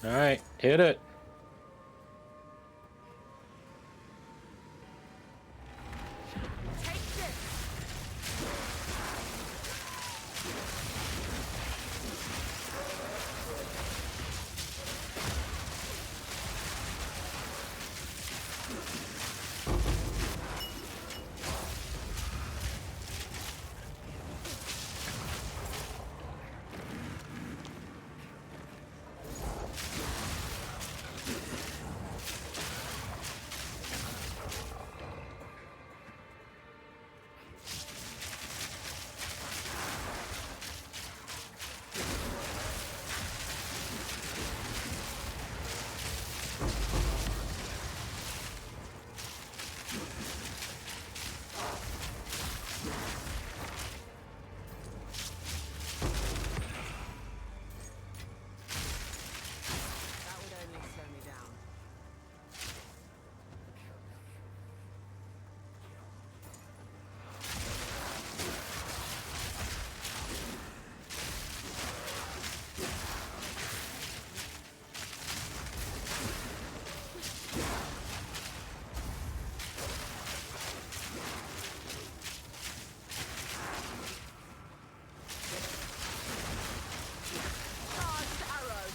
All right, hit it. That would only slow me down. Charged arrow.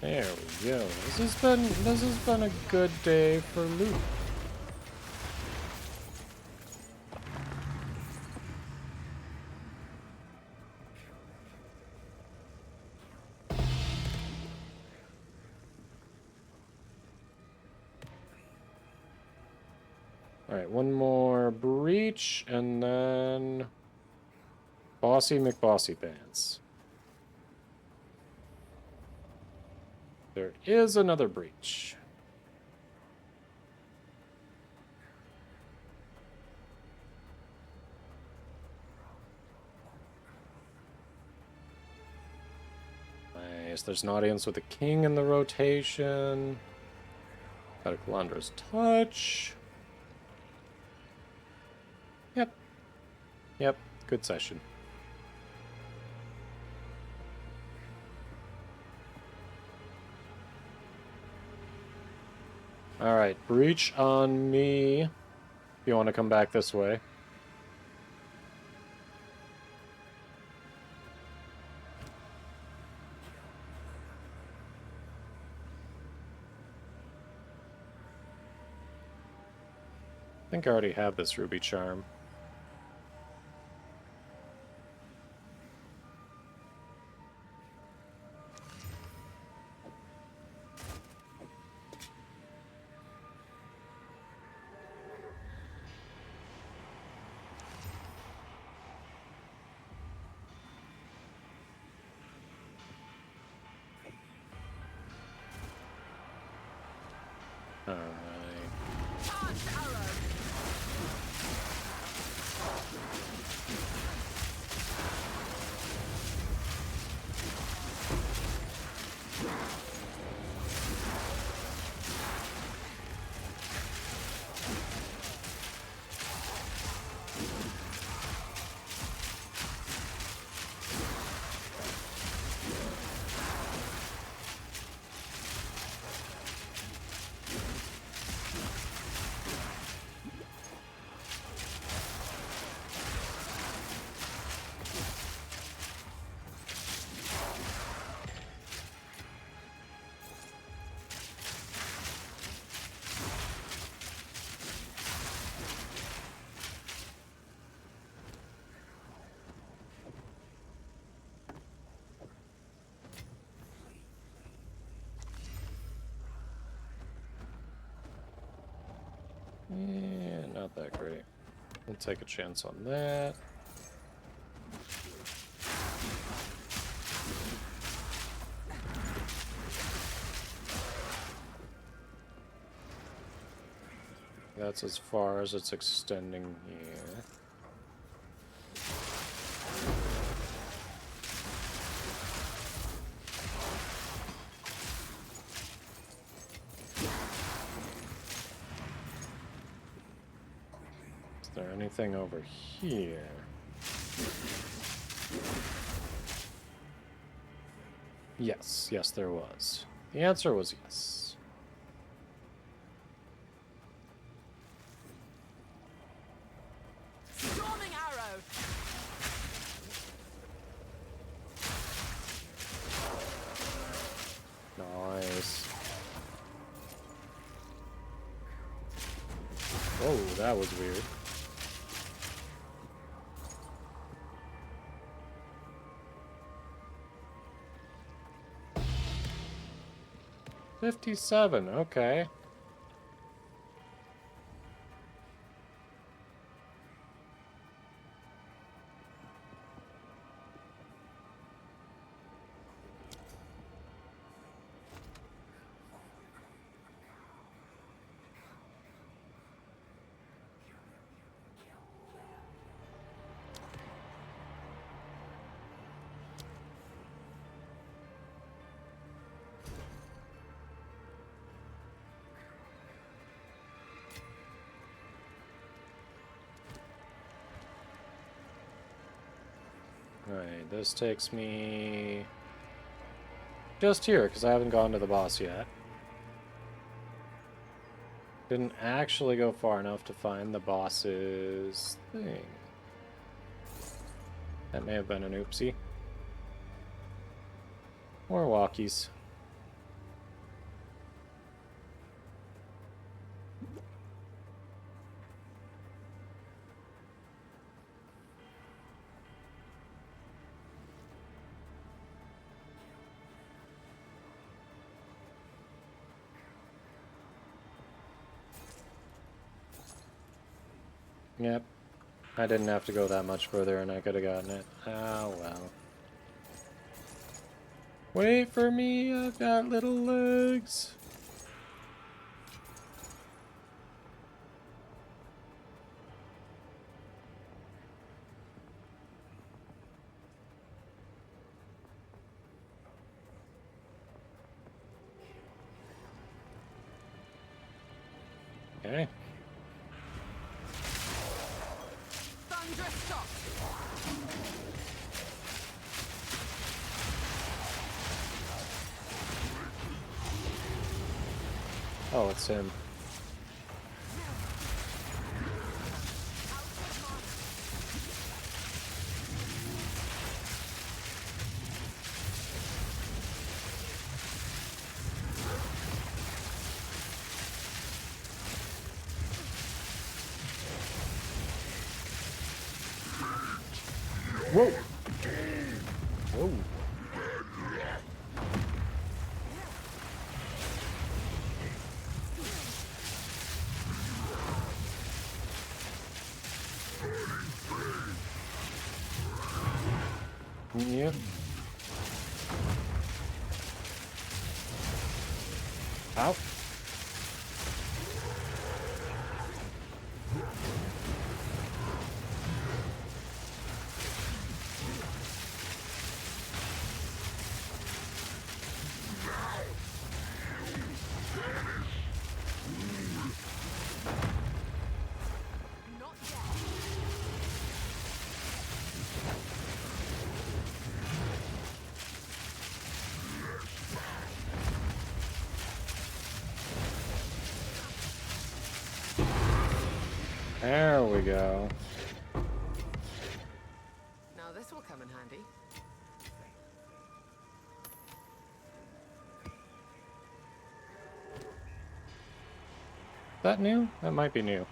There we go. This has been a good day for loot. All right, one more breach and then Bossy McBossy Pants. There is another breach. Nice. There's an audience with a king in the rotation. Got a Calandra's Touch. Yep. Yep. Good session. Alright, breach on me. If you want to come back this way. think I already have this ruby charm. Alright. Charged arrow. Yeah, not that great. We'll take a chance on that. That's as far as it's extending here. Is there anything over here? Yes, yes there was. The answer was yes. Storming arrow. Nice. Oh, that was weird. $57, okay. Alright, this takes me just here, because I haven't gone to the boss yet. Didn't actually go far enough to find the boss's thing. That may have been an oopsie. Or walkies. Yep. I didn't have to go that much further and I could have gotten it. Oh well. Wait for me, I've got little legs. Okay. Thunderous shot. Oh, it's him. Whoa! Whoa. Yep. Ow. Not yet. There we go. Now this will come in handy. That new? That might be new.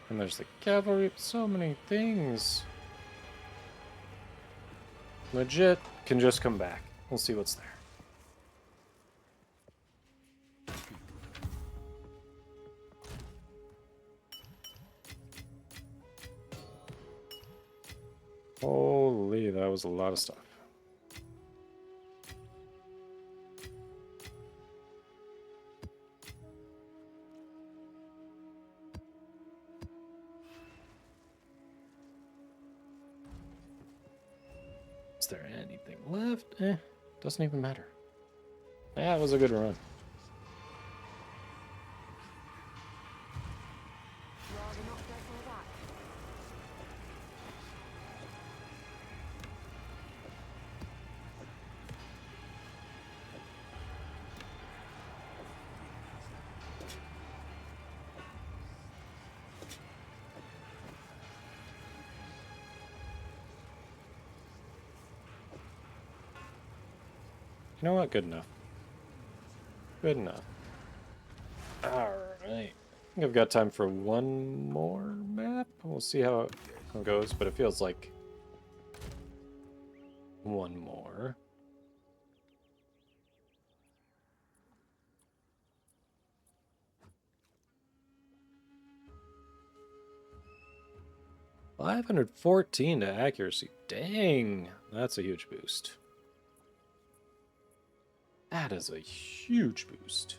And there's the cavalry, so many things. Legit can just come back. We'll see what's there. Holy, that was a lot of stuff. Is there anything left? Doesn't even matter. Yeah, it was a good run. Rather not go for that. You know what? Good enough. Good enough. Alright. I think I've got time for one more map. We'll see how it goes, but it feels like one more. $514 to accuracy. Dang, that's a huge boost. That is a huge boost.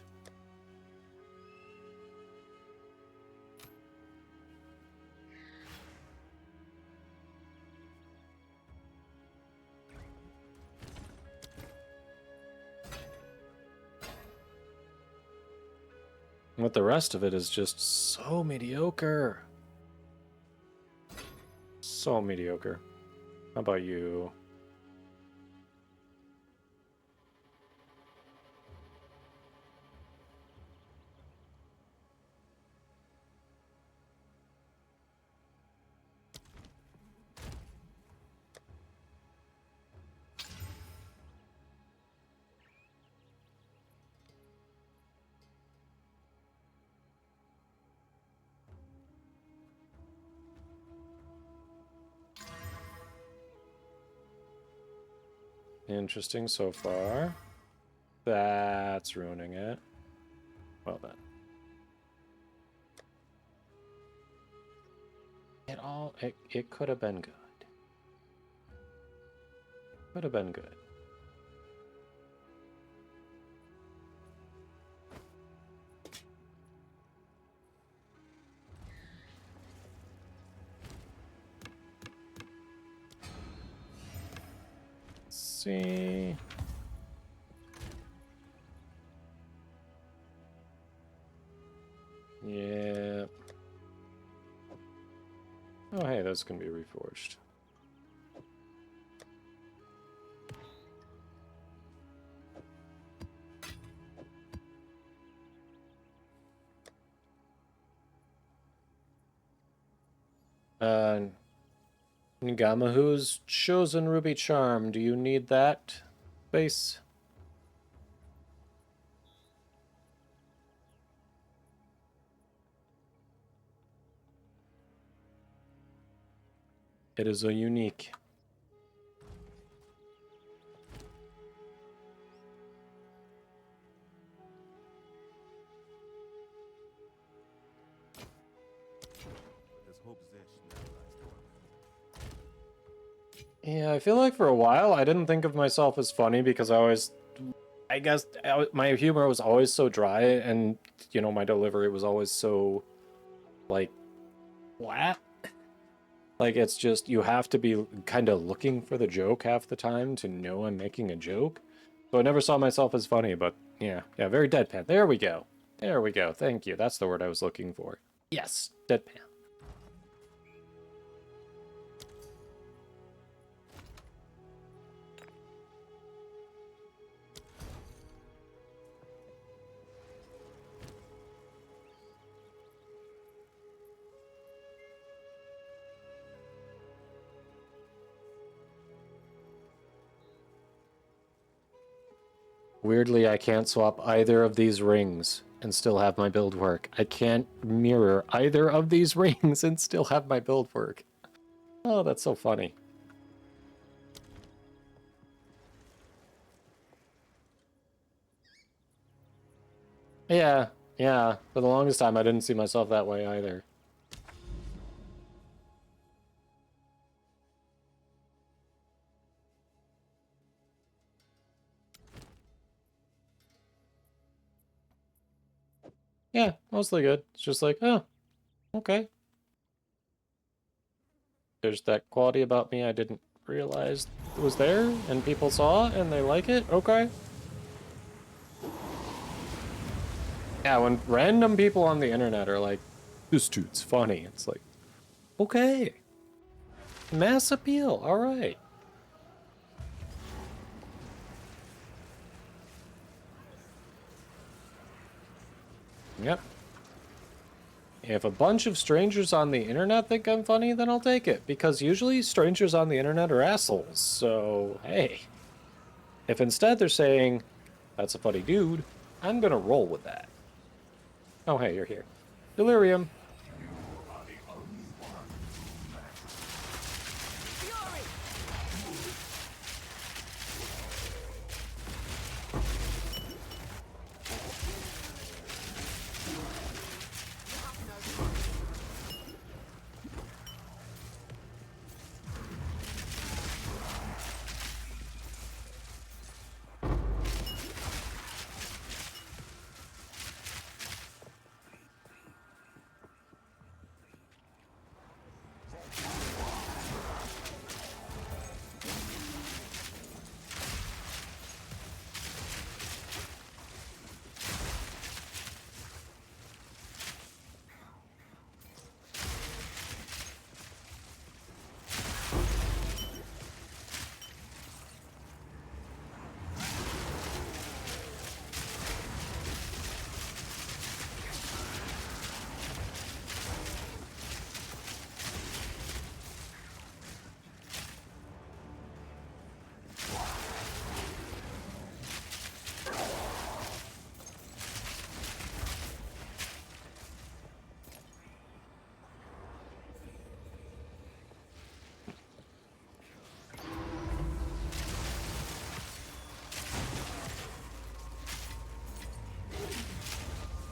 But the rest of it is just so mediocre. So mediocre. How about you? Interesting so far. That's ruining it. Well then. It could have been good. Could have been good. Let's see. Yeah. Oh, hey, those can be reforged. Ngamahu's chosen ruby charm. Do you need that, base? It is a unique. Yeah, I feel like for a while I didn't think of myself as funny because I guess my humor was always so dry and, you know, my delivery was always so, like, flat. Like, it's just, you have to be kind of looking for the joke half the time to know I'm making a joke. So I never saw myself as funny, but yeah, very deadpan. There we go. There we go. Thank you. That's the word I was looking for. Yes, deadpan. Weirdly, I can't swap either of these rings and still have my build work. I can't mirror either of these rings and still have my build work. Oh, that's so funny. Yeah, for the longest time I didn't see myself that way either. Yeah, mostly good. It's just like, oh, okay. There's that quality about me I didn't realize was there, and people saw, and they like it? Okay. Yeah, when random people on the internet are like, this dude's funny, it's like, okay. Mass appeal, alright. Yep. If a bunch of strangers on the internet think I'm funny, then I'll take it. Because usually strangers on the internet are assholes, so hey. If instead they're saying, that's a funny dude, I'm gonna roll with that. Oh hey, you're here. Delirium.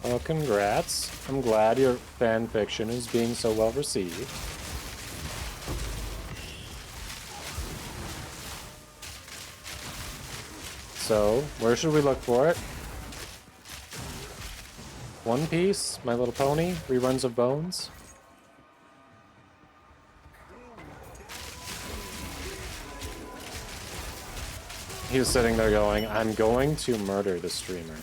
Oh, congrats. I'm glad your fan fiction is being so well received. So, where should we look for it? One Piece, My Little Pony, Reruns of Bones? He was sitting there going, I'm going to murder the streamer.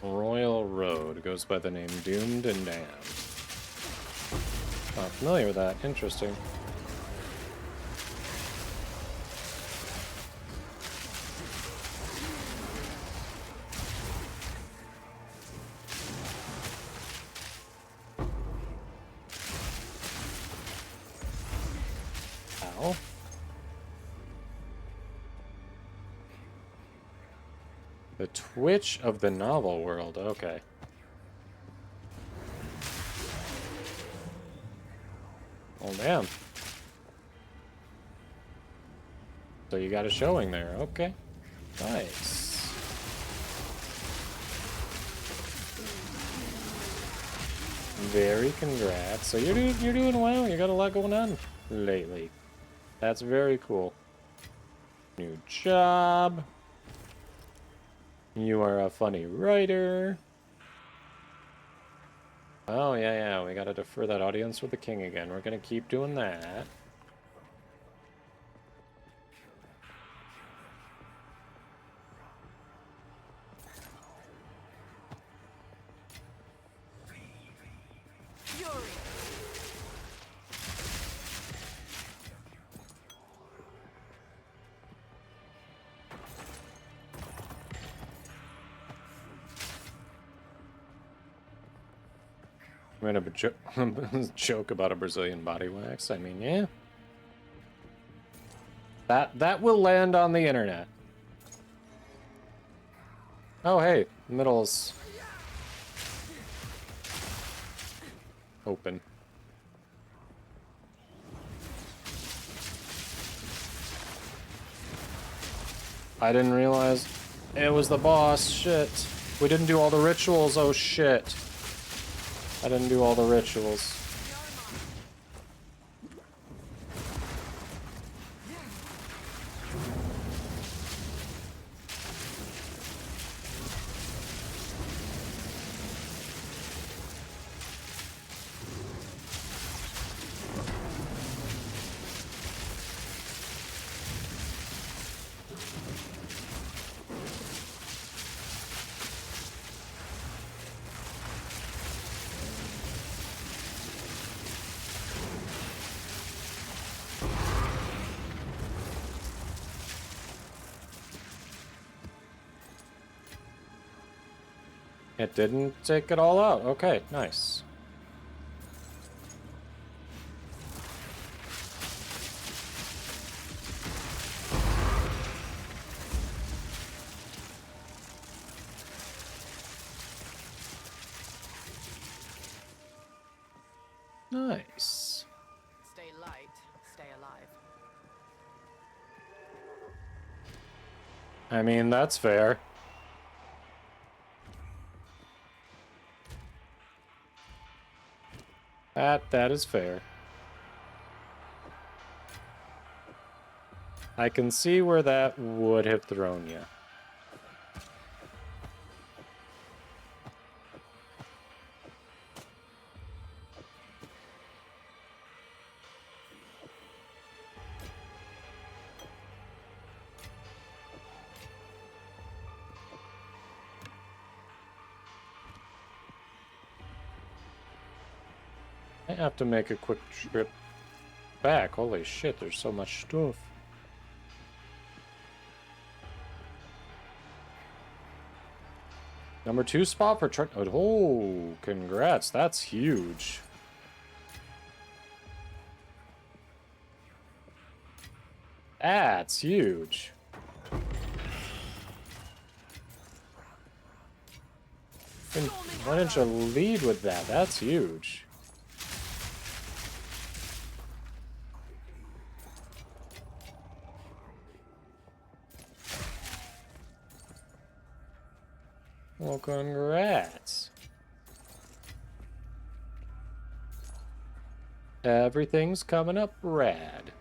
Royal Road goes by the name Doomed and Damned. Not familiar with that. Interesting. now. The Twitch of the novel world, okay. Oh, damn. So you got a showing there, okay. Nice. Very congrats. So you're doing well. You got a lot going on lately. That's very cool. New job. You are a funny writer. Oh yeah, we gotta defer that audience with the king again. We're gonna keep doing that. I'm gonna joke about a Brazilian body wax. I mean, yeah. That will land on the internet. Oh hey, middle's open. I didn't realize it was the boss. Shit. We didn't do all the rituals. Oh shit. I didn't do all the rituals. It didn't take it all out. Okay, nice. Nice. Stay light, stay alive. I mean, that's fair. That is fair. I can see where that would have thrown you. I have to make a quick trip back. Holy shit, there's so much stuff. Number 2 spot for truck. Oh, congrats. That's huge. That's huge. Why didn't you lead with that? That's huge. Well, congrats. Everything's coming up rad.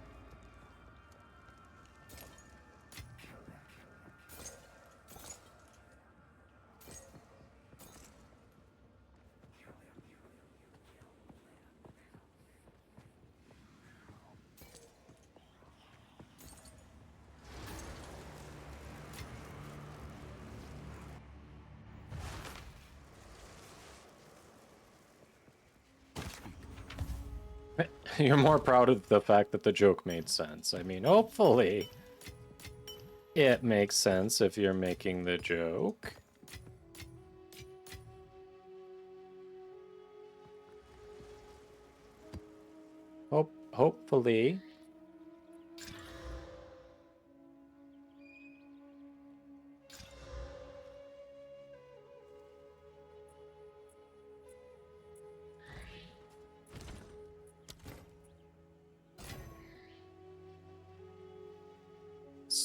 You're more proud of the fact that the joke made sense. I mean, hopefully it makes sense if you're making the joke. Hopefully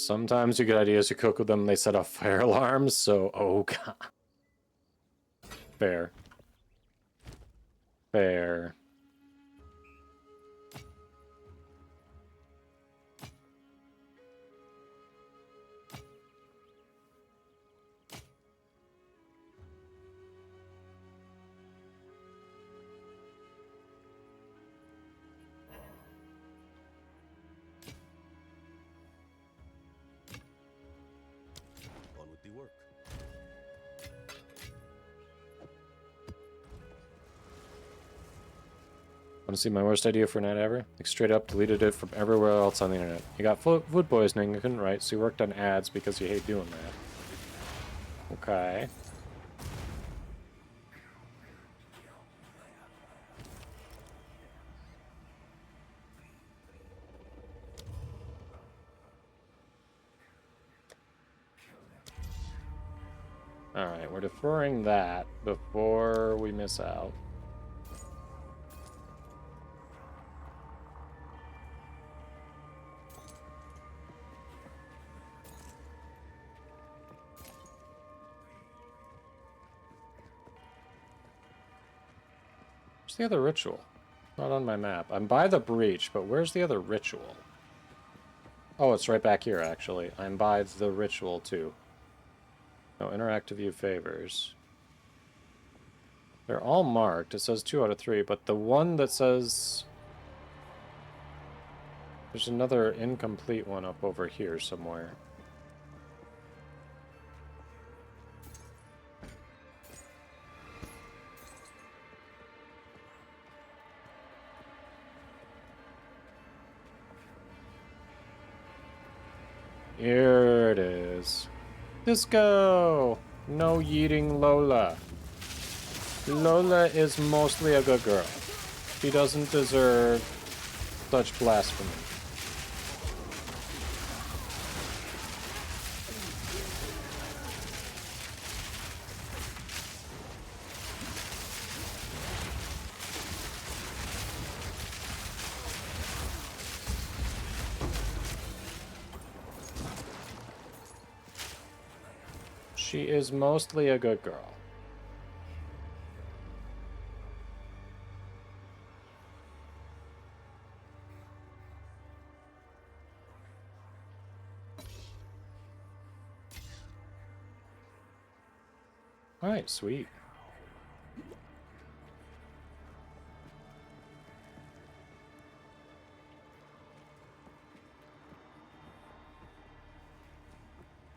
Sometimes you get ideas, you cook with them, they set off fire alarms, so, oh god. Fair. Fair. On with the work. Want to see my worst idea for a night ever? Like straight up deleted it from everywhere else on the internet. You got food poisoning, you couldn't write, so you worked on ads because you hate doing that. Okay. Alright, we're deferring that before we miss out. Where's the other ritual? Not on my map. I'm by the breach, but where's the other ritual? Oh, it's right back here, actually. I'm by the ritual, too. No, interactive view favors. They're all marked. It says 2 out of 3, but the one that says... There's another incomplete one up over here somewhere. Here it is. Disco! No yeeting Lola. Lola is mostly a good girl. She doesn't deserve such blasphemy. She is mostly a good girl. Alright, sweet.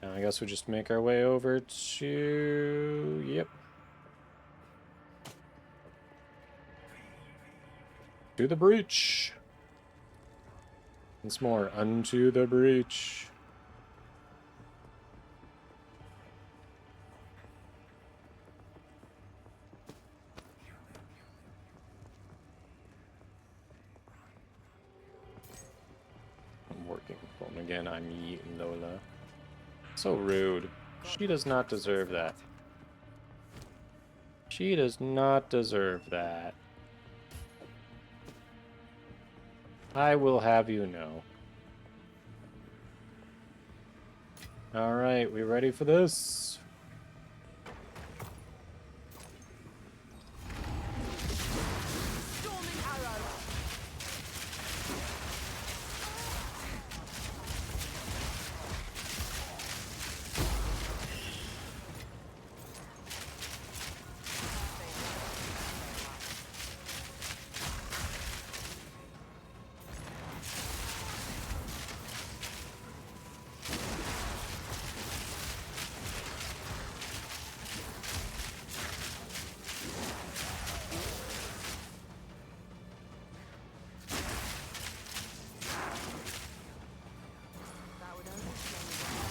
Now I guess we just make our way over to... Yep. To the breach. Once more, unto the breach. I'm working phone again. I'm eating Lola. So rude. She does not deserve that. She does not deserve that. I will have you know. Alright, we ready for this? Storming arrow. That would only slow me down.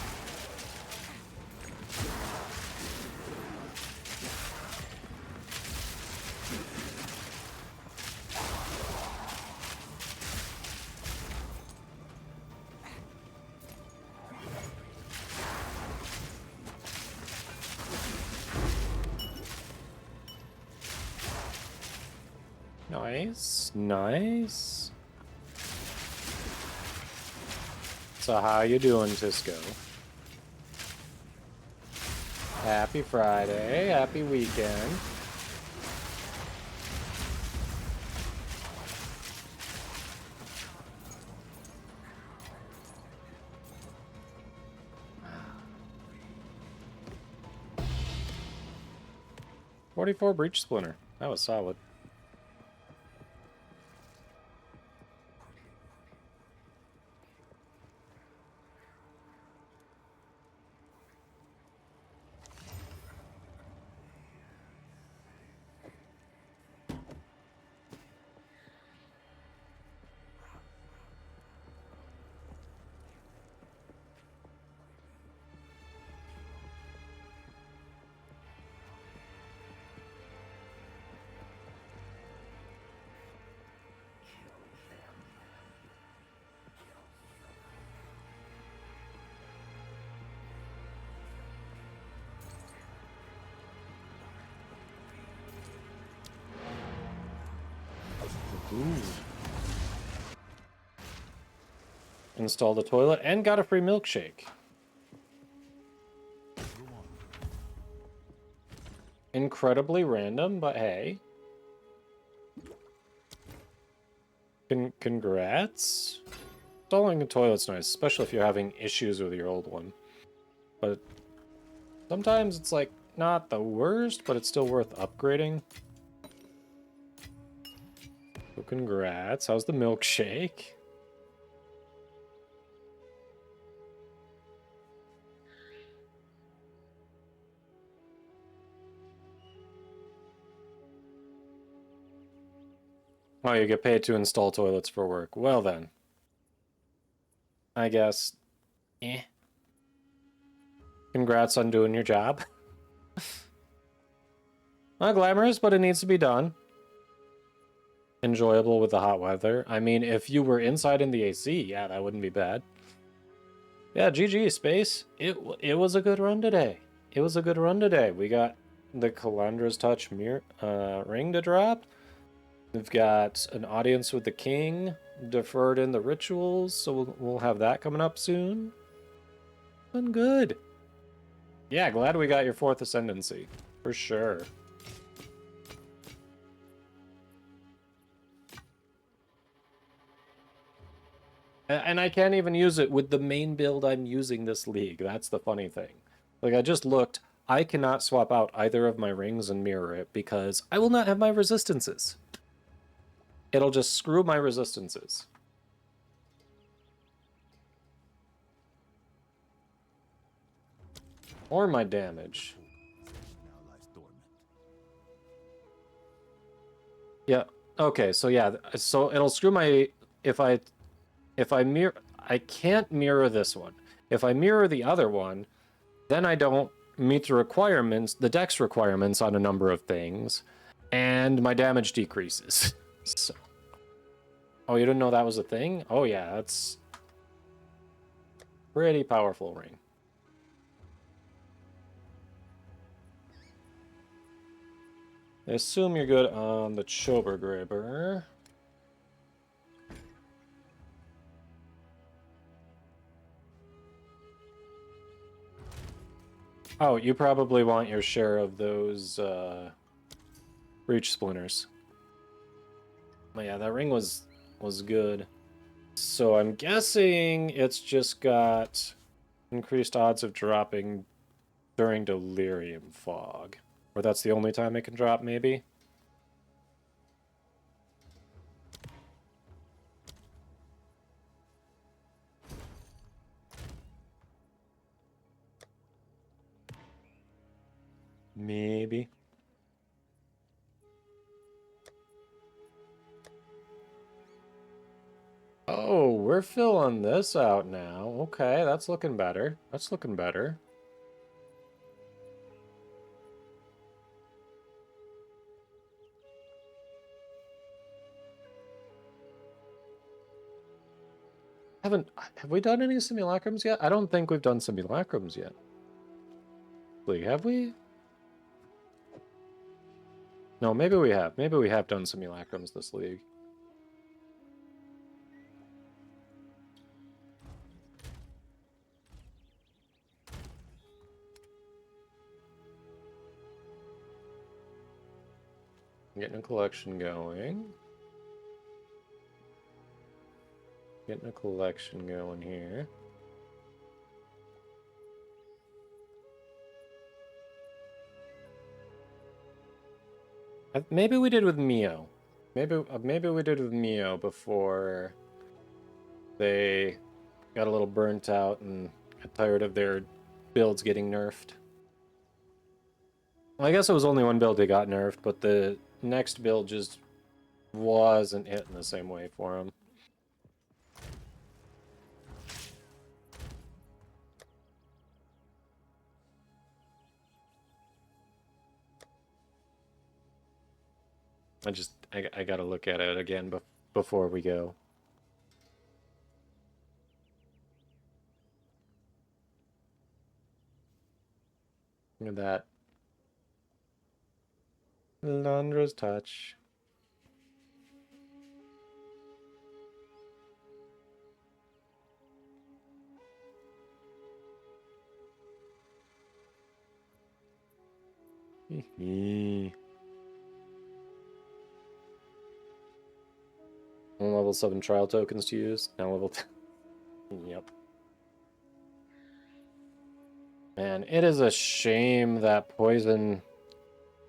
Nice, nice. What's So how you doing, Cisco? Happy Friday, happy weekend. .44 breach splinter. That was solid. Ooh. Installed a toilet and got a free milkshake. Incredibly random, but hey. Congrats. Installing a toilet's nice, especially if you're having issues with your old one. But sometimes it's like not the worst, but it's still worth upgrading. So congrats. How's the milkshake? Oh, you get paid to install toilets for work. Well then. I guess. Eh. Congrats on doing your job. Not glamorous, but it needs to be done. Enjoyable with the hot weather. I mean, if you were inside in the AC, yeah, that wouldn't be bad. Yeah, GG, Space. It was a good run today. It was a good run today. We got the Calandra's Touch mirror, ring to drop. We've got an audience with the king deferred in the rituals, so we'll have that coming up soon. Been good. Yeah, glad we got your 4th ascendancy. For sure. And I can't even use it with the main build I'm using this league. That's the funny thing. Like, I just looked. I cannot swap out either of my rings and mirror it because I will not have my resistances. It'll just screw my resistances. Or my damage. Yeah, okay, so yeah, so it'll screw my... If I mirror... I can't mirror this one. If I mirror the other one, then I don't meet the requirements, the dex requirements on a number of things, and my damage decreases. So... Oh, you didn't know that was a thing? Oh yeah, that's... pretty powerful ring. I assume you're good on the Chober Grabber. Oh, you probably want your share of those breach splinters. But yeah, that ring was good. So I'm guessing it's just got increased odds of dropping during Delirium Fog. Or that's the only time it can drop, maybe? Maybe. Oh, we're filling this out now. Okay, that's looking better. That's looking better. Have we done any simulacrums yet? I don't think we've done simulacrums yet. Like, have we? No, maybe we have. Maybe we have done simulacrums this league. Getting a collection going. Getting a collection going here. Maybe we did with Mio. Maybe we did with Mio before they got a little burnt out and got tired of their builds getting nerfed. Well, I guess it was only one build they got nerfed, but the next build just wasn't hitting the same way for him. I gotta look at it again before we go. Look at that. Londra's touch. Level 7 trial tokens to use. Now level 10. Yep. Man, it is a shame that poison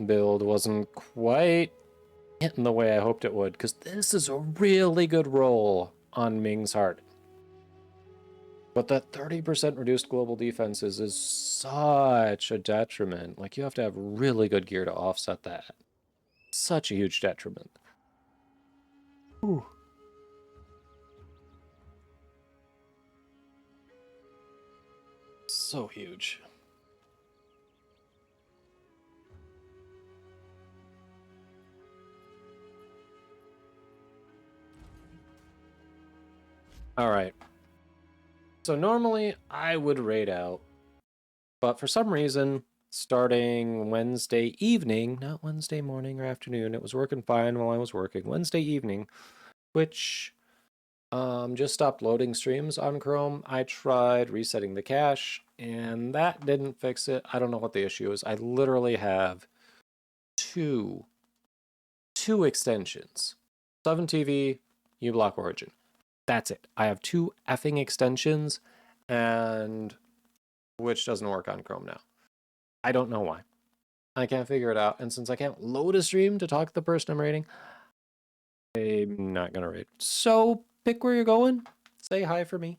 build wasn't quite hitting the way I hoped it would, because this is a really good roll on Ming's Heart. But that 30% reduced global defenses is such a detriment. Like, you have to have really good gear to offset that. Such a huge detriment. Ooh. So huge. All right. So normally I would raid out, but for some reason, starting Wednesday evening, not Wednesday morning or afternoon, it was working fine while I was working. Wednesday evening, Twitch just stopped loading streams on Chrome. I tried resetting the cache, and that didn't fix it. I don't know what the issue is. I literally have two extensions. 7TV, uBlock Origin. That's it. I have 2 effing extensions, and which doesn't work on Chrome now. I don't know why. I can't figure it out, and since I can't load a stream to talk to the person I'm raiding, I'm not gonna raid. So pick where you're going. Say hi for me.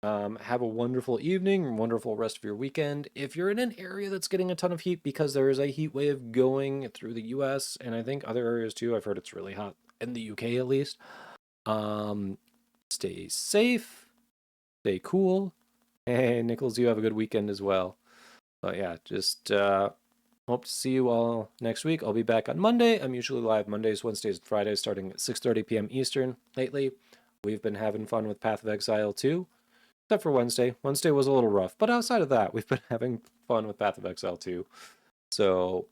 Have a wonderful evening, wonderful rest of your weekend. If you're in an area that's getting a ton of heat, because there is a heat wave going through the US, and I think other areas too, I've heard it's really hot in the UK at least. Stay safe, stay cool, and Nichols, you have a good weekend as well. But yeah, just hope to see you all next week. I'll be back on Monday. I'm usually live Mondays, Wednesdays, and Fridays starting at 6:30 p.m. Eastern. Lately, we've been having fun with Path of Exile too, except for Wednesday. Wednesday was a little rough, but outside of that, we've been having fun with Path of Exile too. So,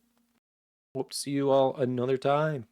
hope to see you all another time.